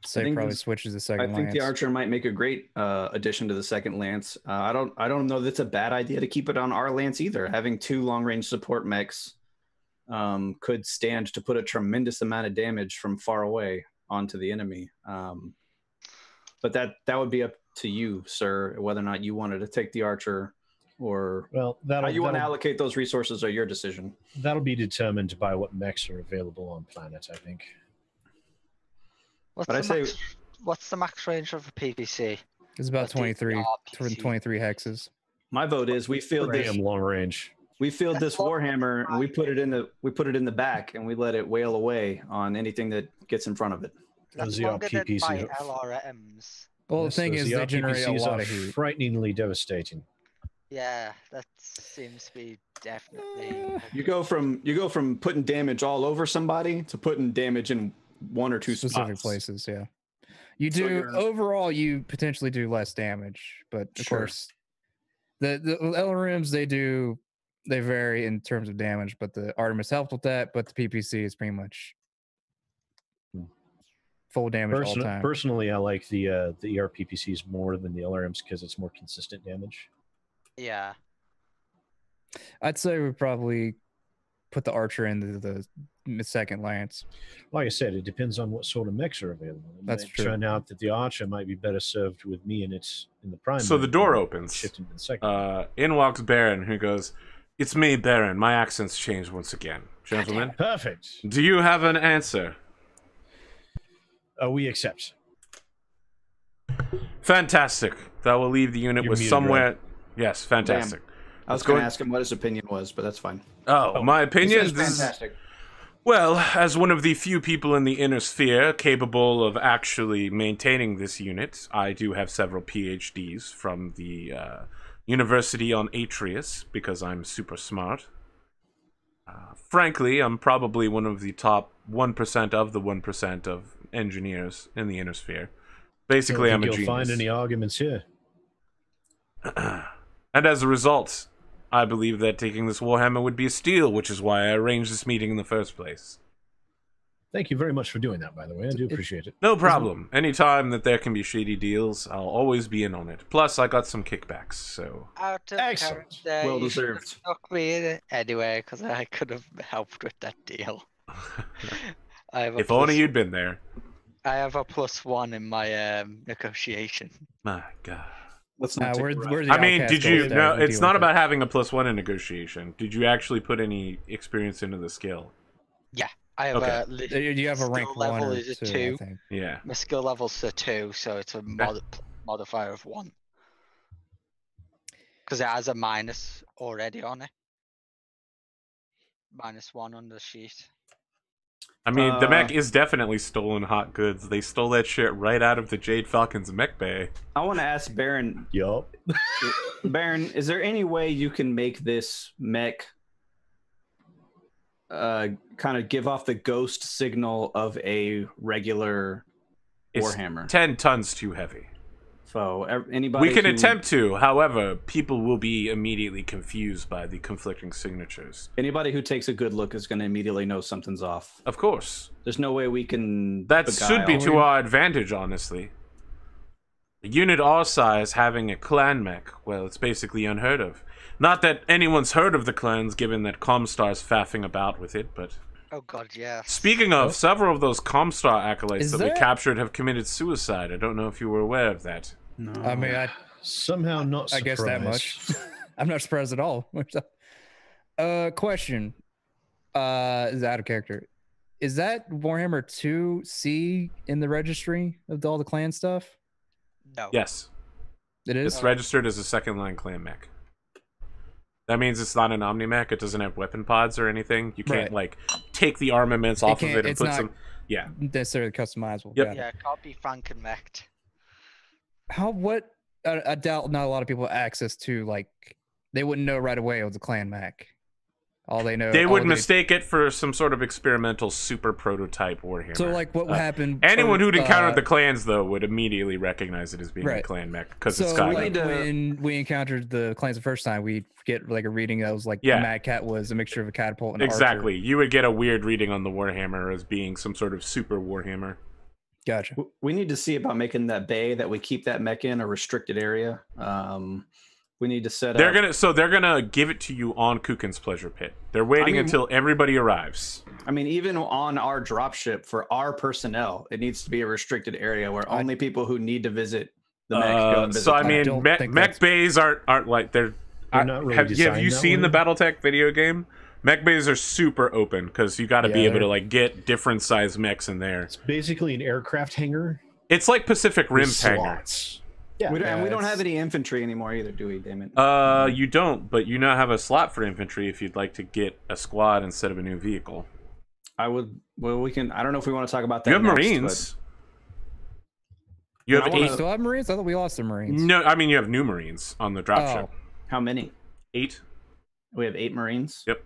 [SPEAKER 2] So
[SPEAKER 5] think
[SPEAKER 2] probably
[SPEAKER 5] this-
[SPEAKER 2] switches the
[SPEAKER 5] I
[SPEAKER 2] second
[SPEAKER 5] think the
[SPEAKER 2] lance.
[SPEAKER 5] Archer might make a great addition to the second Lance. I don't know that's a bad idea to keep it on our Lance either. Having two long range support mechs could stand to put a tremendous amount of damage from far away onto the enemy. But that would be up to you, sir, whether or not you wanted to take the Archer or
[SPEAKER 3] Well,
[SPEAKER 5] how you want to
[SPEAKER 3] that'll,
[SPEAKER 5] allocate those resources are your decision.
[SPEAKER 3] that'll be determined by what mechs are available on planet, I think.
[SPEAKER 4] What's
[SPEAKER 5] but I
[SPEAKER 4] the
[SPEAKER 5] say-
[SPEAKER 4] max, what's the max range of a PPC?
[SPEAKER 2] It's about
[SPEAKER 4] Let's do
[SPEAKER 2] 23,
[SPEAKER 4] RPG.
[SPEAKER 2] 23 hexes.
[SPEAKER 5] My vote is we field this.
[SPEAKER 3] Ram long range.
[SPEAKER 5] We field this
[SPEAKER 4] That's what
[SPEAKER 5] Warhammer and we put it in the back and we let it wail away on anything that gets in front of it.
[SPEAKER 4] That's
[SPEAKER 3] Those
[SPEAKER 4] longer than
[SPEAKER 3] PPCs
[SPEAKER 4] my
[SPEAKER 3] are-
[SPEAKER 4] LRMs.
[SPEAKER 2] Well,
[SPEAKER 3] Yes,
[SPEAKER 2] the thing
[SPEAKER 3] those
[SPEAKER 2] is, they generate a
[SPEAKER 3] PPCs
[SPEAKER 2] lot
[SPEAKER 3] are
[SPEAKER 2] of heat.
[SPEAKER 3] frighteningly devastating.
[SPEAKER 4] Yeah, that seems to be definitely.
[SPEAKER 5] You go from putting damage all over somebody to putting damage in one or two
[SPEAKER 2] Specific
[SPEAKER 5] spots.
[SPEAKER 2] places, yeah. You
[SPEAKER 5] So
[SPEAKER 2] do
[SPEAKER 5] you're-
[SPEAKER 2] overall, you potentially do less damage, but of
[SPEAKER 5] Sure.
[SPEAKER 2] course, the LRMs they vary in terms of damage, but the Artemis helped with that. But the PPC is pretty much full damage all the time.
[SPEAKER 3] Personally, I like the ERPPCs more than the LRMs because it's more consistent damage.
[SPEAKER 4] Yeah.
[SPEAKER 2] I'd say we probably put the Archer into the second lance.
[SPEAKER 3] Like I said, it depends on what sort of mechs are available. It
[SPEAKER 2] That's
[SPEAKER 3] might
[SPEAKER 2] true.
[SPEAKER 3] turn out that the Archer might be better served with me and it's in the prime.
[SPEAKER 1] So the
[SPEAKER 3] mode
[SPEAKER 1] door
[SPEAKER 3] than
[SPEAKER 1] opens.
[SPEAKER 3] shifting to the second.
[SPEAKER 1] In walks Baron, who goes, "It's me, Baron. My accent's changed once again. Gentlemen,
[SPEAKER 3] Perfect.
[SPEAKER 1] do you have an answer?"
[SPEAKER 3] We accept.
[SPEAKER 1] Fantastic. That will leave the unit
[SPEAKER 3] You're
[SPEAKER 1] with
[SPEAKER 3] muted,
[SPEAKER 1] somewhere... Yes, fantastic.
[SPEAKER 5] I was
[SPEAKER 1] Let's
[SPEAKER 5] going
[SPEAKER 1] go-
[SPEAKER 5] to ask him what his opinion was, but that's fine.
[SPEAKER 1] Oh, my
[SPEAKER 5] He
[SPEAKER 1] opinion?
[SPEAKER 5] says
[SPEAKER 1] This is-
[SPEAKER 5] fantastic.
[SPEAKER 1] Well, as one of the few people in the inner sphere capable of actually maintaining this unit, I do have several PhDs from the University on Atreus, because I'm super smart. Frankly, I'm probably one of the top 1% of the 1% of engineers in the inner sphere. Basically, I'm a
[SPEAKER 3] You'll
[SPEAKER 1] genius.
[SPEAKER 3] find any arguments here.
[SPEAKER 1] And as a result, I believe that taking this Warhammer would be a steal, which is why I arranged this meeting in the first place.
[SPEAKER 3] Thank you very much for doing that, by the way. I do appreciate it.
[SPEAKER 1] No problem. Anytime that there can be shady deals, I'll always be in on it. Plus, I got some kickbacks, so...
[SPEAKER 4] Out of
[SPEAKER 3] Excellent.
[SPEAKER 4] character,
[SPEAKER 5] Well
[SPEAKER 4] you should have
[SPEAKER 5] deserved.
[SPEAKER 4] stuck me in it anyway, because I could have helped with that deal. I have a
[SPEAKER 1] If only
[SPEAKER 4] plus-
[SPEAKER 1] you'd been there.
[SPEAKER 4] I have a +1 in my negotiation.
[SPEAKER 1] My God.
[SPEAKER 5] Let's not take
[SPEAKER 2] We're
[SPEAKER 5] a ride.
[SPEAKER 2] the
[SPEAKER 1] I mean,
[SPEAKER 2] outcast
[SPEAKER 1] did you...
[SPEAKER 2] gold
[SPEAKER 1] No,
[SPEAKER 2] there. We
[SPEAKER 1] it's
[SPEAKER 2] deal
[SPEAKER 1] not
[SPEAKER 2] with
[SPEAKER 1] about having a +1 in negotiation. Did you actually put any experience into the skill?
[SPEAKER 4] I have
[SPEAKER 1] Okay.
[SPEAKER 4] a. lit-
[SPEAKER 2] it. You have a
[SPEAKER 4] skill
[SPEAKER 2] rank 1
[SPEAKER 4] level
[SPEAKER 2] or
[SPEAKER 4] is a
[SPEAKER 2] 2,
[SPEAKER 4] 2.
[SPEAKER 2] I think.
[SPEAKER 1] Yeah.
[SPEAKER 4] My skill level's a 2, so it's a modifier of 1. Because it has a minus already on it. -1 on the sheet.
[SPEAKER 1] I mean, the mech is definitely stolen hot goods. They stole that shit right out of the Jade Falcon's mech bay.
[SPEAKER 5] I want to ask Baron,
[SPEAKER 3] Yup.
[SPEAKER 5] Baron, is there any way you can make this mech kind of give off the ghost signal of a regular
[SPEAKER 1] It's
[SPEAKER 5] Warhammer
[SPEAKER 1] 10 tons too heavy.
[SPEAKER 5] foe? Anybody
[SPEAKER 1] We can
[SPEAKER 5] who-
[SPEAKER 1] attempt to, however, people will be immediately confused by the conflicting signatures.
[SPEAKER 5] Anybody who takes a good look is going to immediately know something's off.
[SPEAKER 1] Of course.
[SPEAKER 5] There's no way we can.
[SPEAKER 1] That should be
[SPEAKER 5] beguile.
[SPEAKER 1] to our advantage, honestly. A unit our size having a clan mech, well, it's basically unheard of. Not that anyone's heard of the clans, given that Comstar's faffing about with it, but...
[SPEAKER 4] Oh god, yeah.
[SPEAKER 1] Speaking of, several of those Comstar acolytes
[SPEAKER 2] Is
[SPEAKER 1] that we
[SPEAKER 2] there-
[SPEAKER 1] captured have committed suicide. I don't know if you were aware of that.
[SPEAKER 5] No.
[SPEAKER 2] I mean,
[SPEAKER 3] Somehow not
[SPEAKER 2] I
[SPEAKER 3] surprised.
[SPEAKER 2] guess that much. I'm not surprised at all. Question. Is out of character. Is that Warhammer 2C in the registry of all the clan stuff?
[SPEAKER 4] No.
[SPEAKER 1] Yes.
[SPEAKER 2] It is?
[SPEAKER 1] It's registered as a second-line clan mech. That means it's not an Omni-mech. It doesn't have weapon pods or anything. You can't,
[SPEAKER 2] Right.
[SPEAKER 1] like, take the armaments off of
[SPEAKER 2] can't-
[SPEAKER 1] it and
[SPEAKER 2] it's
[SPEAKER 1] put
[SPEAKER 2] not-
[SPEAKER 1] some... Yeah.
[SPEAKER 2] necessarily customizable.
[SPEAKER 1] Yep.
[SPEAKER 2] Got it.
[SPEAKER 4] Yeah, can't be Frankenmech.
[SPEAKER 2] I doubt not a lot of people have access to, like, they wouldn't know right away it was a clan mech. All they know.
[SPEAKER 1] They
[SPEAKER 2] all
[SPEAKER 1] would mistake it for some sort of experimental super prototype Warhammer.
[SPEAKER 2] So, like, what happened?
[SPEAKER 1] Anyone who'd encountered
[SPEAKER 2] the
[SPEAKER 1] the clans, though, would immediately recognize it as being a
[SPEAKER 2] Right.
[SPEAKER 1] clan mech, because
[SPEAKER 2] So,
[SPEAKER 1] it's got...
[SPEAKER 2] like,
[SPEAKER 5] to-
[SPEAKER 2] when we encountered the clans the first time, we'd get, like, a reading that was, like,
[SPEAKER 1] Yeah.
[SPEAKER 2] the Mad Cat was a mixture of a catapult and an
[SPEAKER 1] Exactly.
[SPEAKER 2] archer.
[SPEAKER 1] You would get a weird reading on the Warhammer as being some sort of super Warhammer.
[SPEAKER 2] Gotcha.
[SPEAKER 5] We need to see about making that bay that we keep that mech in a restricted area. We need to set
[SPEAKER 1] They're
[SPEAKER 5] up.
[SPEAKER 1] they're gonna give it to you on Kukin's Pleasure Pit. They're waiting
[SPEAKER 5] mean-
[SPEAKER 1] until everybody arrives.
[SPEAKER 5] I mean, even on our dropship for our personnel, it needs to be a restricted area where only people who need to visit the mech go and visit.
[SPEAKER 1] So I
[SPEAKER 5] the
[SPEAKER 1] mean,
[SPEAKER 5] mech.
[SPEAKER 2] don't
[SPEAKER 1] mech,
[SPEAKER 2] think
[SPEAKER 1] mech
[SPEAKER 2] that's-
[SPEAKER 1] bays aren't like they're.
[SPEAKER 3] not really
[SPEAKER 1] have you
[SPEAKER 3] designed that
[SPEAKER 1] seen the
[SPEAKER 3] way.
[SPEAKER 1] Battletech video game? Mech bays are super open because you got to be
[SPEAKER 2] Yeah,
[SPEAKER 1] able to
[SPEAKER 2] they're-
[SPEAKER 1] like get different size mechs in there.
[SPEAKER 3] It's basically an aircraft hangar.
[SPEAKER 1] It's like Pacific
[SPEAKER 3] with
[SPEAKER 1] Rim's hangar.
[SPEAKER 3] slots.
[SPEAKER 5] Yeah, and we don't
[SPEAKER 2] it's-
[SPEAKER 5] have any infantry anymore either, do we, Damon?
[SPEAKER 1] You don't, but you now have a slot for infantry if you'd like to get a squad instead of a new vehicle.
[SPEAKER 5] I would. Well, we can. I don't know if we want to talk about that.
[SPEAKER 1] You have
[SPEAKER 5] next,
[SPEAKER 1] Marines. You
[SPEAKER 5] No,
[SPEAKER 1] have
[SPEAKER 5] I wanna-
[SPEAKER 2] We
[SPEAKER 1] eight.
[SPEAKER 2] still have Marines? I thought we lost the Marines.
[SPEAKER 1] No, I mean you have new Marines on the dropship.
[SPEAKER 2] Oh.
[SPEAKER 5] How many?
[SPEAKER 1] 8.
[SPEAKER 5] We have 8 Marines.
[SPEAKER 1] Yep.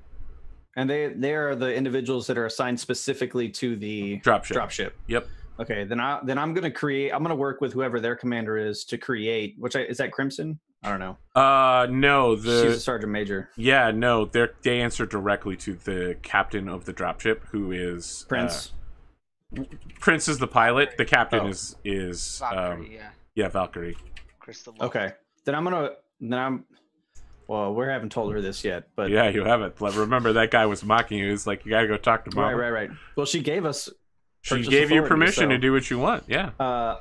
[SPEAKER 5] And they are the individuals that are assigned specifically to the
[SPEAKER 1] Dropship. Yep.
[SPEAKER 5] Okay, then I'm gonna create. I'm gonna work with whoever their commander is to create. Is that Crimson? I don't know.
[SPEAKER 1] No,
[SPEAKER 5] She's a sergeant major.
[SPEAKER 1] Yeah, no, they answer directly to the captain of the dropship, who is
[SPEAKER 5] Prince.
[SPEAKER 1] Prince is the pilot. The captain
[SPEAKER 5] Oh.
[SPEAKER 1] is
[SPEAKER 4] Valkyrie,
[SPEAKER 1] Valkyrie.
[SPEAKER 4] Crystal Ball.
[SPEAKER 5] Okay, well, we haven't told her this yet, but
[SPEAKER 1] Yeah, you haven't. Remember that guy was mocking you. He's like, you gotta go talk to Mama.
[SPEAKER 5] right. Well, she gave us.
[SPEAKER 1] She
[SPEAKER 5] purchase
[SPEAKER 1] gave you
[SPEAKER 5] authority,
[SPEAKER 1] permission to
[SPEAKER 5] so-
[SPEAKER 1] do what you want. Yeah.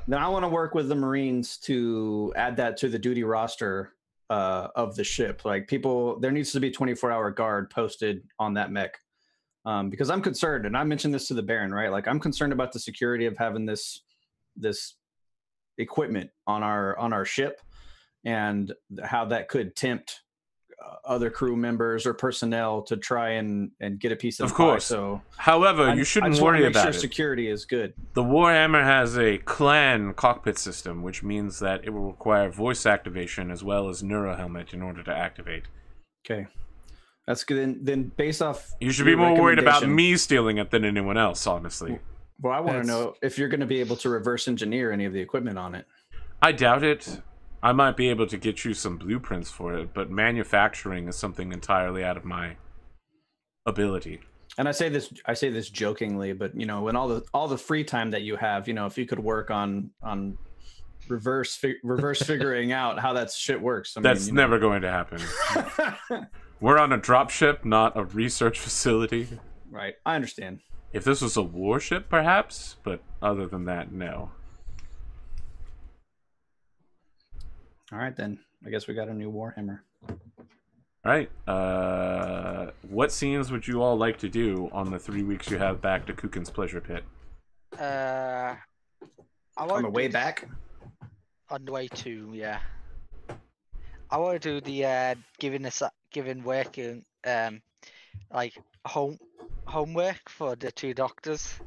[SPEAKER 5] Then I want to work with the Marines to add that to the duty roster of the ship. Like there needs to be 24-hour guard posted on that mech. Because I'm concerned, and I mentioned this to the Baron, right? Like I'm concerned about the security of having this equipment on our ship, and how that could tempt other crew members or personnel to try and get a piece of
[SPEAKER 1] Of
[SPEAKER 5] the
[SPEAKER 1] course.
[SPEAKER 5] pie. So
[SPEAKER 1] However, you
[SPEAKER 5] I
[SPEAKER 1] shouldn't
[SPEAKER 5] just wanna
[SPEAKER 1] worry
[SPEAKER 5] make
[SPEAKER 1] about
[SPEAKER 5] sure
[SPEAKER 1] it.
[SPEAKER 5] security is good.
[SPEAKER 1] The Warhammer has a clan cockpit system, which means that it will require voice activation as well as neurohelmet in order to activate.
[SPEAKER 5] Okay, that's good. Then based off,
[SPEAKER 1] You should be
[SPEAKER 5] your
[SPEAKER 1] more worried about
[SPEAKER 5] recommendation-
[SPEAKER 1] me stealing it than anyone else, honestly.
[SPEAKER 5] Well, I want to
[SPEAKER 2] That's-
[SPEAKER 5] know if you're going to be able to reverse engineer any of the equipment on it.
[SPEAKER 1] I doubt it. I might be able to get you some blueprints for it, but manufacturing is something entirely out of my ability.
[SPEAKER 5] And I say this jokingly, but when all the free time that you have, if you could work on reverse figuring out how that shit works.
[SPEAKER 1] That's never going to happen. We're on a dropship, not a research facility.
[SPEAKER 5] Right. I understand.
[SPEAKER 1] If this was a warship, perhaps, but other than that, no.
[SPEAKER 5] All right, then. I guess we got a new Warhammer.
[SPEAKER 1] All right. What scenes would you all like to do on the 3 weeks you have back to Kukin's Pleasure Pit?
[SPEAKER 4] I
[SPEAKER 5] On
[SPEAKER 4] want
[SPEAKER 5] the way back?
[SPEAKER 4] On the way to, yeah. I want to do the giving working like homework for the 2 doctors.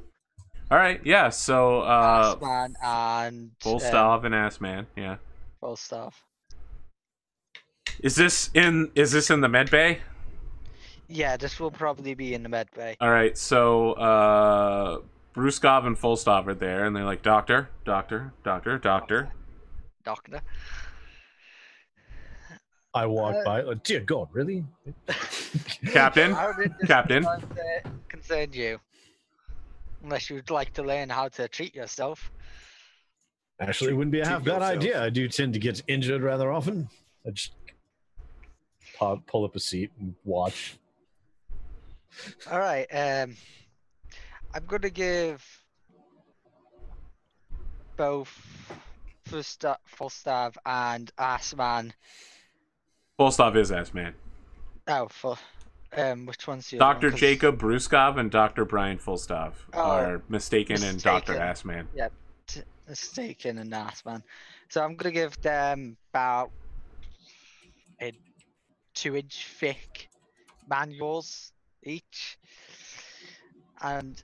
[SPEAKER 1] All right. Yeah. So,
[SPEAKER 4] Man and
[SPEAKER 1] Volstov and Assman. Yeah.
[SPEAKER 4] full stuff.
[SPEAKER 1] Is this in the med bay?
[SPEAKER 4] Yeah, this will probably be in the med bay.
[SPEAKER 1] All right. So, Bruskov and Volstov are there, and they're like, Doctor.
[SPEAKER 4] Doctor.
[SPEAKER 3] I walk by. Like, dear God, really?
[SPEAKER 1] Captain.
[SPEAKER 4] How did this
[SPEAKER 1] Captain.
[SPEAKER 4] concern you? Unless you'd like to learn how to treat yourself.
[SPEAKER 3] Actually, it wouldn't be a half bad
[SPEAKER 5] yourself.
[SPEAKER 3] idea. I do tend to get injured rather often. I just pull up a seat and watch.
[SPEAKER 4] All right. I'm gonna give both Falstaff and Assman.
[SPEAKER 1] Volstov is Assman.
[SPEAKER 4] Oh, for which one's the other one?
[SPEAKER 1] Dr.
[SPEAKER 4] 'Cause-
[SPEAKER 1] Jacob Bruskov and Dr. Brian Volstov are mistaken and Dr.
[SPEAKER 4] Mistaken.
[SPEAKER 1] Assman.
[SPEAKER 4] Mistaken and Assman. So I'm gonna give them about a 2-inch thick manuals each, and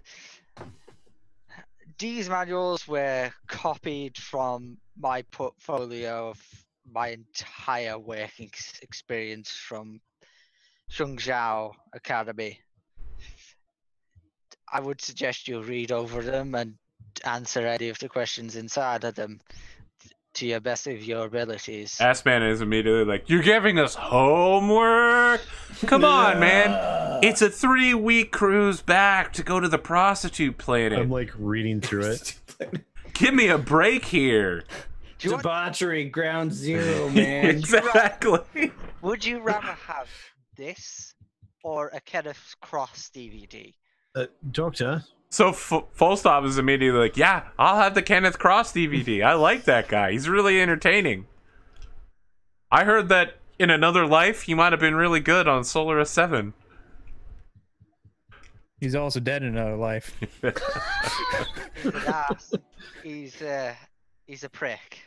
[SPEAKER 4] these manuals were copied from my portfolio of my entire working experience from Shungzhou Academy. I would suggest you read over them and answer any of the questions inside of them to your best of your abilities.
[SPEAKER 1] Assman is immediately like, "You're giving us homework? Come on, man. It's a 3-week cruise back to go to the prostitute planet.
[SPEAKER 3] I'm like reading through it.
[SPEAKER 1] Give me a break here."
[SPEAKER 4] Do you want-
[SPEAKER 5] Debauchery, ground zero, man.
[SPEAKER 1] Exactly.
[SPEAKER 4] would you rather have this or a Kenneth Cross DVD?
[SPEAKER 3] Doctor,
[SPEAKER 1] So Volstov is immediately like, "Yeah, I'll have the Kenneth Cross DVD. I like that guy. He's really entertaining. I heard that in another life he might have been really good on Solaris 7.
[SPEAKER 2] He's also dead in another life.
[SPEAKER 4] Yes, he's a prick.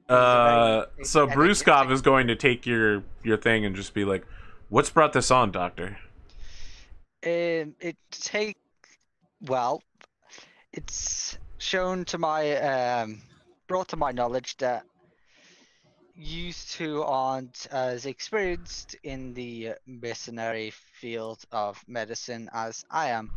[SPEAKER 1] So Bruskov is going to take your thing and just be like, "What's brought this on, Doctor?"
[SPEAKER 4] Well, it's shown to my brought to my knowledge that you two aren't as experienced in the mercenary field of medicine as I am,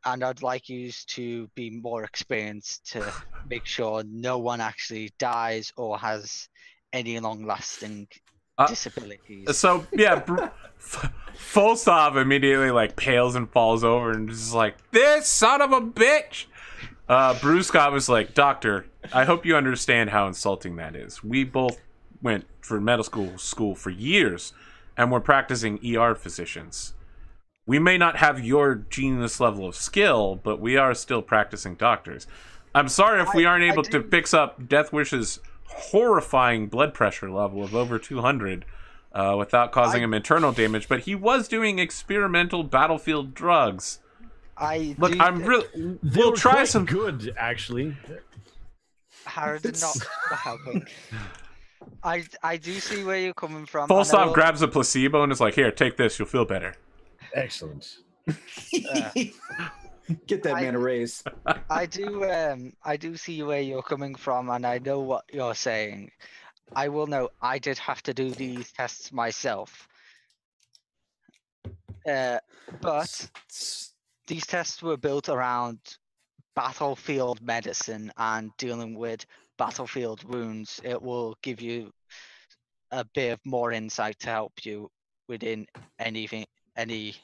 [SPEAKER 4] and I'd like you to be more experienced to make sure no one actually dies or has any long-lasting disabilities.
[SPEAKER 1] So yeah, Folsov immediately like pales and falls over and just like, "This son of a bitch." Bruskov is like, "Doctor, I hope you understand how insulting that is. We both went for medical school for years, and we're practicing ER physicians. We may not have your genius level of skill, but we are still practicing doctors. I'm sorry if we aren't able to fix up Death Wish's horrifying blood pressure level of over 200 without causing him internal damage, but he was doing experimental battlefield drugs." We'll try some
[SPEAKER 3] good, actually.
[SPEAKER 4] Harrison not helping. I do see where you're coming from.
[SPEAKER 1] Folsov grabs a placebo and is like, "Here, take this. You'll feel better."
[SPEAKER 3] Excellent.
[SPEAKER 5] Get that man a raise.
[SPEAKER 4] I do see where you're coming from, and I know what you're saying. I will know I did have to do these tests myself. But these tests were built around battlefield medicine and dealing with battlefield wounds. It will give you a bit of more insight to help you within any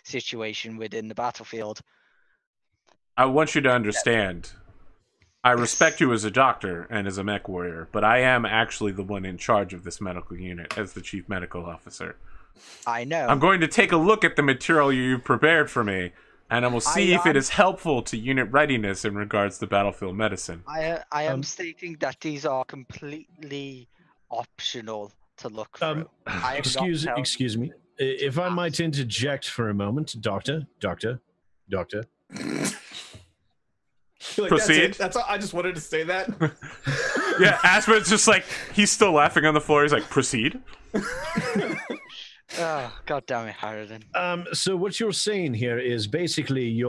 [SPEAKER 4] situation within the battlefield.
[SPEAKER 1] I want you to understand, I respect you as a doctor and as a mech warrior, but I am actually the one in charge of this medical unit as the chief medical officer.
[SPEAKER 4] I know.
[SPEAKER 1] I'm going to take a look at the material you've prepared for me, and I will see if it is helpful to unit readiness in regards to battlefield medicine.
[SPEAKER 4] I am stating that these are completely optional to look through.
[SPEAKER 3] Excuse me. If I might interject for a moment, Doctor.
[SPEAKER 5] Like,
[SPEAKER 1] proceed.
[SPEAKER 5] That's all. I just wanted to say that.
[SPEAKER 1] Yeah, Aspen's just like, he's still laughing on the floor. He's like, "Proceed."
[SPEAKER 4] Oh, God damn it, Harrison.
[SPEAKER 3] So what you're saying here is basically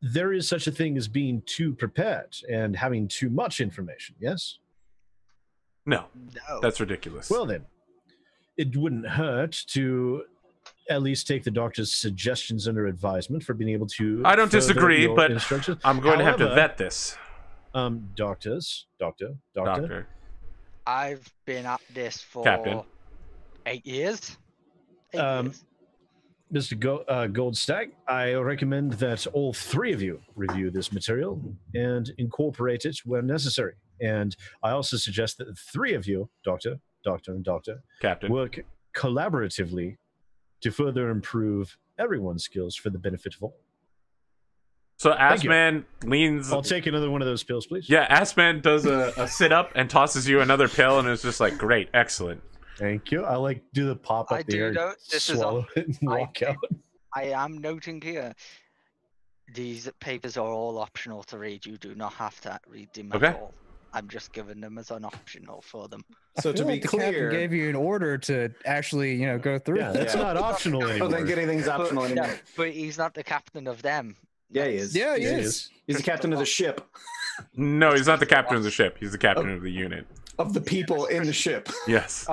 [SPEAKER 3] there is such a thing as being too prepared and having too much information, yes?
[SPEAKER 1] No, that's ridiculous.
[SPEAKER 3] Well then, it wouldn't hurt to at least take the doctor's suggestions under advisement for being able to...
[SPEAKER 1] I don't disagree, but I'm going to have to
[SPEAKER 3] However,
[SPEAKER 1] vet this.
[SPEAKER 3] Doctor.
[SPEAKER 4] I've been at this for
[SPEAKER 1] Captain.
[SPEAKER 4] 8 years.
[SPEAKER 3] Mr. Goldstag, I recommend that all three of you review this material and incorporate it where necessary. And I also suggest that the three of you, Doctor, and Doctor,
[SPEAKER 1] Captain,
[SPEAKER 3] work collaboratively to further improve everyone's skills for the benefit of all.
[SPEAKER 1] So Assman leans...
[SPEAKER 3] I'll take another one of those pills, please.
[SPEAKER 1] Yeah, Assman does a sit-up and tosses you another pill, and it's just like, "Great, excellent."
[SPEAKER 3] Thank you. I do the pop up there, swallow it, and walk out.
[SPEAKER 4] I am noting here, these papers are all optional to read. You do not have to read them at all. I'm just giving them as an optional for them.
[SPEAKER 5] So to be
[SPEAKER 2] the
[SPEAKER 5] clear,
[SPEAKER 2] captain gave you an order to actually, go through.
[SPEAKER 3] Yeah, that's not optional
[SPEAKER 5] I
[SPEAKER 3] anymore.
[SPEAKER 5] don't think anything's optional anymore.
[SPEAKER 4] Yeah, but he's not the captain of them.
[SPEAKER 5] Yeah, he is.
[SPEAKER 2] Yeah, he is.
[SPEAKER 5] He's the captain of the ship.
[SPEAKER 1] No, he's not the captain of the ship. He's the captain of the unit.
[SPEAKER 5] Of the people in the ship.
[SPEAKER 1] Yes.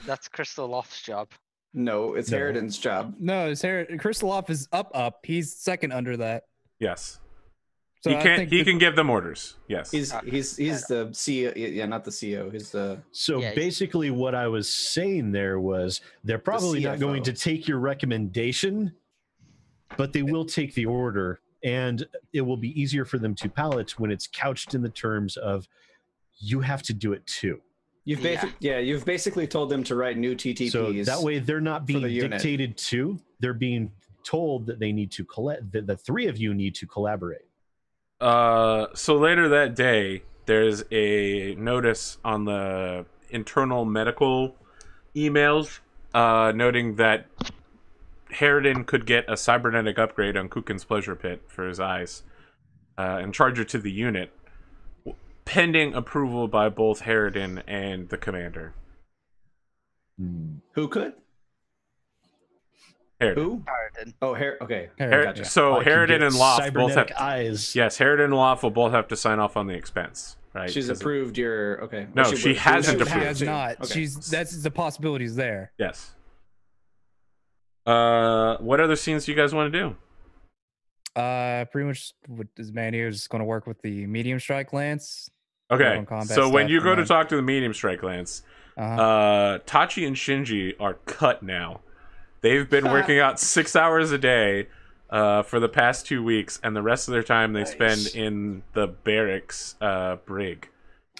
[SPEAKER 4] That's Crystal Loft's job.
[SPEAKER 5] No, it's Harridan's job.
[SPEAKER 2] No, his Crystalov is up. He's second under that.
[SPEAKER 1] Yes.
[SPEAKER 2] So
[SPEAKER 1] He can give them orders. Yes.
[SPEAKER 5] He's the CEO. Yeah, not the CEO. He's the...
[SPEAKER 3] So basically what I was saying there was they're probably not going to take your recommendation, but they will take the order, and it will be easier for them to palate when it's couched in the terms of you have to do it too.
[SPEAKER 5] You've basically told them to write new TTPs.
[SPEAKER 3] So that way they're not being dictated to, they're being told that they need to the three of you need to collaborate.
[SPEAKER 1] So later that day, there's a notice on the internal medical emails noting that Harridan could get a cybernetic upgrade on Kukin's pleasure pit for his eyes and charge it to the unit pending approval by both Harridan and the commander.
[SPEAKER 5] Who could?
[SPEAKER 1] Harridan.
[SPEAKER 5] Who?
[SPEAKER 4] Harridan.
[SPEAKER 5] Oh, okay.
[SPEAKER 2] Harridan, yeah.
[SPEAKER 1] So
[SPEAKER 3] I can
[SPEAKER 1] Harridan
[SPEAKER 3] get
[SPEAKER 1] and Loft both have.
[SPEAKER 3] cybernetic eyes.
[SPEAKER 1] Yes, Harridan and Loft will both have to sign off on the expense, right?
[SPEAKER 5] She's
[SPEAKER 1] 'Cause-
[SPEAKER 5] approved your okay.
[SPEAKER 1] No,
[SPEAKER 5] Well,
[SPEAKER 1] she hasn't
[SPEAKER 5] would
[SPEAKER 2] She
[SPEAKER 1] approved.
[SPEAKER 5] have
[SPEAKER 2] has
[SPEAKER 5] to.
[SPEAKER 2] not.
[SPEAKER 5] Okay.
[SPEAKER 2] That's the possibilities there.
[SPEAKER 1] Yes. What other scenes do you guys want to do?
[SPEAKER 2] Pretty much what this man here is just going to work with the medium strike lance.
[SPEAKER 1] Okay,
[SPEAKER 2] on combat
[SPEAKER 1] so when
[SPEAKER 2] stuff,
[SPEAKER 1] you go
[SPEAKER 2] and
[SPEAKER 1] to
[SPEAKER 2] then-
[SPEAKER 1] talk to the medium strike lance,
[SPEAKER 2] Uh-huh.
[SPEAKER 1] Tachi and Shinji are cut now. They've been working out 6 hours a day for the past 2 weeks, and the rest of their time they spend in the barracks brig.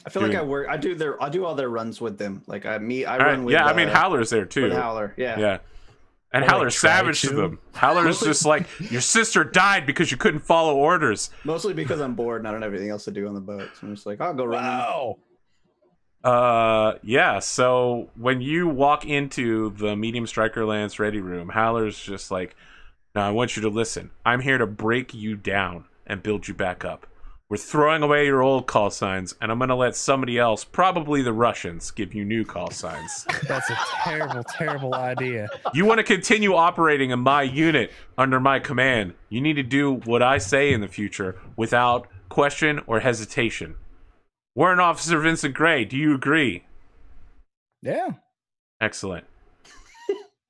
[SPEAKER 5] I feel like I do all their runs with them. Like I
[SPEAKER 1] All
[SPEAKER 5] run
[SPEAKER 1] right,
[SPEAKER 5] with.
[SPEAKER 1] yeah, I mean Howler's there too.
[SPEAKER 5] with Howler. Yeah.
[SPEAKER 1] Yeah. And
[SPEAKER 3] I, like,
[SPEAKER 1] Howler's
[SPEAKER 3] try
[SPEAKER 1] savage to
[SPEAKER 3] to.
[SPEAKER 1] them. Howler's just like, your sister died because you couldn't follow orders.
[SPEAKER 5] Mostly because I'm bored and I don't have anything else to do on the boat. So I'm just like, I'll go run.
[SPEAKER 3] Wow.
[SPEAKER 1] Yeah, so when you walk into the medium striker lance ready room, Howler's just like, now I want you to listen. I'm here to break you down and build you back up. We're throwing away your old call signs, and I'm going to let somebody else, probably the Russians, give you new call signs.
[SPEAKER 2] That's a terrible, terrible idea.
[SPEAKER 1] You want to continue operating in my unit under my command, you need to do what I say in the future without question or hesitation. Warrant Officer Vincent Gray, do you agree?
[SPEAKER 2] Yeah.
[SPEAKER 1] Excellent.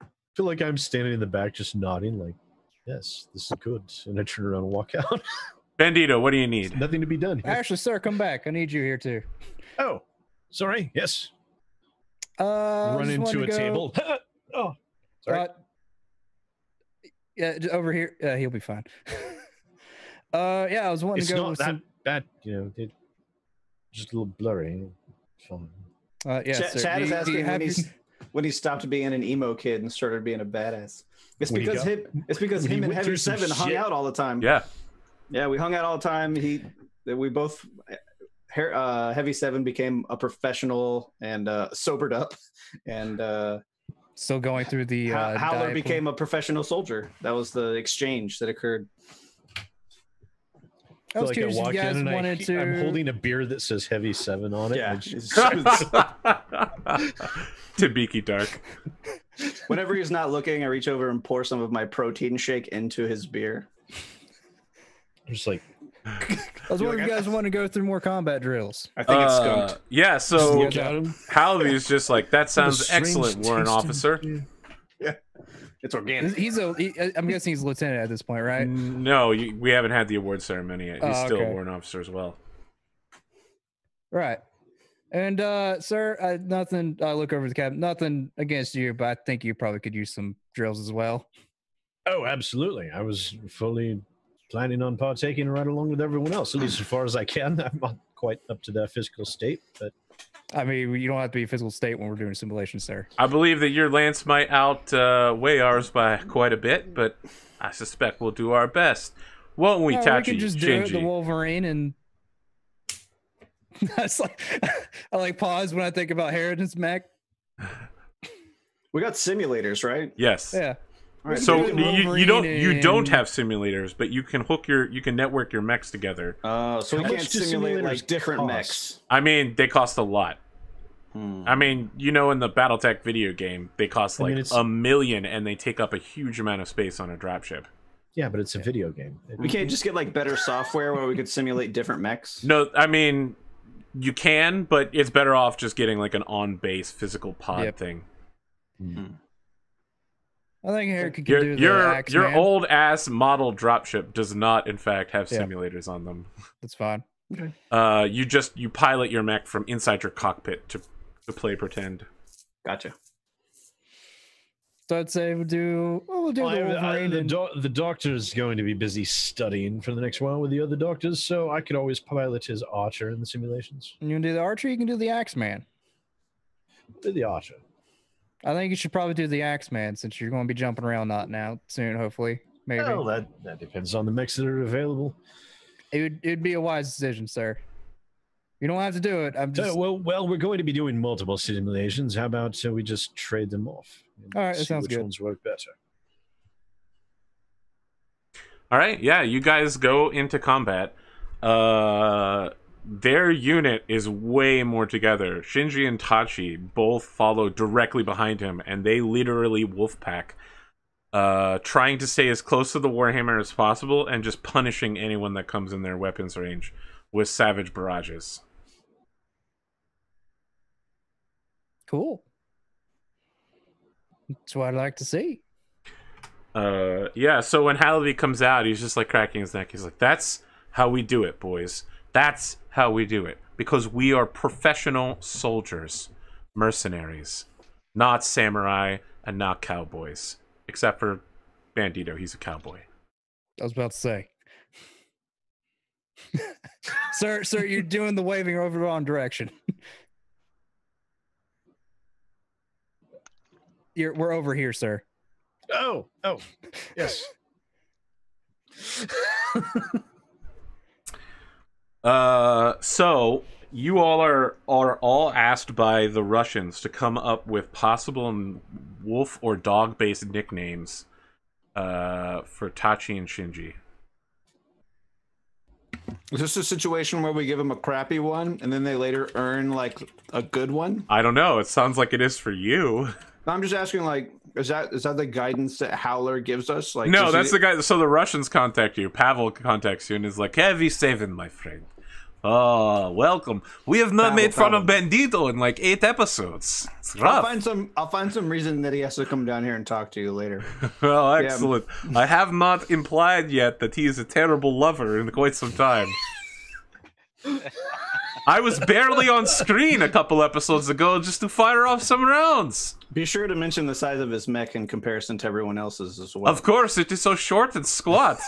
[SPEAKER 3] I feel like I'm standing in the back just nodding like, yes, this is good. And I turn around and walk out.
[SPEAKER 1] Bandito, what do you need?
[SPEAKER 3] Nothing to be done here.
[SPEAKER 2] Actually, sir, come back. I need you here too.
[SPEAKER 3] Oh, sorry. Yes.
[SPEAKER 2] Run
[SPEAKER 3] Run into a table. Oh, sorry.
[SPEAKER 2] Yeah, over here. Yeah, he'll be fine. Yeah, I was wanting
[SPEAKER 3] It's
[SPEAKER 2] to go
[SPEAKER 3] not
[SPEAKER 2] with
[SPEAKER 3] that
[SPEAKER 2] some.
[SPEAKER 3] bad, just a little blurry. Fine.
[SPEAKER 2] Yeah, sir.
[SPEAKER 5] Chad is
[SPEAKER 2] do
[SPEAKER 5] asking
[SPEAKER 2] you have
[SPEAKER 5] when he stopped being an emo kid and started being a badass. It's
[SPEAKER 3] When he
[SPEAKER 5] because
[SPEAKER 3] got- when he
[SPEAKER 5] him and
[SPEAKER 3] went
[SPEAKER 5] Heavy
[SPEAKER 3] through some
[SPEAKER 5] Seven hung
[SPEAKER 3] shit.
[SPEAKER 5] out all the time.
[SPEAKER 1] Yeah.
[SPEAKER 5] Yeah, we hung out all the time. We both. Heavy Seven became a professional and sobered up, and
[SPEAKER 2] Still going through the.
[SPEAKER 5] Howler
[SPEAKER 2] diet
[SPEAKER 5] became a professional soldier. That was the exchange that occurred.
[SPEAKER 2] I was
[SPEAKER 3] I
[SPEAKER 2] curious if you guys wanted to.
[SPEAKER 3] I'm holding a beer that says Heavy 7 on it.
[SPEAKER 5] Yeah,
[SPEAKER 3] which-
[SPEAKER 5] it's-
[SPEAKER 1] Tabiki Dark.
[SPEAKER 5] whenever he's not looking, I reach over and pour some of my protein shake into his beer.
[SPEAKER 3] just like,
[SPEAKER 2] I was wondering if you guys want to go through more combat drills.
[SPEAKER 5] I think it's skunked.
[SPEAKER 1] Yeah,
[SPEAKER 2] Just
[SPEAKER 1] so
[SPEAKER 2] look at him.
[SPEAKER 1] Halvy's just like, that sounds
[SPEAKER 3] strange
[SPEAKER 1] excellent, Warrant
[SPEAKER 3] tasting
[SPEAKER 1] Officer.
[SPEAKER 3] beer.
[SPEAKER 5] It's organic.
[SPEAKER 2] I'm guessing he's lieutenant at this point, right?
[SPEAKER 1] No, we haven't had the award ceremony yet. He's
[SPEAKER 2] Oh,
[SPEAKER 1] still a
[SPEAKER 2] okay.
[SPEAKER 1] Warrant Officer as well.
[SPEAKER 2] Right. And sir, nothing. I look over the cabin. Nothing against you, but I think you probably could use some drills as well.
[SPEAKER 3] Oh, absolutely. I was fully planning on partaking right along with everyone else, at least as far as I can. I'm not quite up to that physical state, but
[SPEAKER 2] I mean, you don't have to be physical state when we're doing simulations, sir.
[SPEAKER 1] I believe that your lance might outweigh ours by quite a bit, but I suspect we'll do our best. Won't we,
[SPEAKER 2] No,
[SPEAKER 1] Tachi?
[SPEAKER 2] we can just do it, the
[SPEAKER 1] Shinji?
[SPEAKER 2] Wolverine, and that's like I like pause when I think about Harridan's mech.
[SPEAKER 5] We got simulators, right?
[SPEAKER 1] Yes.
[SPEAKER 2] Yeah.
[SPEAKER 5] All right,
[SPEAKER 1] So
[SPEAKER 2] We can do
[SPEAKER 1] you
[SPEAKER 2] Wolverine
[SPEAKER 1] don't
[SPEAKER 2] and-
[SPEAKER 1] have simulators, but you can network your mechs together.
[SPEAKER 5] so we
[SPEAKER 3] How
[SPEAKER 5] can't
[SPEAKER 3] much do
[SPEAKER 5] simulate
[SPEAKER 3] simulators
[SPEAKER 5] like different
[SPEAKER 3] cost?
[SPEAKER 5] mechs.
[SPEAKER 1] I mean, they cost a lot.
[SPEAKER 5] Hmm.
[SPEAKER 1] I mean, in the Battletech video game, they cost
[SPEAKER 3] I
[SPEAKER 1] like
[SPEAKER 3] mean, it's-
[SPEAKER 1] $1 million, and they take up a huge amount of space on a dropship.
[SPEAKER 3] yeah, but it's a video game.
[SPEAKER 5] We can't just get like better software where we could simulate different mechs.
[SPEAKER 1] No, I mean, you can, but it's better off just getting like an on-base physical pod
[SPEAKER 2] Yep.
[SPEAKER 1] thing.
[SPEAKER 2] I think Harry could do the
[SPEAKER 1] Your
[SPEAKER 2] Axeman.
[SPEAKER 1] old ass model dropship does not, in fact, have
[SPEAKER 2] Yeah.
[SPEAKER 1] simulators on them.
[SPEAKER 2] That's fine.
[SPEAKER 1] You pilot your mech from inside your cockpit to play pretend.
[SPEAKER 5] Gotcha.
[SPEAKER 2] So I'd say we'll do the Wolverine. and-
[SPEAKER 3] The doctor's going to be busy studying for the next while with the other doctors, so I could always pilot his archer in the simulations.
[SPEAKER 2] You can do the Archer. You can do the Axeman.
[SPEAKER 3] Do the archer.
[SPEAKER 2] I think you should probably do the Axeman since you're going to be jumping around not now soon, hopefully, maybe.
[SPEAKER 3] Well, that depends on the mechs that are available.
[SPEAKER 2] It'd be a wise decision, sir. You don't have to do it. I'm just
[SPEAKER 3] So, well, we're going to be doing multiple simulations. How about we just trade them off? And
[SPEAKER 2] All right, that
[SPEAKER 3] see
[SPEAKER 2] sounds
[SPEAKER 3] which
[SPEAKER 2] good.
[SPEAKER 3] ones work better.
[SPEAKER 1] All right, yeah, you guys go into combat. their unit is way more together. Shinji and Tachi both follow directly behind him, and they literally wolfpack, trying to stay as close to the Warhammer as possible and just punishing anyone that comes in their weapons range with savage barrages.
[SPEAKER 2] Cool. That's what I'd like to see.
[SPEAKER 1] Yeah, so when Hallaby comes out, he's just like cracking his neck. He's like, that's how we do it, boys. That's how we do it. Because we are professional soldiers, mercenaries, not samurai and not cowboys. Except for Bandito, he's a cowboy.
[SPEAKER 2] I was about to say. Sir, you're doing the waving over the wrong direction. We're over here, sir.
[SPEAKER 3] Oh, yes.
[SPEAKER 1] So you all are all asked by the Russians to come up with possible wolf or dog-based nicknames for Tachi and Shinji.
[SPEAKER 5] Is this a situation where we give them a crappy one and then they later earn like a good one?
[SPEAKER 1] I don't know. It sounds like it is for you.
[SPEAKER 5] I'm just asking, like, is that the guidance that Howler gives us? Like,
[SPEAKER 1] No, that's the guy. So the Russians contact you. Pavel contacts you and is like, "Heavy seven, my friend. Oh, welcome. We have not made fun of Bandito in like 8 episodes. It's rough."
[SPEAKER 5] I'll find some reason that he has to come down here and talk to you later.
[SPEAKER 1] Well, excellent. I have not implied yet that he is a terrible lover in quite some time. I was barely on screen a couple episodes ago just to fire off some rounds.
[SPEAKER 5] Be sure to mention the size of his mech in comparison to everyone else's as well.
[SPEAKER 1] Of course, it is so short and squat.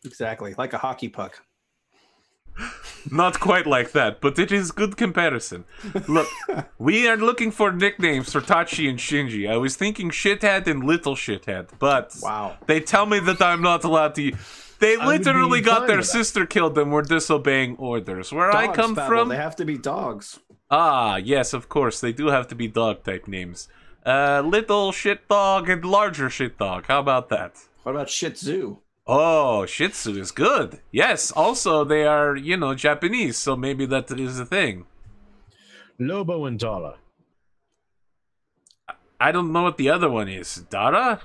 [SPEAKER 5] Exactly, like a hockey puck.
[SPEAKER 1] Not quite like that, but it is good comparison. Look, we are looking for nicknames for Tachi and Shinji. I was thinking shithead and little shithead, but
[SPEAKER 5] wow,
[SPEAKER 1] they tell me that I'm not allowed to. They literally got their sister killed and were disobeying orders. Where
[SPEAKER 5] dogs,
[SPEAKER 1] I come from,
[SPEAKER 5] they have to be dogs.
[SPEAKER 1] Ah, yes, of course, they do have to be dog-type names. Little shit dog and larger shit dog. How about that?
[SPEAKER 5] What about Shih Tzu?
[SPEAKER 1] Oh, Shih Tzu is good. Yes, also they are, Japanese, so maybe that is a thing.
[SPEAKER 3] Lobo and Tala.
[SPEAKER 1] I don't know what the other one is. Dara?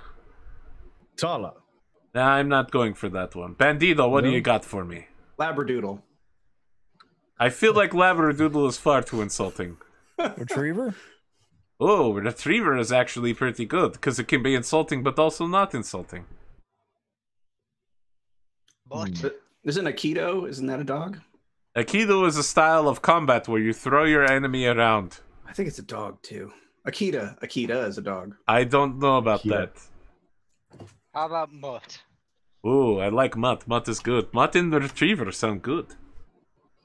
[SPEAKER 3] Tala.
[SPEAKER 1] Nah, I'm not going for that one. Bandito, what do you got for me?
[SPEAKER 5] Labradoodle.
[SPEAKER 1] I feel like Labradoodle is far too insulting.
[SPEAKER 2] Retriever?
[SPEAKER 1] Oh, Retriever is actually pretty good, because it can be insulting, but also not insulting.
[SPEAKER 4] But
[SPEAKER 5] Isn't that a dog?
[SPEAKER 1] Aikido is a style of combat where you throw your enemy around.
[SPEAKER 5] I think it's a dog, too. Akita is a dog.
[SPEAKER 1] I don't know about that.
[SPEAKER 4] how about Mutt?
[SPEAKER 1] Ooh, I like Mutt. Mutt is good. Mutt and the Retriever sound good.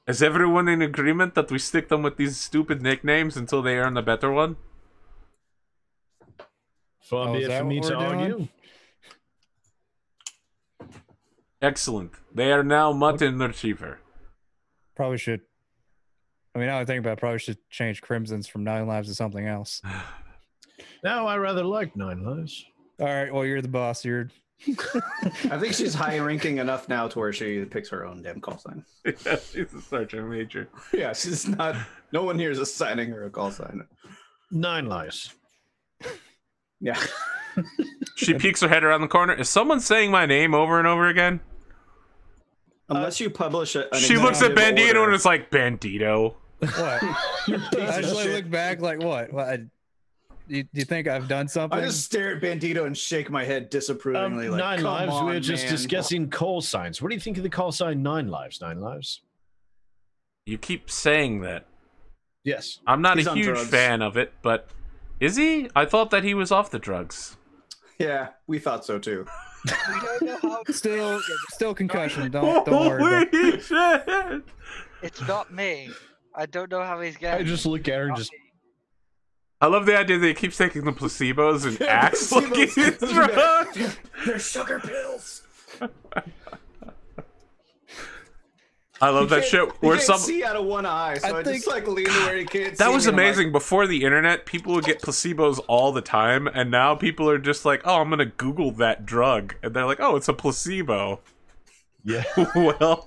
[SPEAKER 1] Is everyone in agreement that we stick them with these stupid nicknames until they earn a better one?
[SPEAKER 3] Far be it for me to argue.
[SPEAKER 1] Excellent. They are now Mutt and the Retriever.
[SPEAKER 2] Probably should. I mean, now I think about it, probably should change Crimson's from 9 Lives to something else.
[SPEAKER 3] No, I rather like 9 Lives.
[SPEAKER 2] All right, well, you're the boss.
[SPEAKER 5] I think she's high ranking enough now to where she picks her own damn call sign.
[SPEAKER 1] Yeah, she's a sergeant major.
[SPEAKER 5] Yeah, she's not. No one here is assigning her a call sign.
[SPEAKER 3] 9 Lives.
[SPEAKER 5] Yeah.
[SPEAKER 1] She peeks her head around the corner. Is someone saying my name over and over again?
[SPEAKER 5] Unless you publish an
[SPEAKER 1] she looks at Bandito
[SPEAKER 5] order.
[SPEAKER 1] and it's like, Bandito.
[SPEAKER 2] What? I just look back like, what? Do you think I've done something?
[SPEAKER 5] I just stare at Bandito and shake my head disapprovingly. Like,
[SPEAKER 3] 9
[SPEAKER 5] come
[SPEAKER 3] Lives,
[SPEAKER 5] on,
[SPEAKER 3] we're just
[SPEAKER 5] man.
[SPEAKER 3] discussing call signs. What do you think of the call sign 9 Lives? 9 Lives?
[SPEAKER 1] You keep saying that.
[SPEAKER 3] Yes.
[SPEAKER 1] I'm not
[SPEAKER 5] He's
[SPEAKER 1] a
[SPEAKER 5] on
[SPEAKER 1] huge
[SPEAKER 5] drugs.
[SPEAKER 1] fan of it, but is he? I thought that he was off the drugs.
[SPEAKER 5] Yeah, we thought so too.
[SPEAKER 4] We don't know how.
[SPEAKER 2] Still concussion. Don't worry.
[SPEAKER 1] Holy shit!
[SPEAKER 4] It's not me. I don't know how he's getting.
[SPEAKER 3] I just look at her and just...
[SPEAKER 1] I love the idea that he keeps taking the placebos and acts like he's drunk.
[SPEAKER 5] They're sugar pills.
[SPEAKER 1] I love that shit. Where
[SPEAKER 5] He can't see out of one eye, so I just like lean to where he can't see.
[SPEAKER 1] That was
[SPEAKER 5] me, and I'm
[SPEAKER 1] amazing. Before the internet, people would get placebos all the time, and now people are just like, "Oh, I'm gonna Google that drug," and they're like, "Oh, it's a placebo."
[SPEAKER 3] Yeah.
[SPEAKER 1] Well,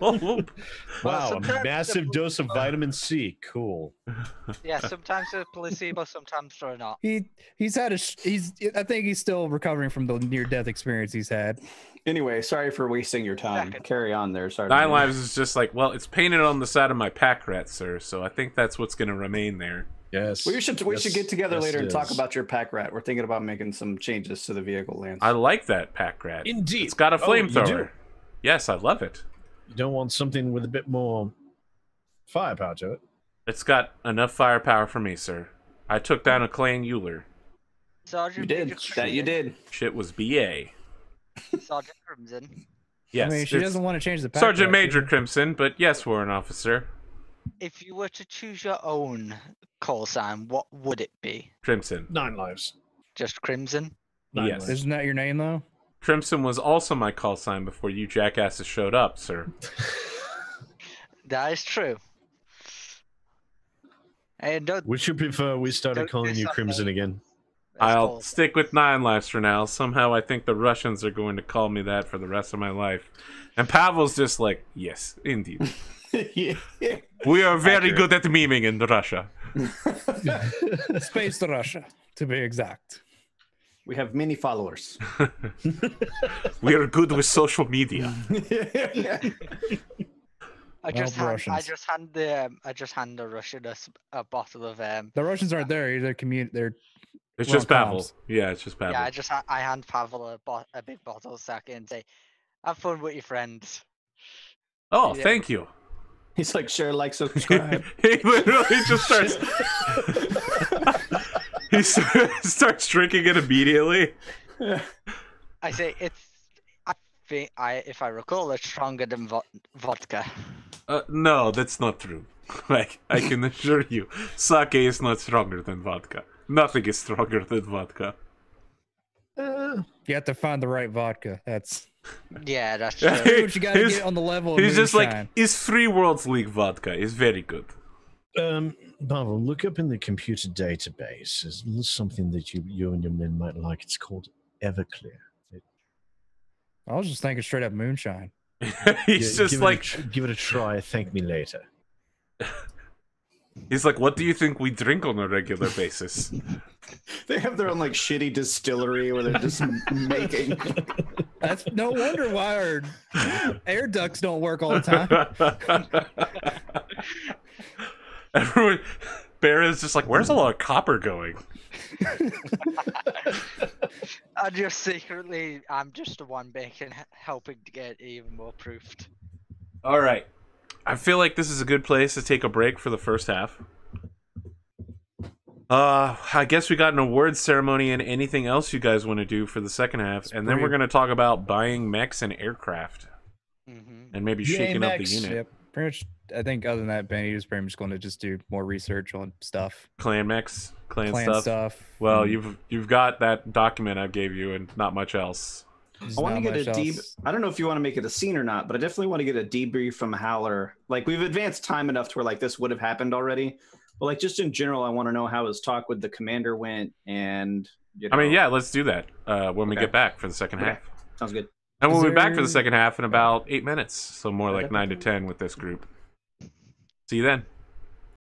[SPEAKER 3] Wow, a
[SPEAKER 4] sometimes
[SPEAKER 3] massive
[SPEAKER 4] the-
[SPEAKER 3] dose of vitamin C. Cool.
[SPEAKER 4] Yeah, sometimes they're placebo, sometimes they're not.
[SPEAKER 2] He's had I think he's still recovering from the near death experience he's had.
[SPEAKER 5] Anyway, sorry for wasting your time.
[SPEAKER 4] Second.
[SPEAKER 5] Carry on there. Sorry.
[SPEAKER 1] Nine Lives is just like, well, it's painted on the side of my pack rat, sir. So I think that's what's going to remain there.
[SPEAKER 3] Yes.
[SPEAKER 5] We should get together
[SPEAKER 3] Yes,
[SPEAKER 5] later
[SPEAKER 3] it
[SPEAKER 5] and talk
[SPEAKER 3] is.
[SPEAKER 5] about your pack rat. We're thinking about making some changes to the vehicle, Lance.
[SPEAKER 1] I like that pack rat.
[SPEAKER 3] Indeed.
[SPEAKER 1] It's got a
[SPEAKER 3] Oh, you
[SPEAKER 1] flamethrower.
[SPEAKER 3] do?
[SPEAKER 1] Yes, I love it.
[SPEAKER 3] You don't want something with a bit more firepower to it.
[SPEAKER 1] It's got enough firepower for me, sir. I took down a Clan Euler.
[SPEAKER 4] Sergeant
[SPEAKER 5] you did.
[SPEAKER 4] Major
[SPEAKER 5] That you
[SPEAKER 4] Crimson.
[SPEAKER 5] did.
[SPEAKER 1] Shit was BA.
[SPEAKER 4] Sergeant Crimson.
[SPEAKER 1] Yes,
[SPEAKER 2] I mean, she
[SPEAKER 1] it's
[SPEAKER 2] doesn't want to change the pack
[SPEAKER 1] Sergeant
[SPEAKER 2] rat,
[SPEAKER 1] Major
[SPEAKER 2] do you?
[SPEAKER 1] Crimson, but yes, Warrant Officer
[SPEAKER 4] If you were to choose your own call sign, what would it be?
[SPEAKER 1] Crimson.
[SPEAKER 3] 9 lives.
[SPEAKER 4] Just Crimson?
[SPEAKER 3] 9
[SPEAKER 1] Yes.
[SPEAKER 3] lives.
[SPEAKER 2] Isn't that your name though?
[SPEAKER 1] Crimson was also my call sign before you jackasses showed up, sir.
[SPEAKER 4] That is true. And don't,
[SPEAKER 3] Would you prefer we started
[SPEAKER 4] Don't
[SPEAKER 3] calling
[SPEAKER 4] do
[SPEAKER 3] you
[SPEAKER 4] something.
[SPEAKER 3] Crimson again?
[SPEAKER 4] that's
[SPEAKER 1] I'll
[SPEAKER 4] called-
[SPEAKER 1] stick with 9 lives for now. Somehow I think the Russians are going to call me that for the rest of my life. And Pavel's just like, yes, indeed.
[SPEAKER 5] Yeah.
[SPEAKER 1] We are very
[SPEAKER 5] Accurate.
[SPEAKER 1] good at memeing in Russia.
[SPEAKER 2] Space to Russia, to be exact.
[SPEAKER 5] We have many followers.
[SPEAKER 1] We are good with social media.
[SPEAKER 4] I just hand
[SPEAKER 2] Russians.
[SPEAKER 4] the Russian a bottle of
[SPEAKER 2] The Russians aren't there. They're They're
[SPEAKER 1] It's
[SPEAKER 2] We're
[SPEAKER 1] just
[SPEAKER 2] on
[SPEAKER 1] Pavel.
[SPEAKER 2] comms.
[SPEAKER 1] Yeah, it's just Pavel.
[SPEAKER 4] yeah. I hand Pavel a big bottle of sake and say, "Have fun with your friends."
[SPEAKER 1] Oh,
[SPEAKER 4] Yeah.
[SPEAKER 1] thank you.
[SPEAKER 5] He's like, share, like, subscribe.
[SPEAKER 1] He literally just starts. He starts drinking it immediately.
[SPEAKER 4] I say I think if I recall, it's stronger than vodka.
[SPEAKER 1] No, that's not true. Like, I can assure you, sake is not stronger than vodka. Nothing is stronger than vodka.
[SPEAKER 2] You have to find the right vodka. That's
[SPEAKER 4] Yeah, that's
[SPEAKER 1] Yeah.
[SPEAKER 4] true.
[SPEAKER 2] what you got to
[SPEAKER 1] He's-
[SPEAKER 2] get on the level. Of
[SPEAKER 1] He's just like,
[SPEAKER 2] moonshine.
[SPEAKER 1] is Free Worlds League vodka is very good.
[SPEAKER 3] Pavel, look up in the computer database. There's something that you and your men might like. It's called Everclear.
[SPEAKER 2] I was just thinking straight up moonshine.
[SPEAKER 1] He's just
[SPEAKER 3] give
[SPEAKER 1] like,
[SPEAKER 3] give it a try. Thank me later.
[SPEAKER 1] he's like, what do you think we drink on a regular basis?
[SPEAKER 5] They have their own like shitty distillery where they're just making.
[SPEAKER 2] That's no wonder why our air ducts don't work all the time.
[SPEAKER 1] Everyone, Bear is just like, where's a lot of copper going?
[SPEAKER 4] I'm just the one making, helping to get it even more proofed.
[SPEAKER 1] All right. I feel like this is a good place to take a break for the first half. I guess we got an awards ceremony and anything else you guys want to do for the second half, and then we're going to talk about buying mechs and aircraft, and maybe
[SPEAKER 3] Yay,
[SPEAKER 1] shaking up the
[SPEAKER 3] mechs.
[SPEAKER 1] unit.
[SPEAKER 2] Yep. Pretty much. I think other than that, Benny is pretty much going to just do more research on stuff,
[SPEAKER 1] Clan mechs, clan
[SPEAKER 2] plan
[SPEAKER 1] stuff.
[SPEAKER 2] stuff.
[SPEAKER 1] Well,
[SPEAKER 2] and
[SPEAKER 1] you've got that document I gave you, and not much else.
[SPEAKER 2] there's
[SPEAKER 5] I want to
[SPEAKER 2] not
[SPEAKER 5] get a
[SPEAKER 2] much
[SPEAKER 5] deep.
[SPEAKER 2] else.
[SPEAKER 5] I don't know if you want to make it a scene or not, but I definitely want to get a debrief from Howler. Like we've advanced time enough to where like this would have happened already, but like just in general, I want to know how his talk with the commander went. And you know,
[SPEAKER 1] I mean, yeah, let's do that when we
[SPEAKER 5] Okay.
[SPEAKER 1] get back for the second
[SPEAKER 5] Okay.
[SPEAKER 1] half.
[SPEAKER 5] sounds good.
[SPEAKER 1] And we'll
[SPEAKER 2] Is
[SPEAKER 1] be back for the
[SPEAKER 2] there-
[SPEAKER 1] second half in about 8 minutes, so more like
[SPEAKER 5] Okay.
[SPEAKER 1] 9 to 10 with this group. See you then.